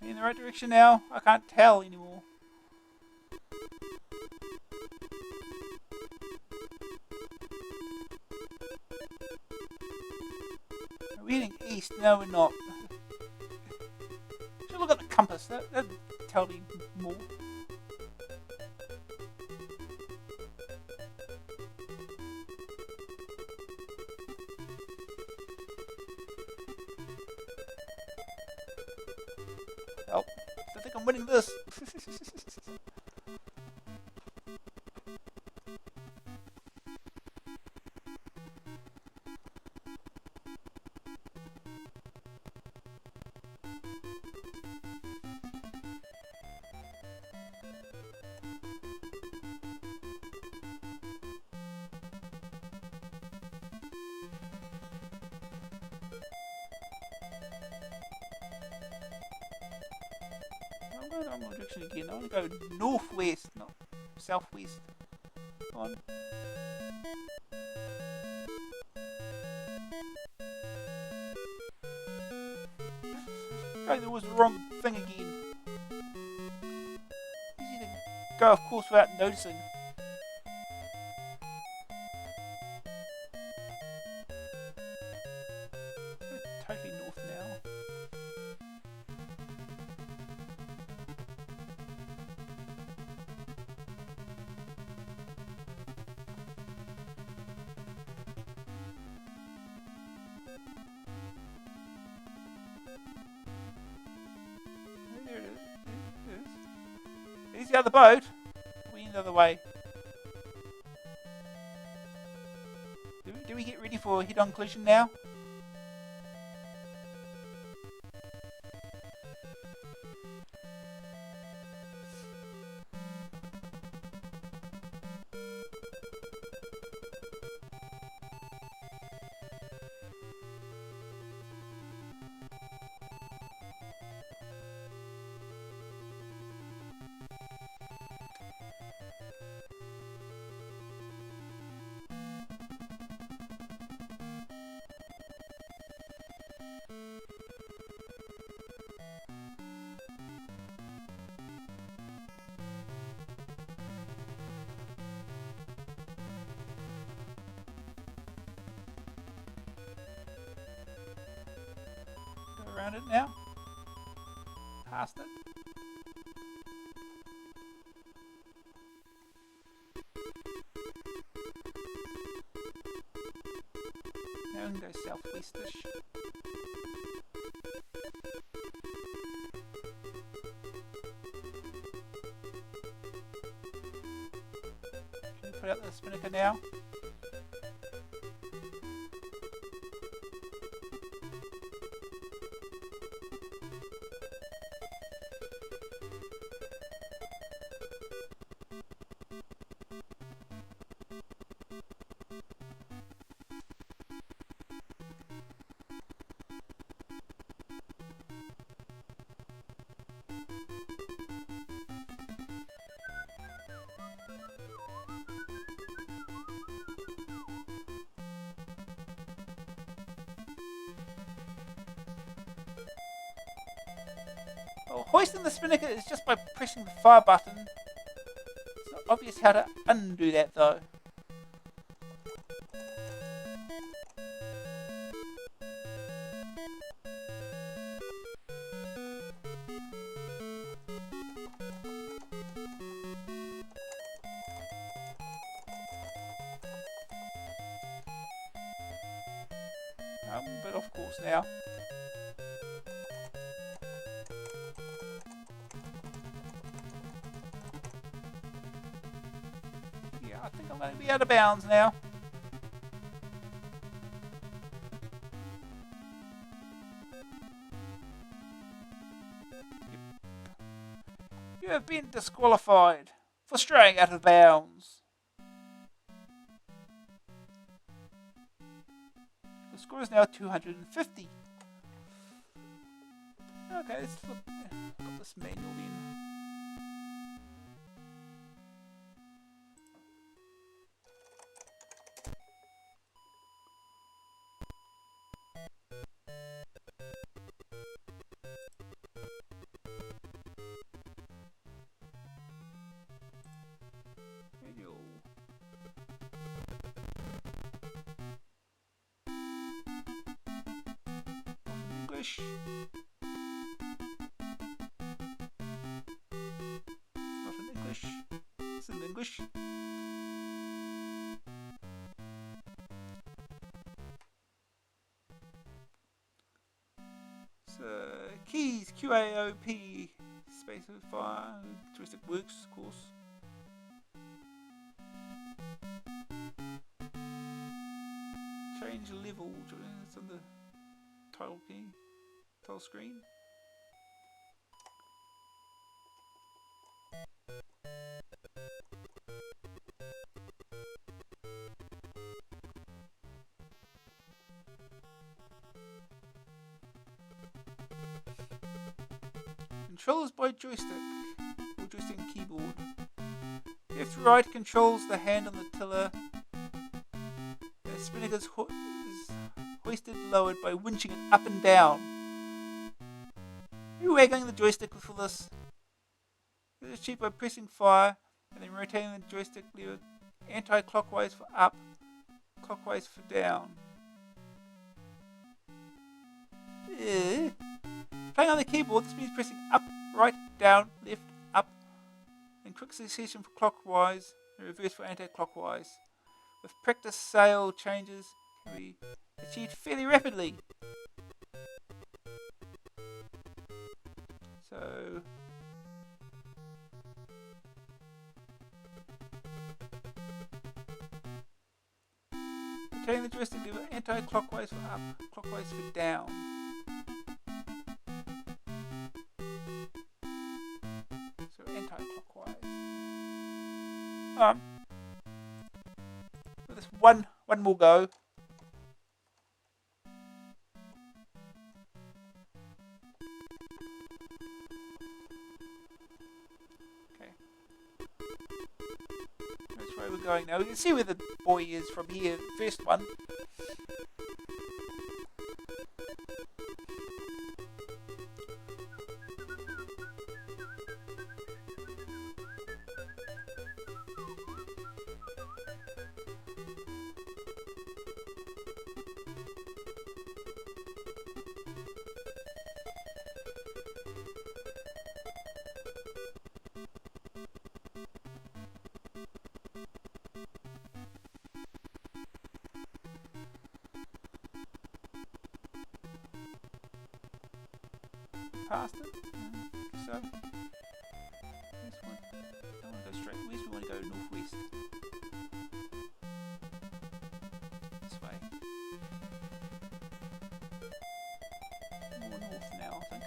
Are we in the right direction now? I can't tell anymore. Are we heading east? No, we're not. Should look at the compass. That'd tell me more. Oh, I think I'm winning this. I'm going the wrong direction again. I want to go northwest, not southwest. Come on. Okay, there was the wrong thing again. Easy to go off course without noticing. Totally north now. There it is. There it is. There's the other boat. We need the other way. Do we get ready for a head-on collision now? around it now. Past it. Now we can go southwestish. Can we put out the spinnaker now? Well, hoisting the spinnaker is just by pressing the fire button. It's not obvious how to undo that though. I'm a bit off course now. Yeah, I think I'm going to be out of bounds now. You have been disqualified for straying out of bounds. The score is now 250. Okay, let's look at this manual then. Manual. English. Not in English. It's in English. So keys QAOP specify joystick works, of course. Change level. It's on the title key, title screen. Controls by joystick or joystick and keyboard. Left to right controls the hand on the tiller. The spinnaker is hoisted lowered by winching it up and down. You're waggling the joystick for this. It is achieved by pressing fire and then rotating the joystick lever anti-clockwise for up, clockwise for down. Playing on the keyboard, this means pressing up, right, down, left, up, in quick succession for clockwise and reverse for anti-clockwise. With practice, sail changes can be achieved fairly rapidly. So rotating the joystick lever anti-clockwise for up, clockwise for down. So anti-clockwise. With this one more go. Okay. Which way we're going now? We can see where the boy is from here. First one. past it? So, this one. Don't want to go straight west, we want to go northwest. This way. More north now, I think.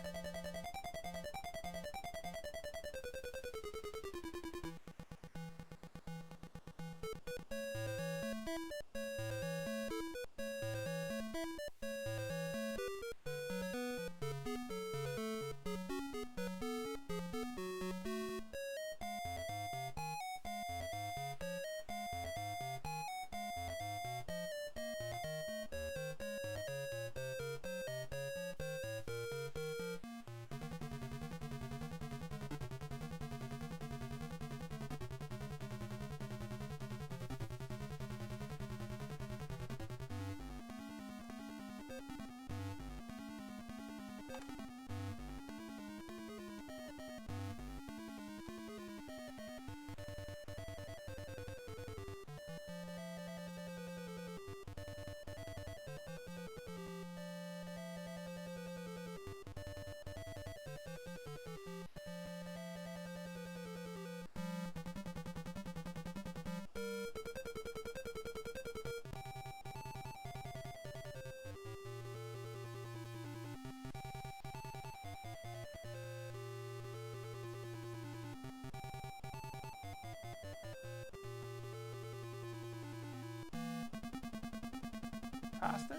Past it.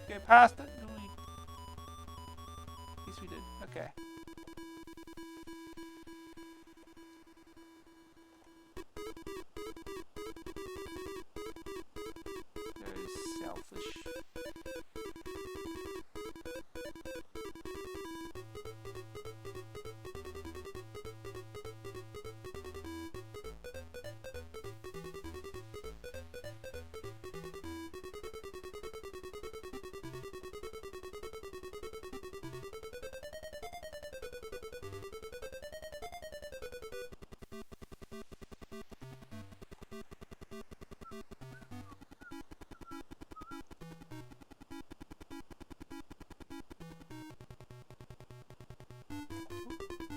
Go past it? Yes, we did. Okay. Very selfish.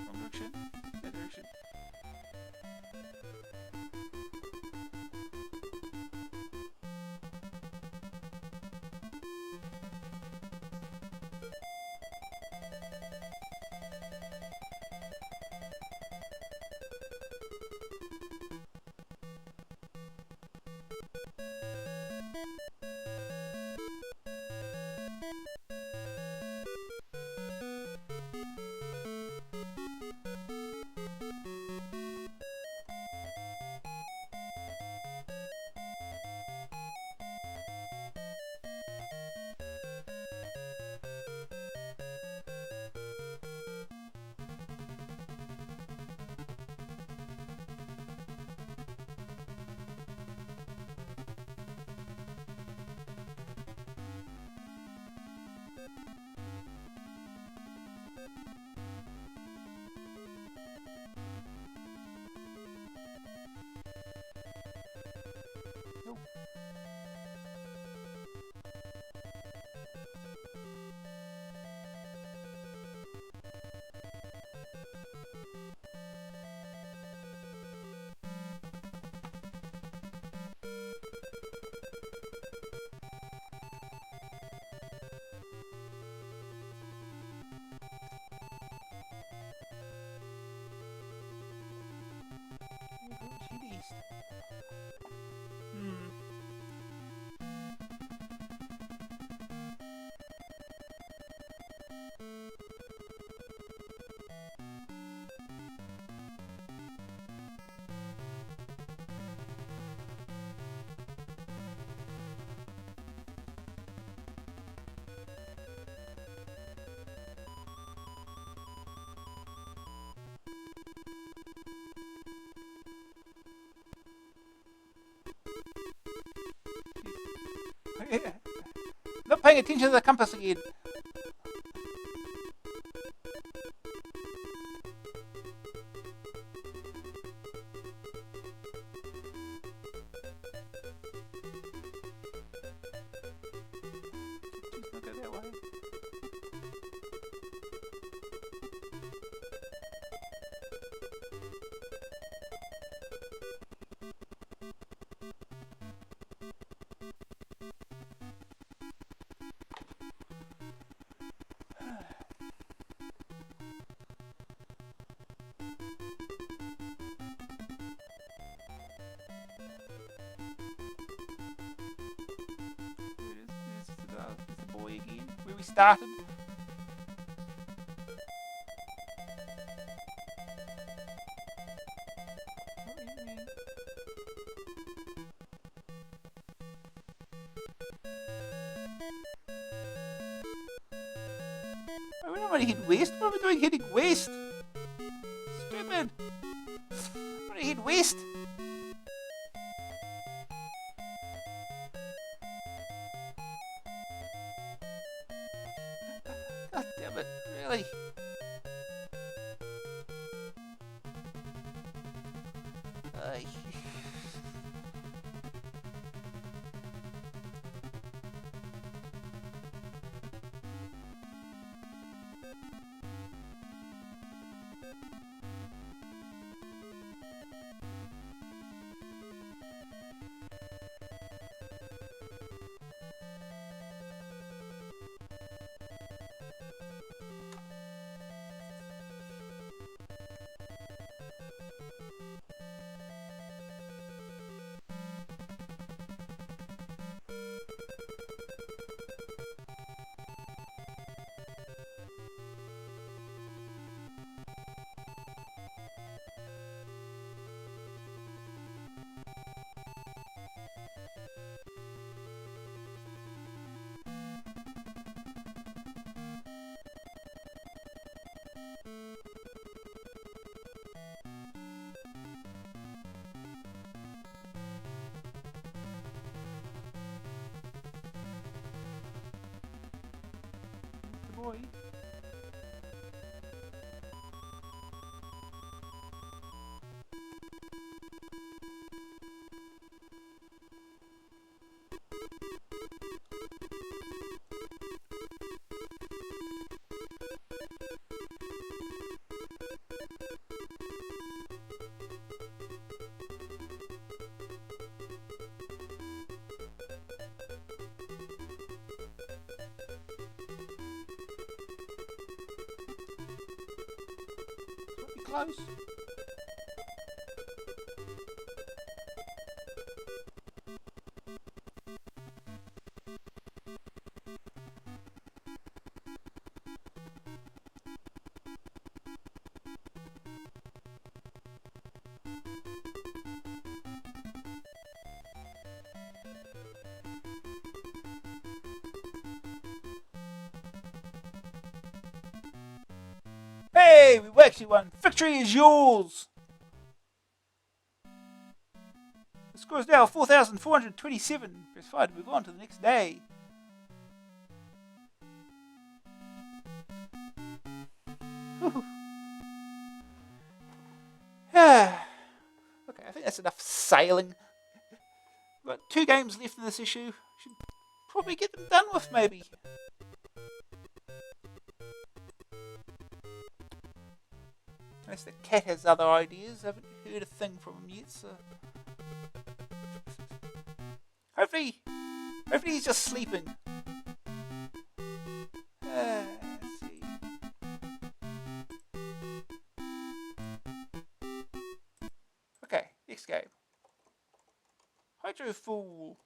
Wrong direction. That direction. Nope. Head east. Not paying attention to the compass again. we started. Oh, we don't want to head west. What are we doing heading west? Stupid. I want to head west. God damn it, really? Ay. Boy. Close. Hey, we actually won. Victory is yours. The score is now 4,427. Press 5 to move on to the next day. Okay, I think that's enough sailing. We've got 2 games left in this issue. Should probably get them done with, maybe. Unless the cat has other ideas. I haven't heard a thing from him yet, so... Hopefully he's just sleeping. Let's see. Okay, next game. Hydro Fool.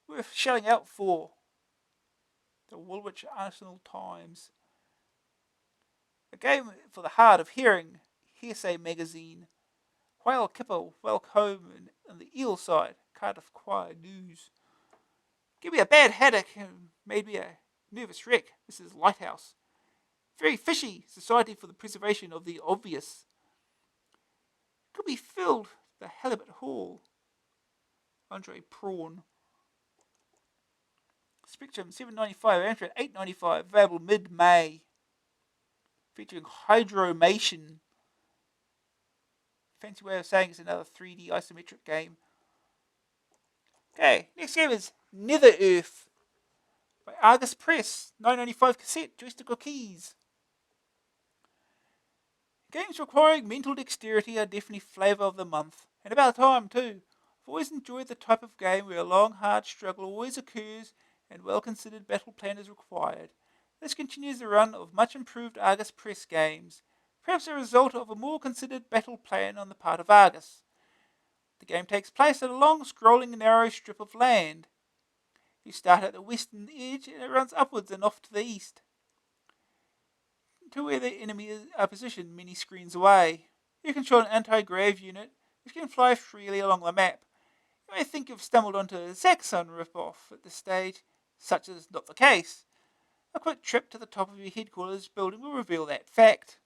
Worth shelling out for. The Woolwich Arsenal Times. A game for the hard of hearing. Hearsay Magazine. Whale Kipper, Welk Home, and the Eel Side. Cardiff Choir News. Give me a bad headache and made me a nervous wreck. Mrs. Lighthouse. Very fishy. Society for the Preservation of the Obvious. Could be filled. The Halibut Hall. Andre Prawn. Spectrum $7.95, Amstrad $8.95, available mid-May. Featuring Hydromation. Fancy way of saying it's another 3D isometric game. Okay, next game is Nether Earth by Argus Press. $9.95 cassette, joystick or keys. Games requiring mental dexterity are definitely flavour of the month. And about time too. I've always enjoyed the type of game where a long, hard struggle always occurs and well-considered battle plan is required. This continues the run of much improved Argus Press games, perhaps a result of a more considered battle plan on the part of Argus. The game takes place at a long, scrolling, narrow strip of land. You start at the western edge and it runs upwards and off to the east, to where the enemy are positioned many screens away. You control an anti-grav unit which can fly freely along the map. You may think you've stumbled onto a Zaxxon ripoff at this stage. Such is not the case. A quick trip to the top of your headquarters building will reveal that fact.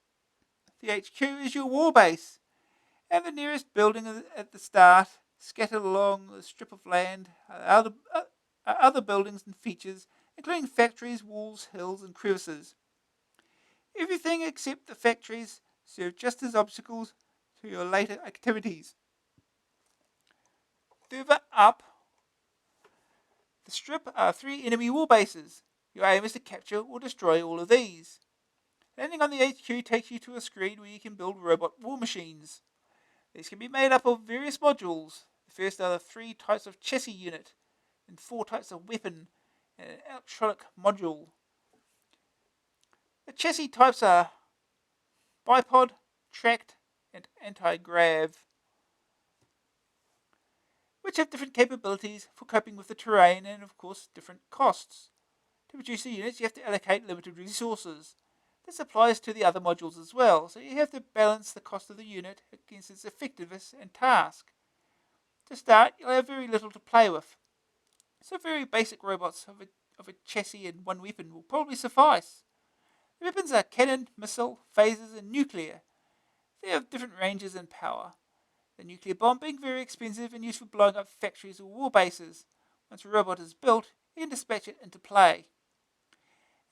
The HQ is your war base, and the nearest building at the start, scattered along the strip of land, are other buildings and features, including factories, walls, hills, and crevices. Everything except the factories serve just as obstacles to your later activities. Further up the strip are 3 enemy war bases. Your aim is to capture or destroy all of these. Landing on the HQ takes you to a screen where you can build robot war machines. These can be made up of various modules. The first are the 3 types of chassis unit, and 4 types of weapon, and an electronic module. The chassis types are bipod, tracked, and anti-grav, which have different capabilities for coping with the terrain and, of course, different costs. To produce the units, you have to allocate limited resources. This applies to the other modules as well, so you have to balance the cost of the unit against its effectiveness and task. To start, you'll have very little to play with, so very basic robots of a chassis and 1 weapon will probably suffice. The weapons are cannon, missile, phasers, and nuclear. They have different ranges and power. The nuclear bomb being very expensive and used for blowing up factories or war bases. Once a robot is built, you can dispatch it into play.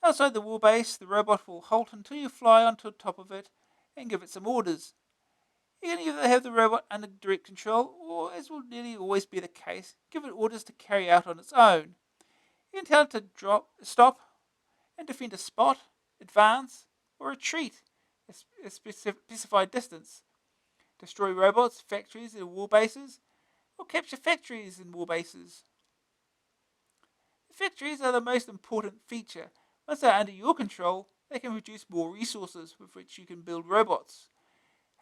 Outside the war base, the robot will halt until you fly onto the top of it and give it some orders. You can either have the robot under direct control, or, as will nearly always be the case, give it orders to carry out on its own. You can tell it to stop, and defend a spot, advance, or retreat a specified distance. Destroy robots, factories, and war bases, or capture factories and war bases. The factories are the most important feature. Once they are under your control, they can produce more resources with which you can build robots.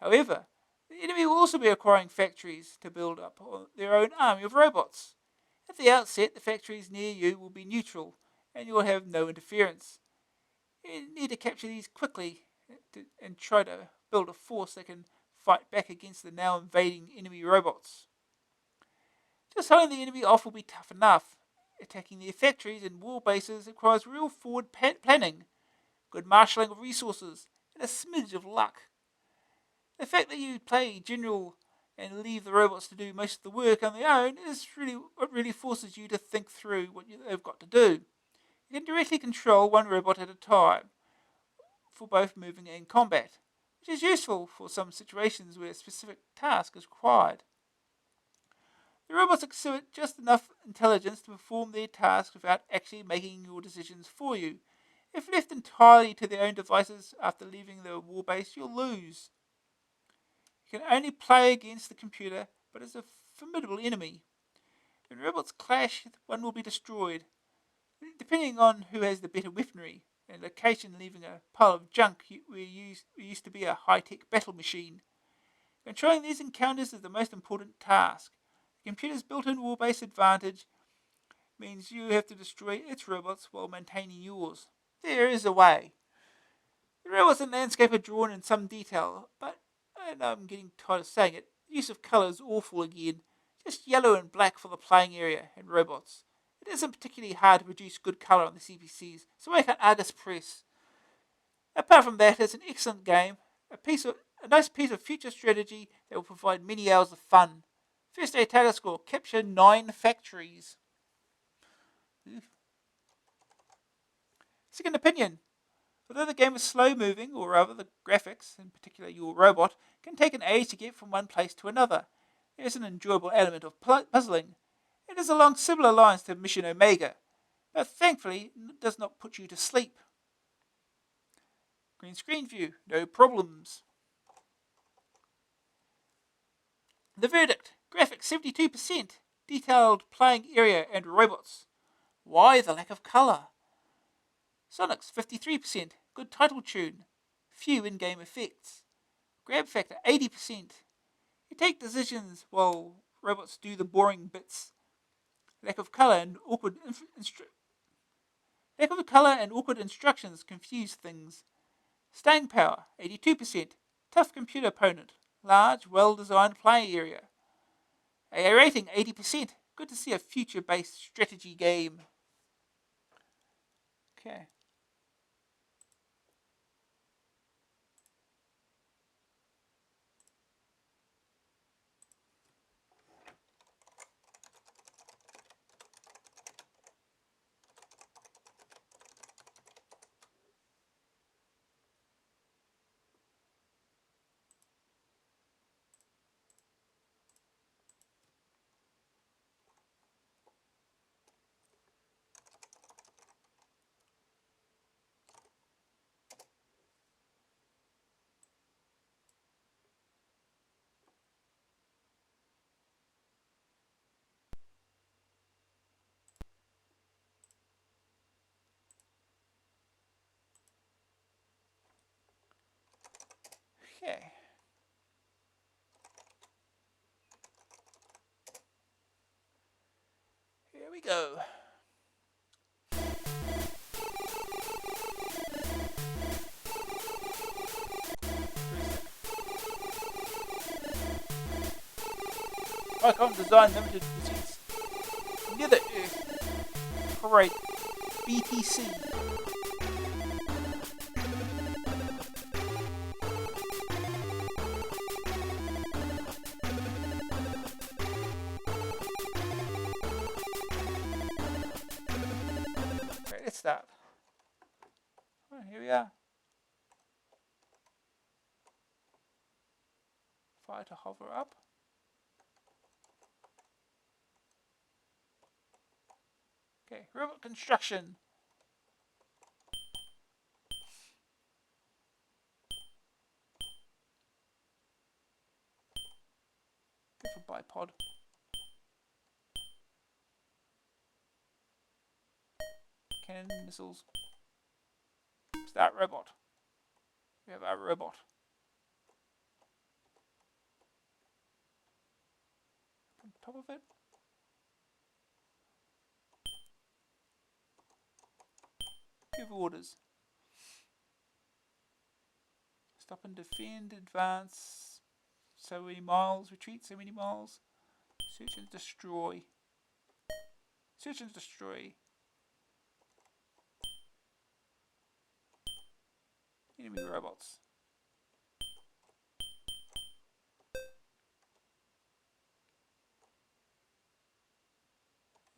However, the enemy will also be acquiring factories to build up their own army of robots. At the outset, the factories near you will be neutral, and you will have no interference. You need to capture these quickly and try to build a force that can fight back against the now invading enemy robots. Just holding the enemy off will be tough enough. Attacking their factories and war bases requires real forward planning, good marshalling of resources, and a smidge of luck. The fact that you play general and leave the robots to do most of the work on their own is really what really forces you to think through what they've got to do. You can directly control 1 robot at a time for both moving and combat, which is useful for some situations where a specific task is required. The robots exhibit just enough intelligence to perform their tasks without actually making your decisions for you. If left entirely to their own devices after leaving the warbase, you'll lose. You can only play against the computer, but as a formidable enemy. When robots clash, one will be destroyed, depending on who has the better weaponry and location, leaving a pile of junk where used to be a high-tech battle machine. Controlling these encounters is the most important task. The computer's built-in warbase advantage means you have to destroy its robots while maintaining yours. There is a way. The robots and landscape are drawn in some detail, but I know I'm getting tired of saying it. The use of colour is awful again. Just yellow and black for the playing area and robots. It isn't particularly hard to produce good colour on the CPCs, so make an Argus Press. Apart from that, it's an excellent game, a nice piece of future strategy that will provide many hours of fun. First day title score, capture 9 factories. Second opinion. Although the game is slow moving, or rather the graphics, in particular your robot, can take an age to get from one place to another, there is an enjoyable element of puzzling. It is along similar lines to Mission Omega, but thankfully it does not put you to sleep. Green screen view, no problems. The verdict, graphics 72%, detailed playing area and robots. Why the lack of colour? Sonics 53%, good title tune, few in-game effects. Grab factor 80%. You take decisions while robots do the boring bits. Lack of color and awkward lack of color and awkward instructions confuse things. Staying power 82%. Tough computer opponent. Large, well-designed playing area. AA rating 80%. Good to see a future-based strategy game. Okay. Okay. Here we go. Icon design limited receipts. Nether Earth. Parade. BTC. Okay, let's start. Oh, here we are. Fire to hover up. Okay, robot construction. Go for bipod. Cannon missiles. Start robot. We have our robot. On top of it. Give orders. Stop and defend, advance. So many miles, retreat so many miles. Search and destroy. Search and destroy. Enemy robots.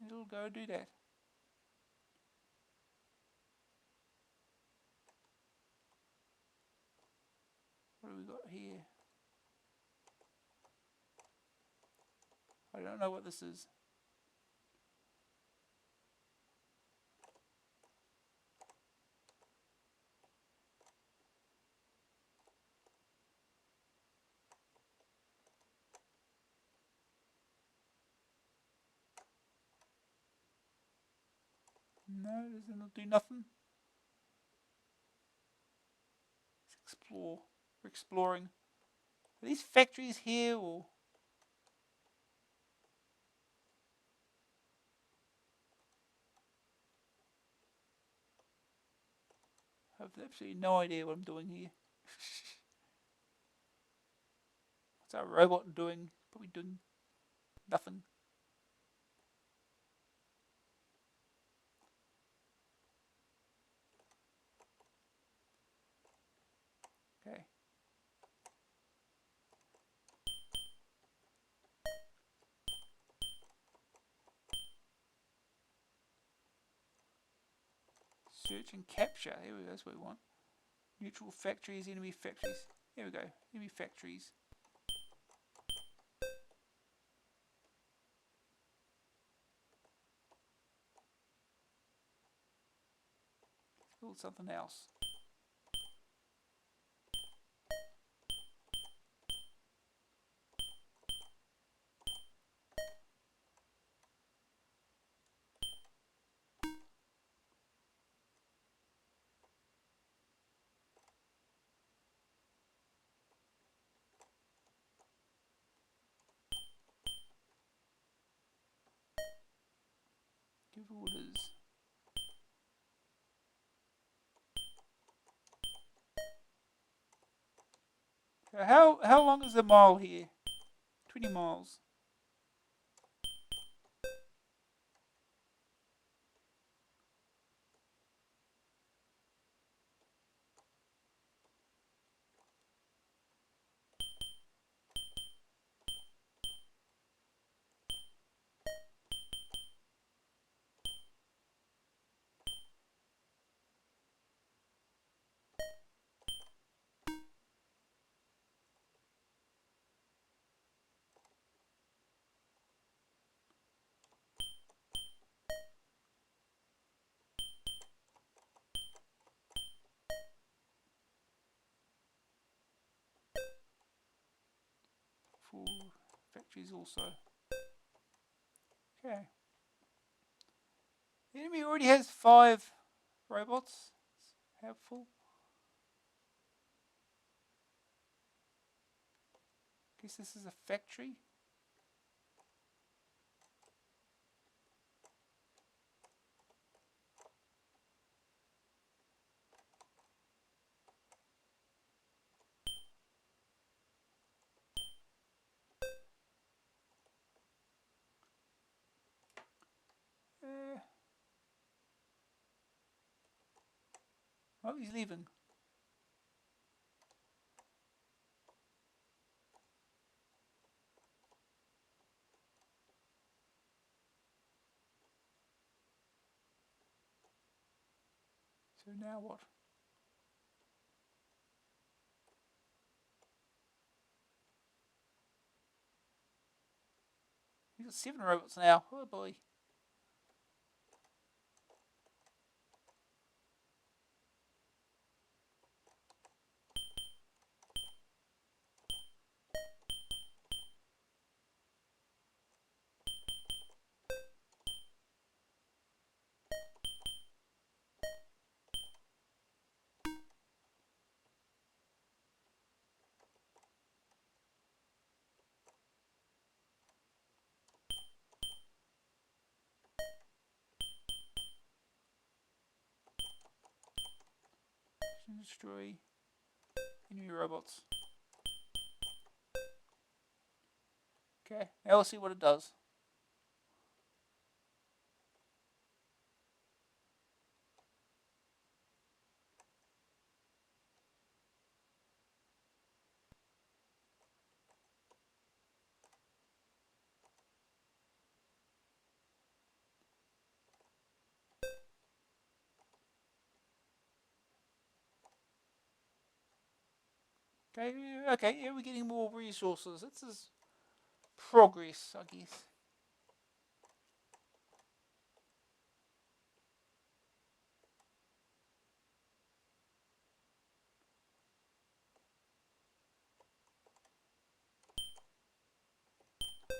It'll go do that. What do we got here? I don't know what this is. No, does it not do nothing? Let's explore. We're exploring. Are these factories here or? I have absolutely no idea what I'm doing here. What's our robot doing? Probably doing nothing. Okay. Search and capture. Here we go. That's what we want. Neutral factories, enemy factories. Here we go. Enemy factories. Let's build something else. Give orders. So how long is the mile here? 20 miles. For factories also. Okay. The enemy already has 5 robots. It's helpful. Guess this is a factory. Oh, he's leaving. So now what? He's got 7 robots now. Oh boy. Destroy enemy robots. Okay, now we'll see what it does. Okay, yeah, we're getting more resources. This is progress, I guess.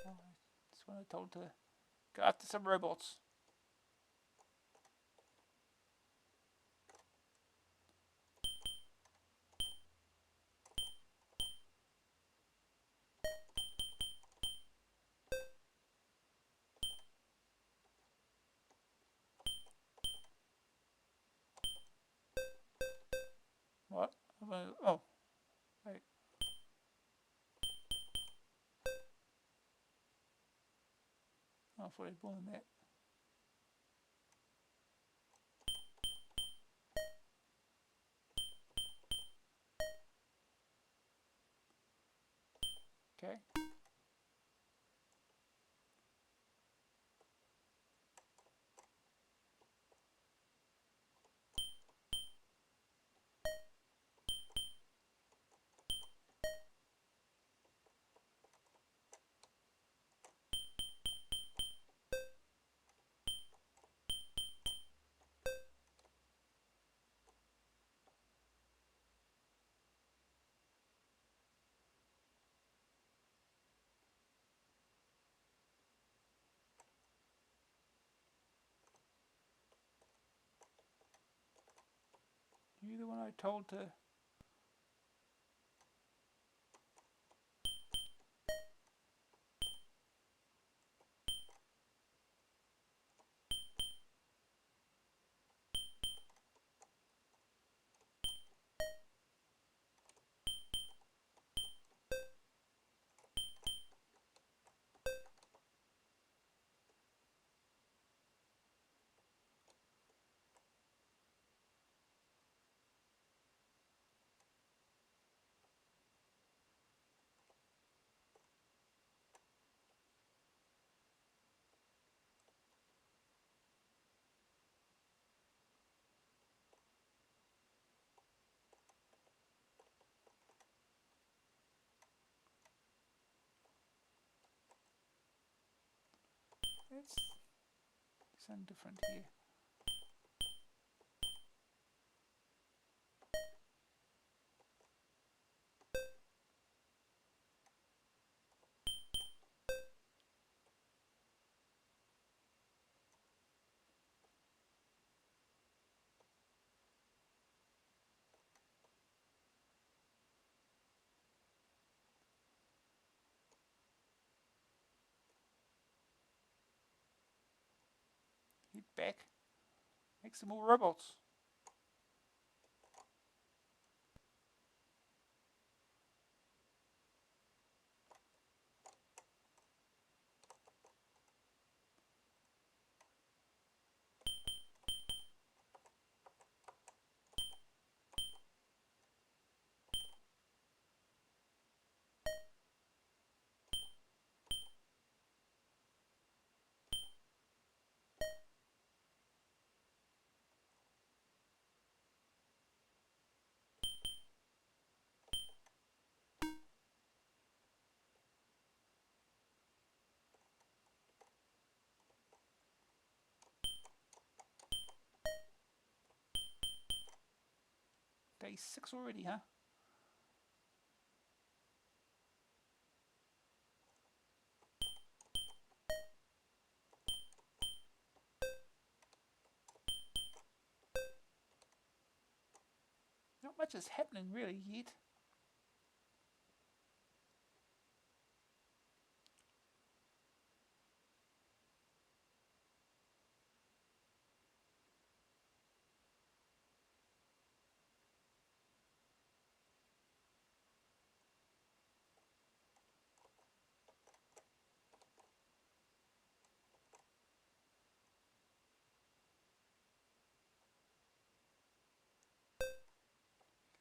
Oh, that's what I told to go after some robots. What? Oh, wait. I thought I'd blown that. Okay. You're the one I told to. That's something different here. Head back. Make some more robots. Day 6 already, huh? Not much is happening really yet.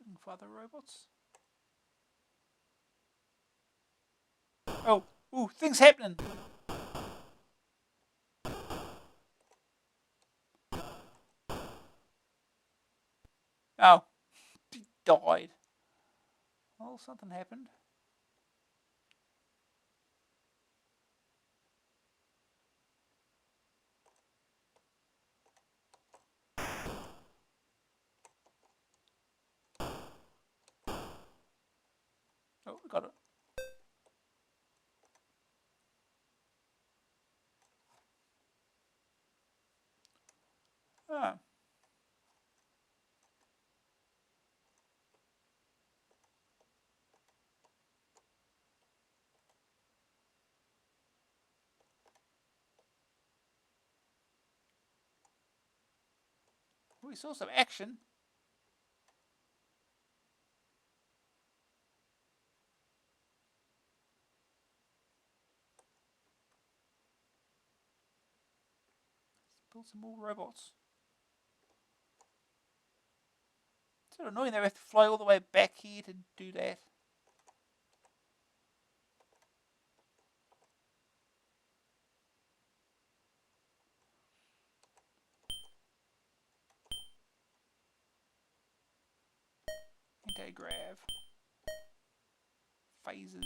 Looking for other robots. Oh, ooh, things happening. Oh, he died. Oh, something happened. Oh, we got it. Ah. We saw some action. Let's build some more robots. It's sort of annoying they have to fly all the way back here to do that. Anti-grav. Phases.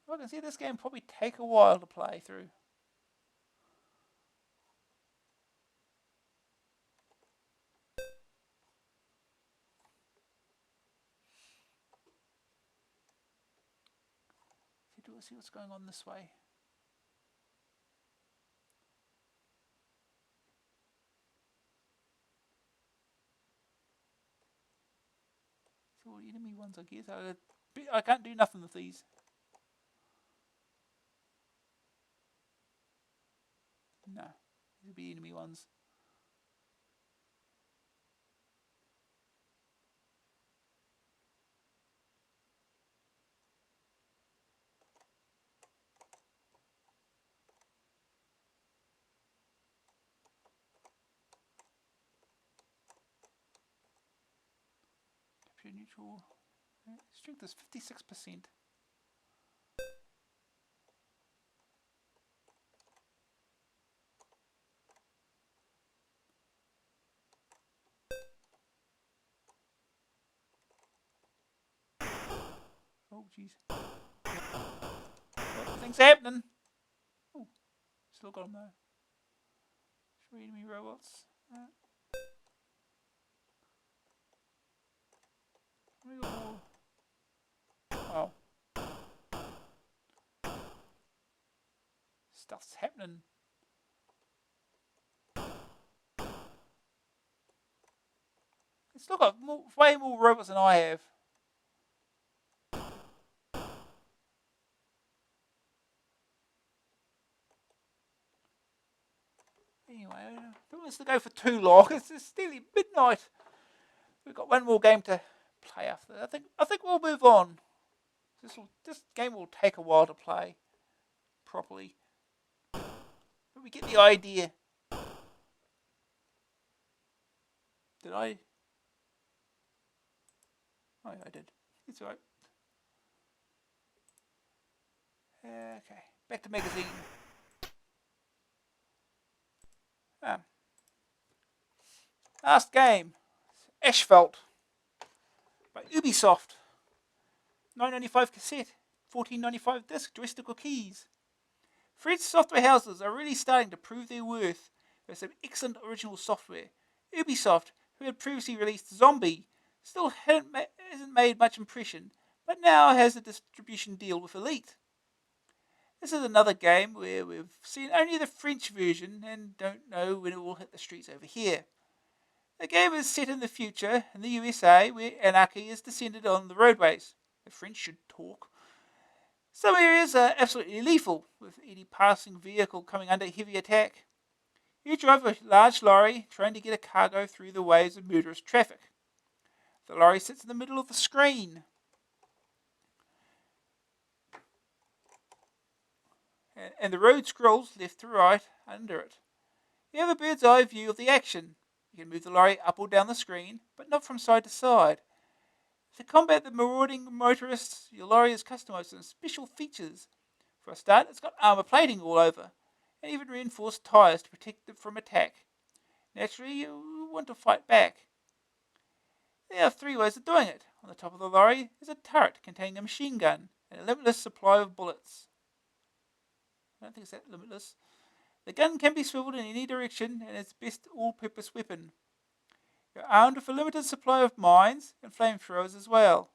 I can see this game probably take a while to play through. See what's going on this way. See all the enemy ones, I guess. I can't do nothing with these. No, these will be enemy ones. temperature neutral. Strength is 56%. Oh, jeez. Oh, things happening. Oh, still got them though. Show enemy robots. We got more. Oh. Stuff's happening. It's still got way more robots than I have. Anyway, I don't want us to go for too long. It's nearly midnight. We've got one more game to play after that. I think we'll move on. This game will take a while to play properly. But we get the idea. Did I? Oh, yeah, I did. It's alright. Okay, back to magazine. Last game, Asphalt by Ubisoft. $9.95 cassette, $14.95 disc, joystick or keys. French software houses are really starting to prove their worth. There's some excellent original software. Ubisoft, who had previously released Zombie, still hasn't made much impression, but now has a distribution deal with Elite. This is another game where we've seen only the French version and don't know when it will hit the streets over here. The game is set in the future in the USA, where anarchy is descended on the roadways. The French should talk. Some areas are absolutely lethal, with any passing vehicle coming under heavy attack. You drive a large lorry trying to get a cargo through the waves of murderous traffic. The lorry sits in the middle of the screen. And the road scrolls left to right under it. You have a bird's eye view of the action. You can move the lorry up or down the screen, but not from side to side. To combat the marauding motorists, your lorry is customized with special features. For a start, it's got armor plating all over, and even reinforced tires to protect it from attack. Naturally, you want to fight back. There are 3 ways of doing it. On the top of the lorry is a turret containing a machine gun and a limitless supply of bullets. I don't think it's that limitless. The gun can be swiveled in any direction and is best all-purpose weapon. You're armed with a limited supply of mines and flamethrowers as well.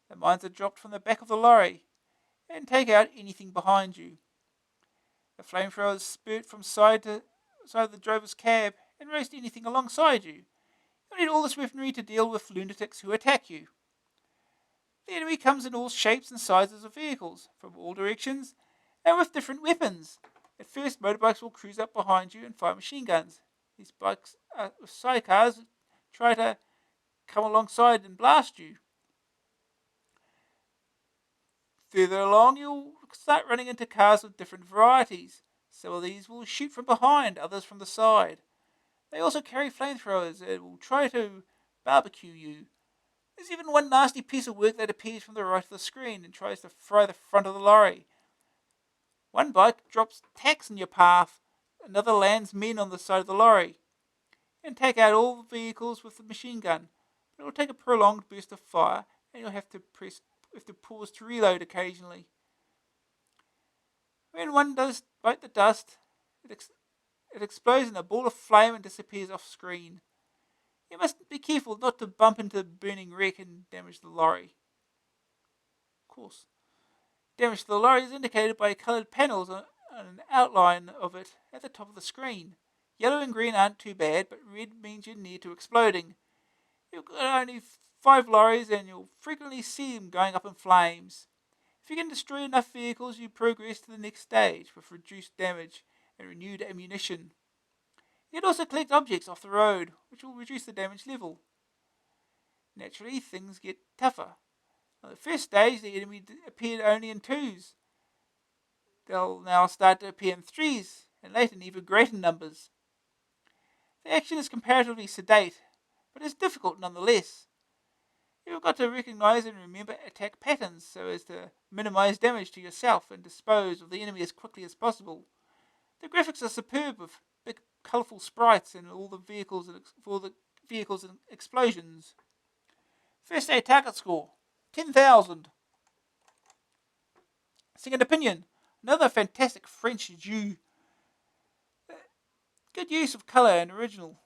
The mines are dropped from the back of the lorry and take out anything behind you. The flamethrowers spurt from side of the drover's cab and roast anything alongside you. You need all this weaponry to deal with lunatics who attack you. The enemy comes in all shapes and sizes of vehicles, from all directions, and with different weapons. At first, motorbikes will cruise up behind you and fire machine guns. These bikes with sidecars try to come alongside and blast you. Further along, you'll start running into cars with different varieties. Some of these will shoot from behind, others from the side. They also carry flamethrowers and will try to barbecue you. There's even one nasty piece of work that appears from the right of the screen and tries to fry the front of the lorry. One bike drops tacks in your path, another lands men on the side of the lorry. You can take out all the vehicles with the machine gun, but it will take a prolonged burst of fire and you'll have to pause to reload occasionally. When one does bite the dust, it explodes in a ball of flame and disappears off screen. You must be careful not to bump into the burning wreck and damage the lorry. Of course. Damage to the lorry is indicated by coloured panels on an outline of it at the top of the screen. Yellow and green aren't too bad, but red means you're near to exploding. You've got only 5 lorries and you'll frequently see them going up in flames. If you can destroy enough vehicles, you progress to the next stage with reduced damage and renewed ammunition. You can also collect objects off the road, which will reduce the damage level. Naturally, things get tougher. On the first stage, the enemy appeared only in 2s. They'll now start to appear in 3s, and later in even greater numbers. The action is comparatively sedate, but it's difficult nonetheless. You've got to recognize and remember attack patterns so as to minimize damage to yourself and dispose of the enemy as quickly as possible. The graphics are superb with big, colourful sprites and all the vehicles and for the vehicles and explosions. First aid target score 10,000. Second opinion, another fantastic French Jew. Good use of colour and original.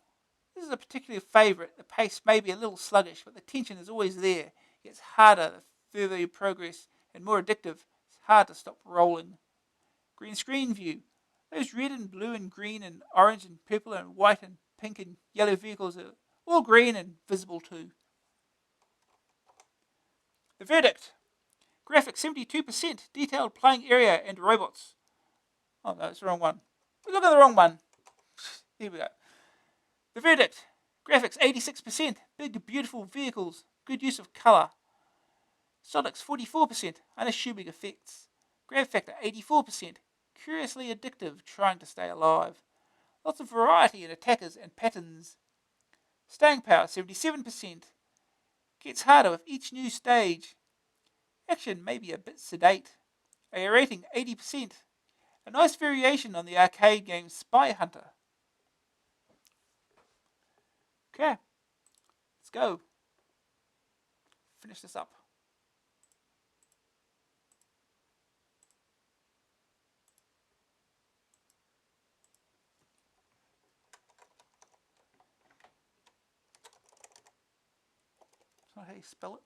This is a particular favourite. The pace may be a little sluggish, but the tension is always there. It gets harder the further you progress and more addictive. It's hard to stop rolling. Green screen view. Those red and blue and green and orange and purple and white and pink and yellow vehicles are all green and visible too. The verdict. Graphics 72%, detailed playing area and robots. Oh no, it's the wrong one. We look at the wrong one. Here we go. The verdict. Graphics 86%, big beautiful vehicles, good use of colour. Sonics 44%, unassuming effects. Grab factor 84%, curiously addictive, trying to stay alive. Lots of variety in attackers and patterns. Staying power 77%. Gets harder with each new stage. Action may be a bit sedate. A rating 80%. A nice variation on the arcade game Spy Hunter. Okay, let's go. Finish this up. That's not how you spell it.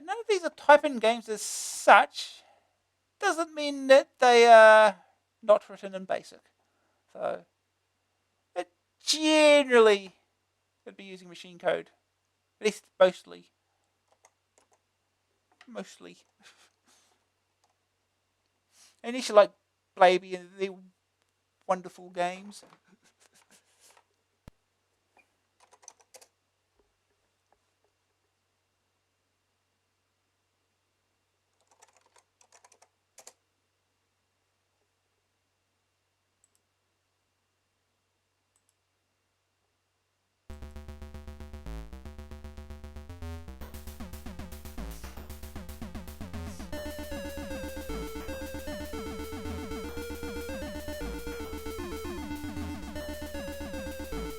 None of these are type-in games as such. Doesn't mean that they are not written in BASIC. So, but generally, they'd be using machine code. At least mostly. Mostly. Unless you like Blaby and their wonderful games.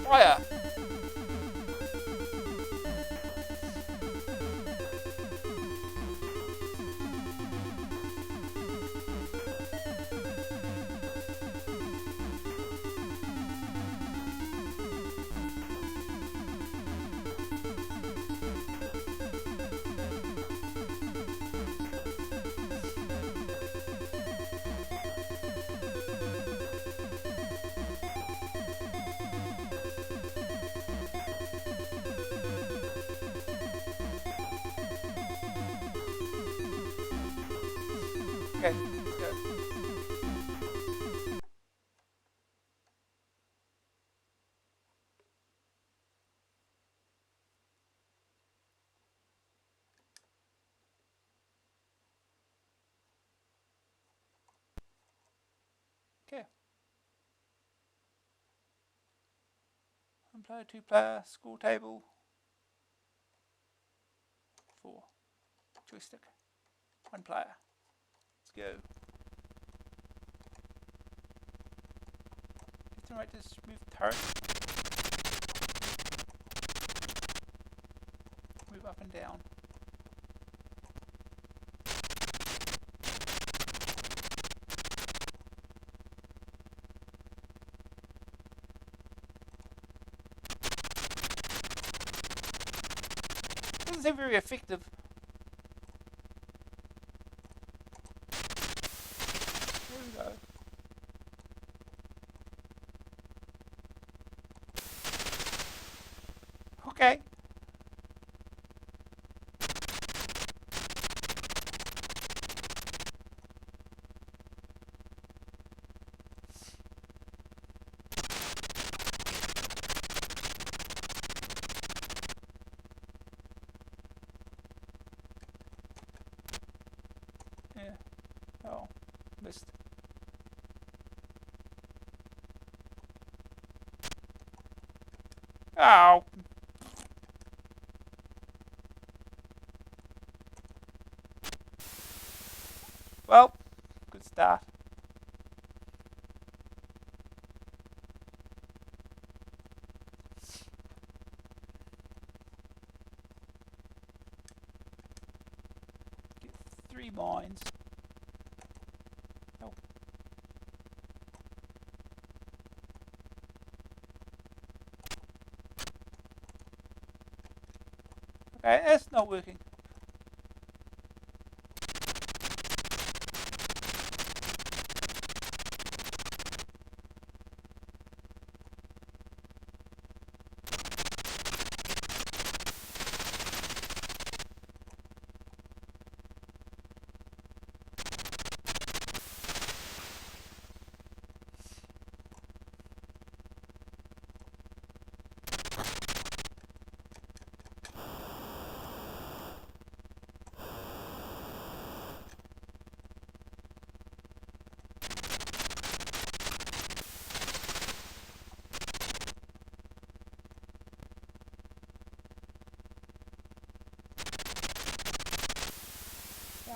Fire! Okay, let's go. Okay. 1 player, 2 player, score table. 4. Joystick. 1 player. Let's go. Left and right to move the turret. Move up and down. Doesn't seem very effective. There we go. Oh, missed. Oh. Well, good start. Get 3 mines. Oh. Okay, that's not working.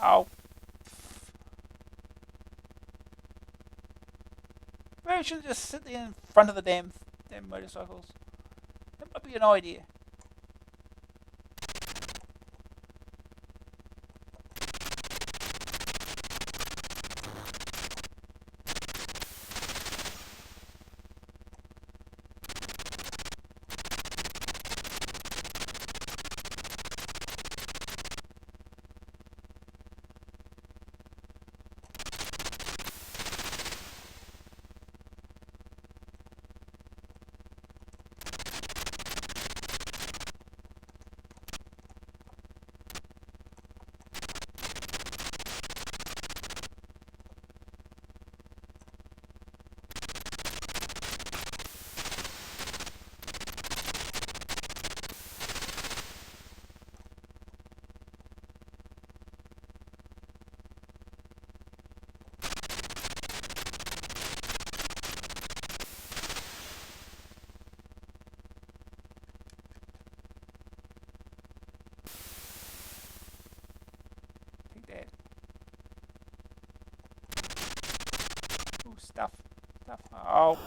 Oh. Maybe we should just sit there in front of the damn motorcycles. That might be an idea. Take that. Ooh, stuff. Stuff. Oh.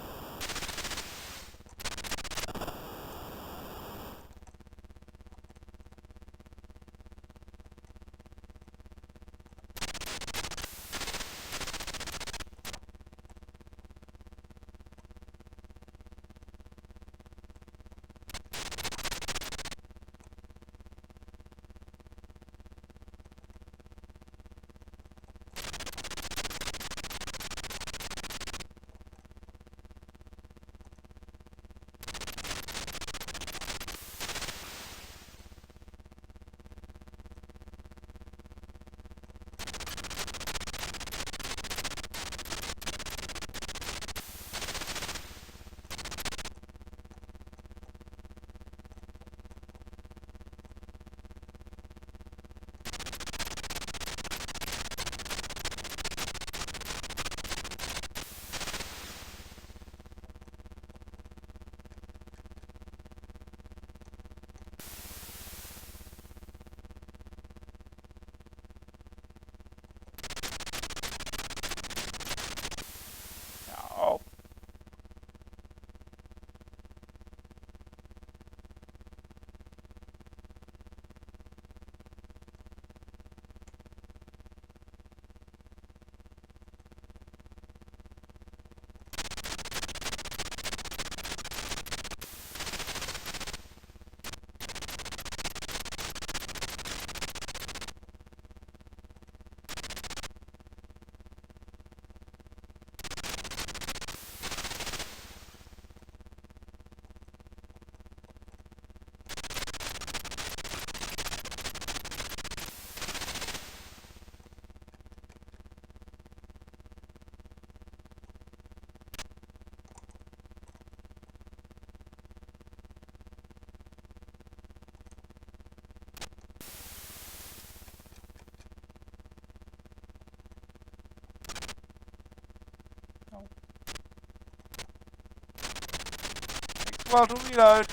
while to reload.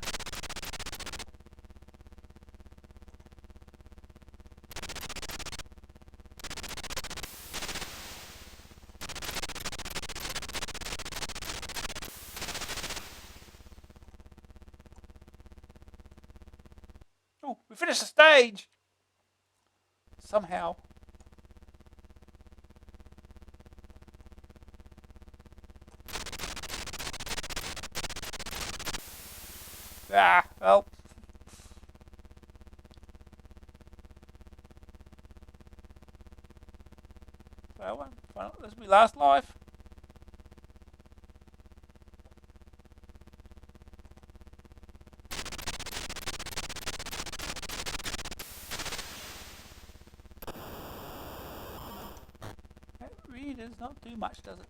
Oh, we finished the stage! Somehow. Ah, well. Well, this will be last life. That really does not do much, does it?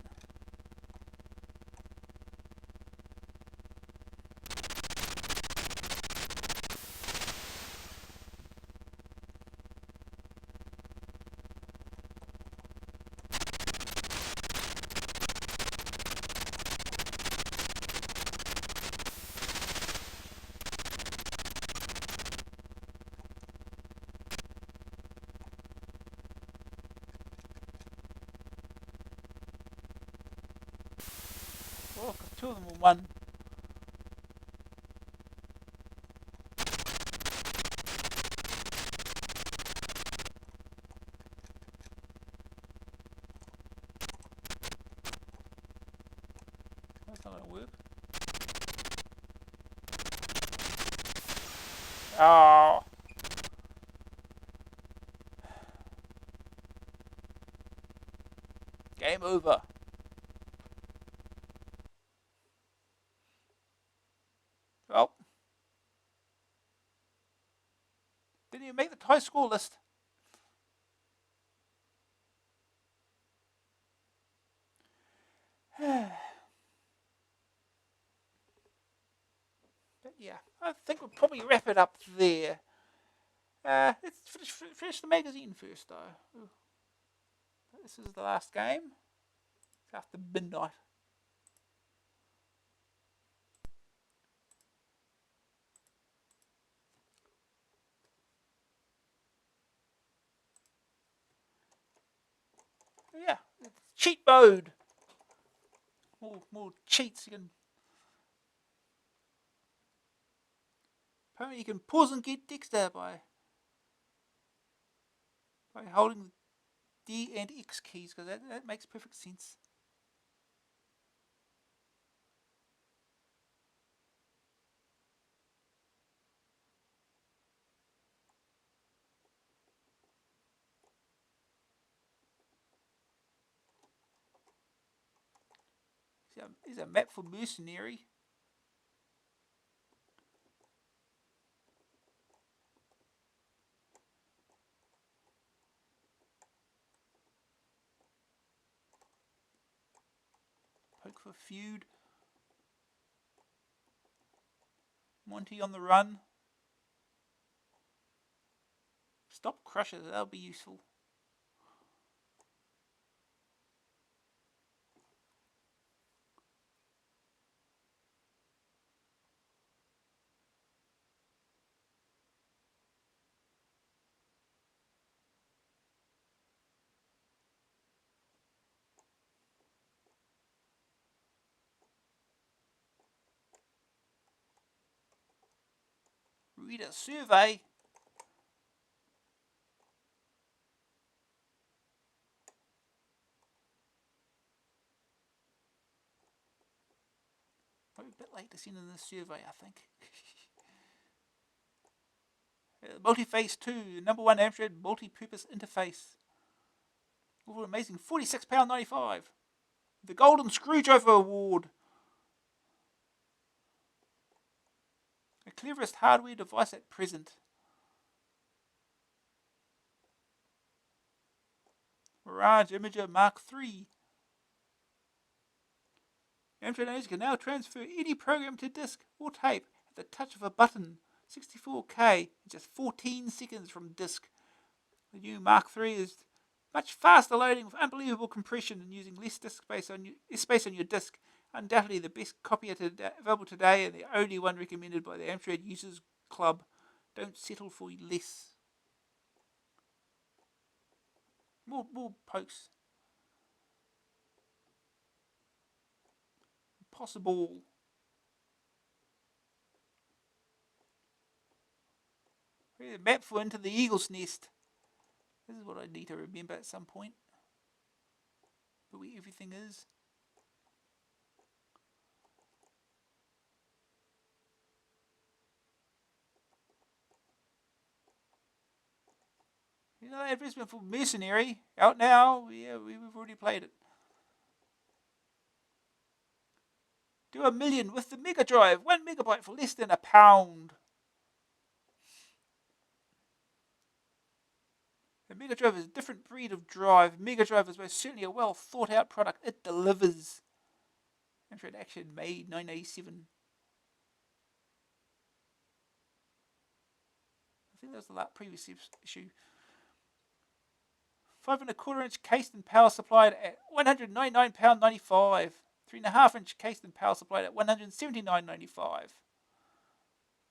Well, 'cause two of them were one. That's not going to work. Oh. Game over. Well. Didn't even make the high score list. But yeah, I think we'll probably wrap it up there. Let's finish the magazine first, though. Ooh. This is the last game. It's after midnight. Yeah, it's cheat mode. More cheats. Apparently you can pause and get Dexter by holding the D and X keys, because that makes perfect sense. Here's a map for Mercenary. Poke for feud. Monty on the run. Stop Crusher, that'll be useful. Read a survey. Probably a bit late to send in this survey, I think. Multi-Phase 2, number one Amstrad multi-purpose interface. All amazing, £46.95. The Golden Screwdriver Award. The cleverest hardware device at present. Mirage Imager Mark III. Amstrad owners can now transfer any program to disk or tape at the touch of a button. 64K in just 14 seconds from disk. The new Mark III is much faster loading with unbelievable compression and using less disk space on your disk Undoubtedly the best copier available today and the only one recommended by the Amstrad Users Club. Don't settle for less. More pokes. Possible. Map for Into the Eagle's Nest. This is what I need to remember at some point. But where everything is. You know, advertisement for Mercenary out now. Yeah, we've already played it. Do 1 million with the Mega Drive. 1 megabyte for less than £1. The Mega Drive is a different breed of drive. Mega Drive is most certainly a well thought out product. It delivers. Amstrad Action, May 1987. I think that was the previous issue. 5¼ inch cased and power supplied at £199.95. 3.5 inch cased and power supplied at £179.95.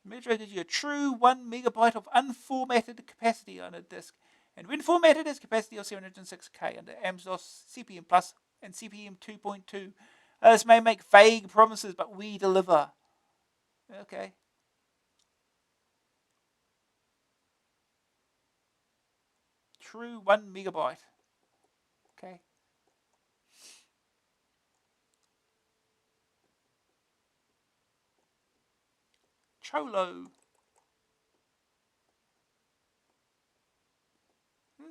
Mega Drive gives you a true 1 megabyte of unformatted capacity on a disk, and when formatted is capacity of 706K under AMS-DOS, CPM Plus, and CPM 2.2. Others may make vague promises, but we deliver. Okay. True 1 megabyte. Okay. Cholo.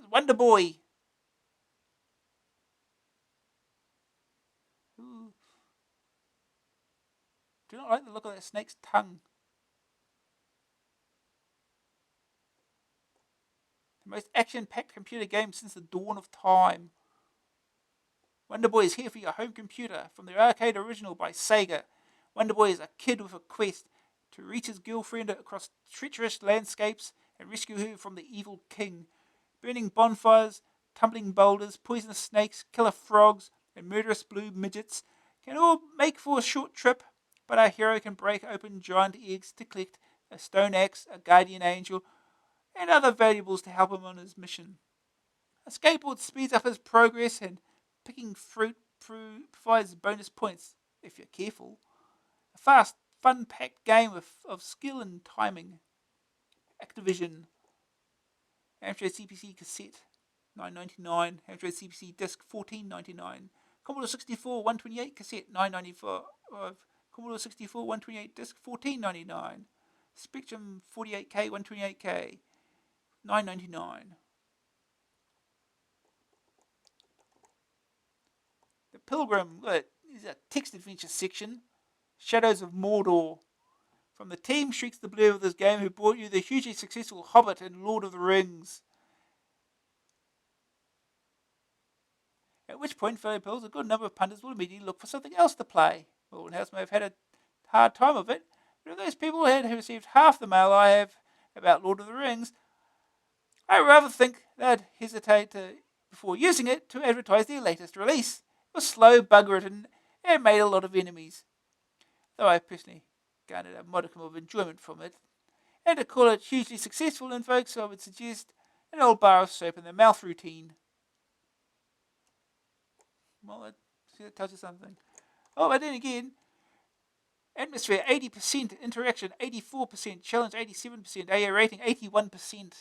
Wonder Boy. Ooh. Do not like the look of that snake's tongue. The most action-packed computer game since the dawn of time. Wonder Boy is here for your home computer. From the arcade original by Sega, Wonder Boy is a kid with a quest to reach his girlfriend across treacherous landscapes and rescue her from the evil king. Burning bonfires, tumbling boulders, poisonous snakes, killer frogs, and murderous blue midgets can all make for a short trip, but our hero can break open giant eggs to collect a stone axe, a guardian angel, and other valuables to help him on his mission. A skateboard speeds up his progress, and picking fruit provides bonus points, if you're careful. A fast, fun-packed game of skill and timing. Activision. Amstrad CPC cassette, $9.99. Amstrad CPC disc, $14.99. Commodore 64 128 cassette, $9.95. Commodore 64 128 disc, $14.99. Spectrum 48K 128K, $9.99. The Pilgrim, is a text adventure section. Shadows of Mordor. From the team shrieks the blur of this game who brought you the hugely successful Hobbit and Lord of the Rings. At which point, fellow pills, a good number of punters will immediately look for something else to play. Well, House may have had a hard time of it, but if those people had received half the mail I have about Lord of the Rings, I rather think they'd hesitate before using it to advertise their latest release. It was slow, bug-ridden, and made a lot of enemies. Though I personally garnered a modicum of enjoyment from it. And to call it hugely successful in folks, I would suggest an old bar of soap in the mouth routine. Well, that tells you something. Oh, but then again, atmosphere 80%, interaction 84%, challenge 87%, AA rating 81%.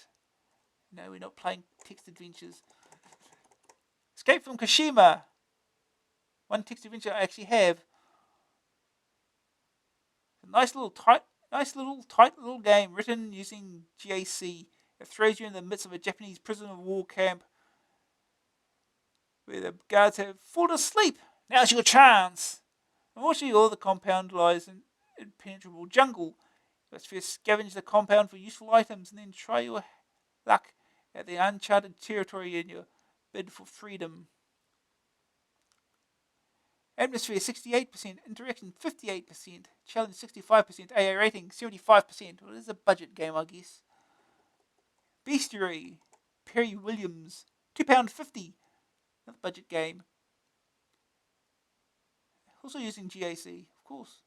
No, we're not playing text adventures. Escape from Kashima. One text adventure I actually have. A nice little tight little game written using GAC. It throws you in the midst of a Japanese prisoner of war camp where the guards have fallen asleep. Now's your chance. Unfortunately, all the compound lies in impenetrable jungle. You must first scavenge the compound for useful items and then try your luck at the uncharted territory in your bid for freedom. Atmosphere 68%, interaction 58%, challenge 65%, AA rating 75%. Well, it is a budget game, I guess. Bestiary, Perry Williams, £2.50. Another budget game. Also using GAC, of course.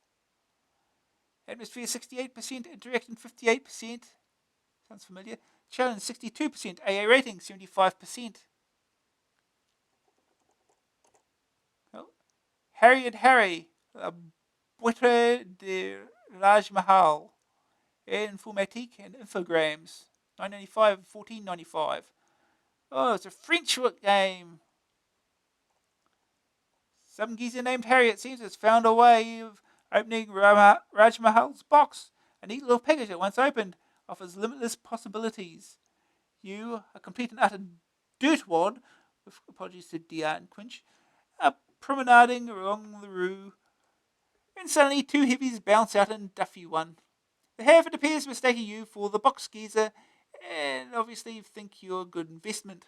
Atmosphere 68%, interaction 58%. Sounds familiar. Challenge 62%, AA rating 75%. Oh. Harry and Harry, Butter de Raj Mahal, Informatique and Infogrames, 9.95 and 14.95. Oh, it's a French game. Some geezer named Harry, it seems, has found a way of opening Raj Mahal's box. A neat little package that once opened offers limitless possibilities. You, a complete and utter dirtwad, with apologies to Dia and Quinch, are promenading along the rue, and suddenly two heavies bounce out and duff you one. The half, it appears, mistaking you for the box geezer, and obviously think you're a good investment.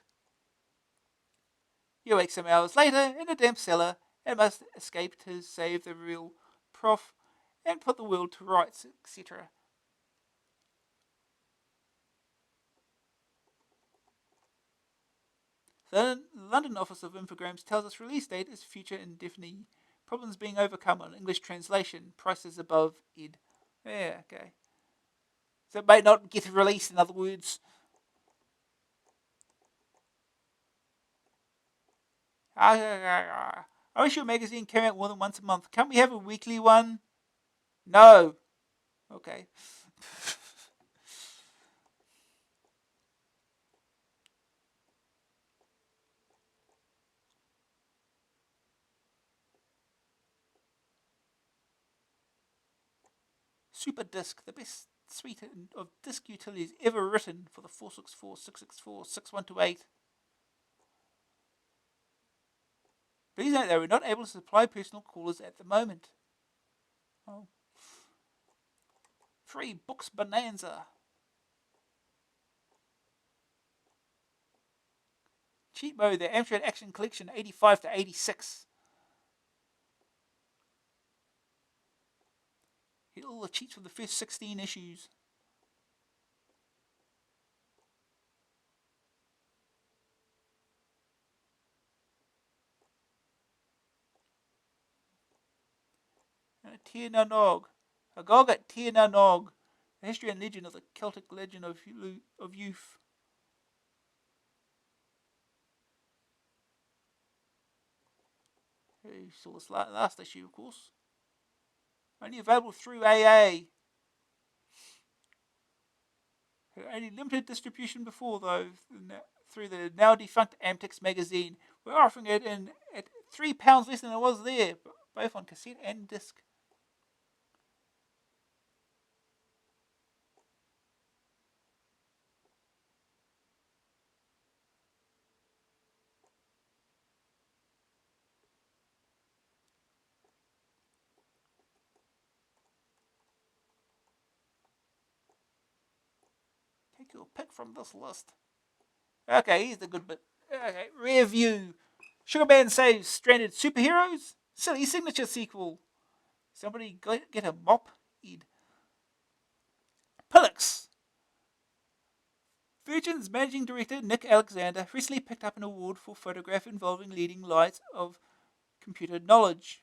You wake some hours later in a damp cellar and must escape to save the real prof and put the world to rights, etc. The London office of Infogrames tells us release date is future indefinite. Problems being overcome on English translation. Prices above id. Yeah, okay. So it may not get released, in other words. I wish your magazine came out more than once a month. Can't we have a weekly one? No. Okay. Super Disk, the best suite of disk utilities ever written for the 464, 664, 6128. Please note that we're not able to supply personal callers at the moment. Oh. Free Books Bonanza. Cheat mode, the Amstrad Action Collection 85 to 86. Get all the cheats from the first 16 issues. And a Tir na Nog. Agog at Tir na Nog. The history and legend of the Celtic legend of youth. You saw this last issue, of course. Only available through AA. Only limited distribution before, though, through the now defunct Amtex magazine. We're offering it at £3 less than it was there, both on cassette and disc. Take your pick from this list. Okay, here's the good bit. Okay, rear view. Sugarman saves stranded superheroes. Silly signature sequel. Somebody get a mop. Ed. Pillix. Virgin's managing director Nick Alexander recently picked up an award for photograph involving leading lights of computer knowledge.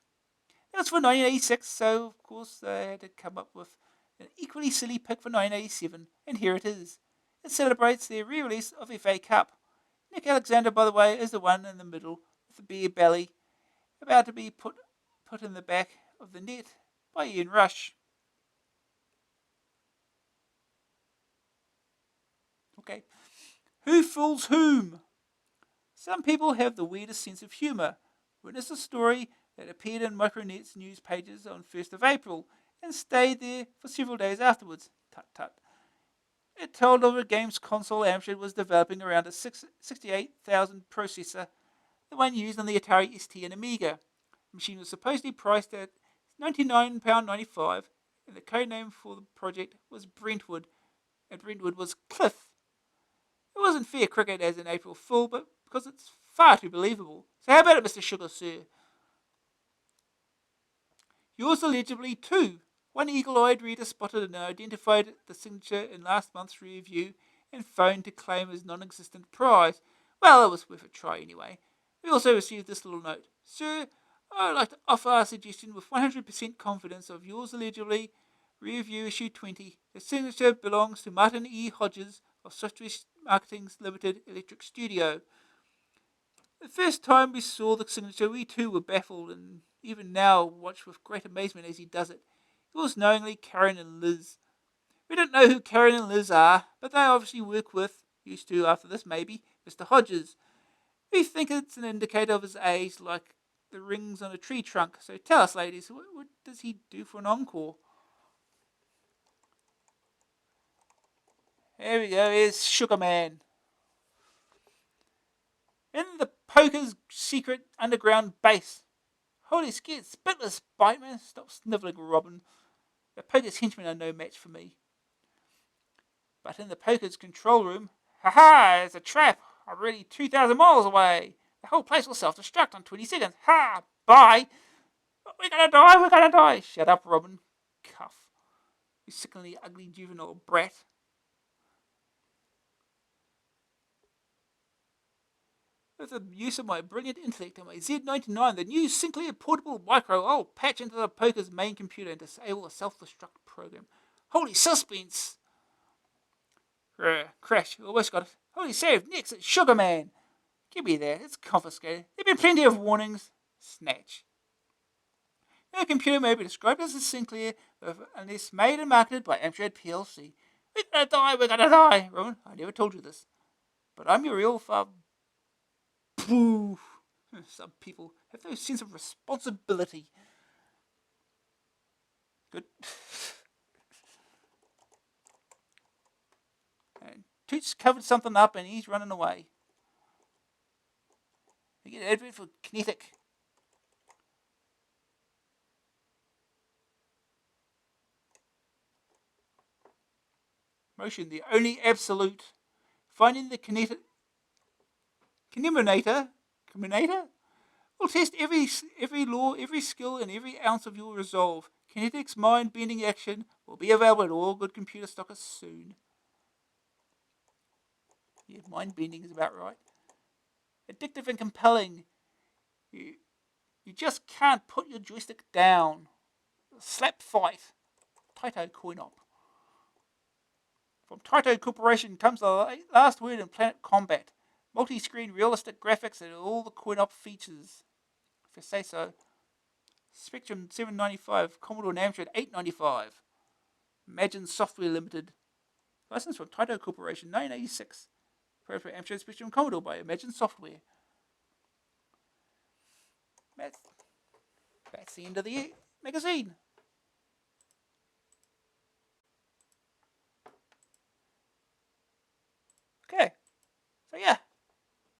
It was for 1986, so of course they had to come up with an equally silly pick for 1987, and here it is. It celebrates the re-release of FA Cup. Nick Alexander, by the way, is the one in the middle with the bare belly, about to be put in the back of the net by Ian Rush. Okay. Who fools whom? Some people have the weirdest sense of humour. Witness a story that appeared in Micronet's news pages on 1st of April and stayed there for several days afterwards. Tut tut. It told of a games console Amstrad was developing around a 68,000 processor, the one used on the Atari ST and Amiga. The machine was supposedly priced at £99.95, and the code name for the project was Brentwood, and Brentwood was Cliff. It wasn't fair cricket as an April Fool, but because it's far too believable. So how about it, Mr. Sugar Sir? Yours illegibly too. One eagle-eyed reader spotted and identified the signature in last month's review and phoned to claim his non-existent prize. Well, it was worth a try anyway. We also received this little note. Sir, I would like to offer our suggestion with 100% confidence of yours allegedly, Review Issue 20. The signature belongs to Martin E. Hodges of Swiftwish Marketing Limited Electric Studio. The first time we saw the signature, we too were baffled, and even now watch with great amazement as he does it. Yours knowingly, Karen and Liz. We don't know who Karen and Liz are, but they obviously work with, used to after this maybe, Mr. Hodges. We think it's an indicator of his age, like the rings on a tree trunk. So tell us, ladies, what does he do for an encore? Here we go, here's Sugar Man. In the poker's secret underground base. Holy skit, spitless bite, man. Stop snivelling, Robin. The poker's henchmen are no match for me. But in the poker's control room, ha! It's a trap. I'm already 2,000 miles away. The whole place will self-destruct on 20 seconds. Ha! Bye! We're gonna die! Shut up, Robin. Cuff. You sickeningly ugly juvenile brat. With the use of my brilliant intellect and my Z99, the new Sinclair portable micro, I'll patch into the poker's main computer and disable a self-destruct program. Holy suspense! Crash, almost got it. Holy save, next it's Sugar Man. Give me that, it's confiscated. There have been plenty of warnings. Snatch. No computer may be described as a Sinclair unless made and marketed by Amstrad PLC. We're gonna die, Roman. I never told you this. But I'm your real father. Pooh. Some people have no sense of responsibility. Good. And Toots covered something up and he's running away. We get an advert for Kinetic. Motion, the only absolute. Finding the Kinetic. Comminator? Will test every law, every skill, and every ounce of your resolve. Kinetic's mind-bending action will be available at all good computer stockers soon. Yeah, mind-bending is about right. Addictive and compelling. You just can't put your joystick down. Slap fight. Taito coin-op. From Taito Corporation comes the last word in Planet Combat. Multi-screen realistic graphics and all the coin-op features. If I say so. Spectrum 795, Commodore and Amstrad 895. Imagine Software Limited. License from Taito Corporation 986. Appropriate Amstrad Spectrum Commodore by Imagine Software. That's the end of the magazine.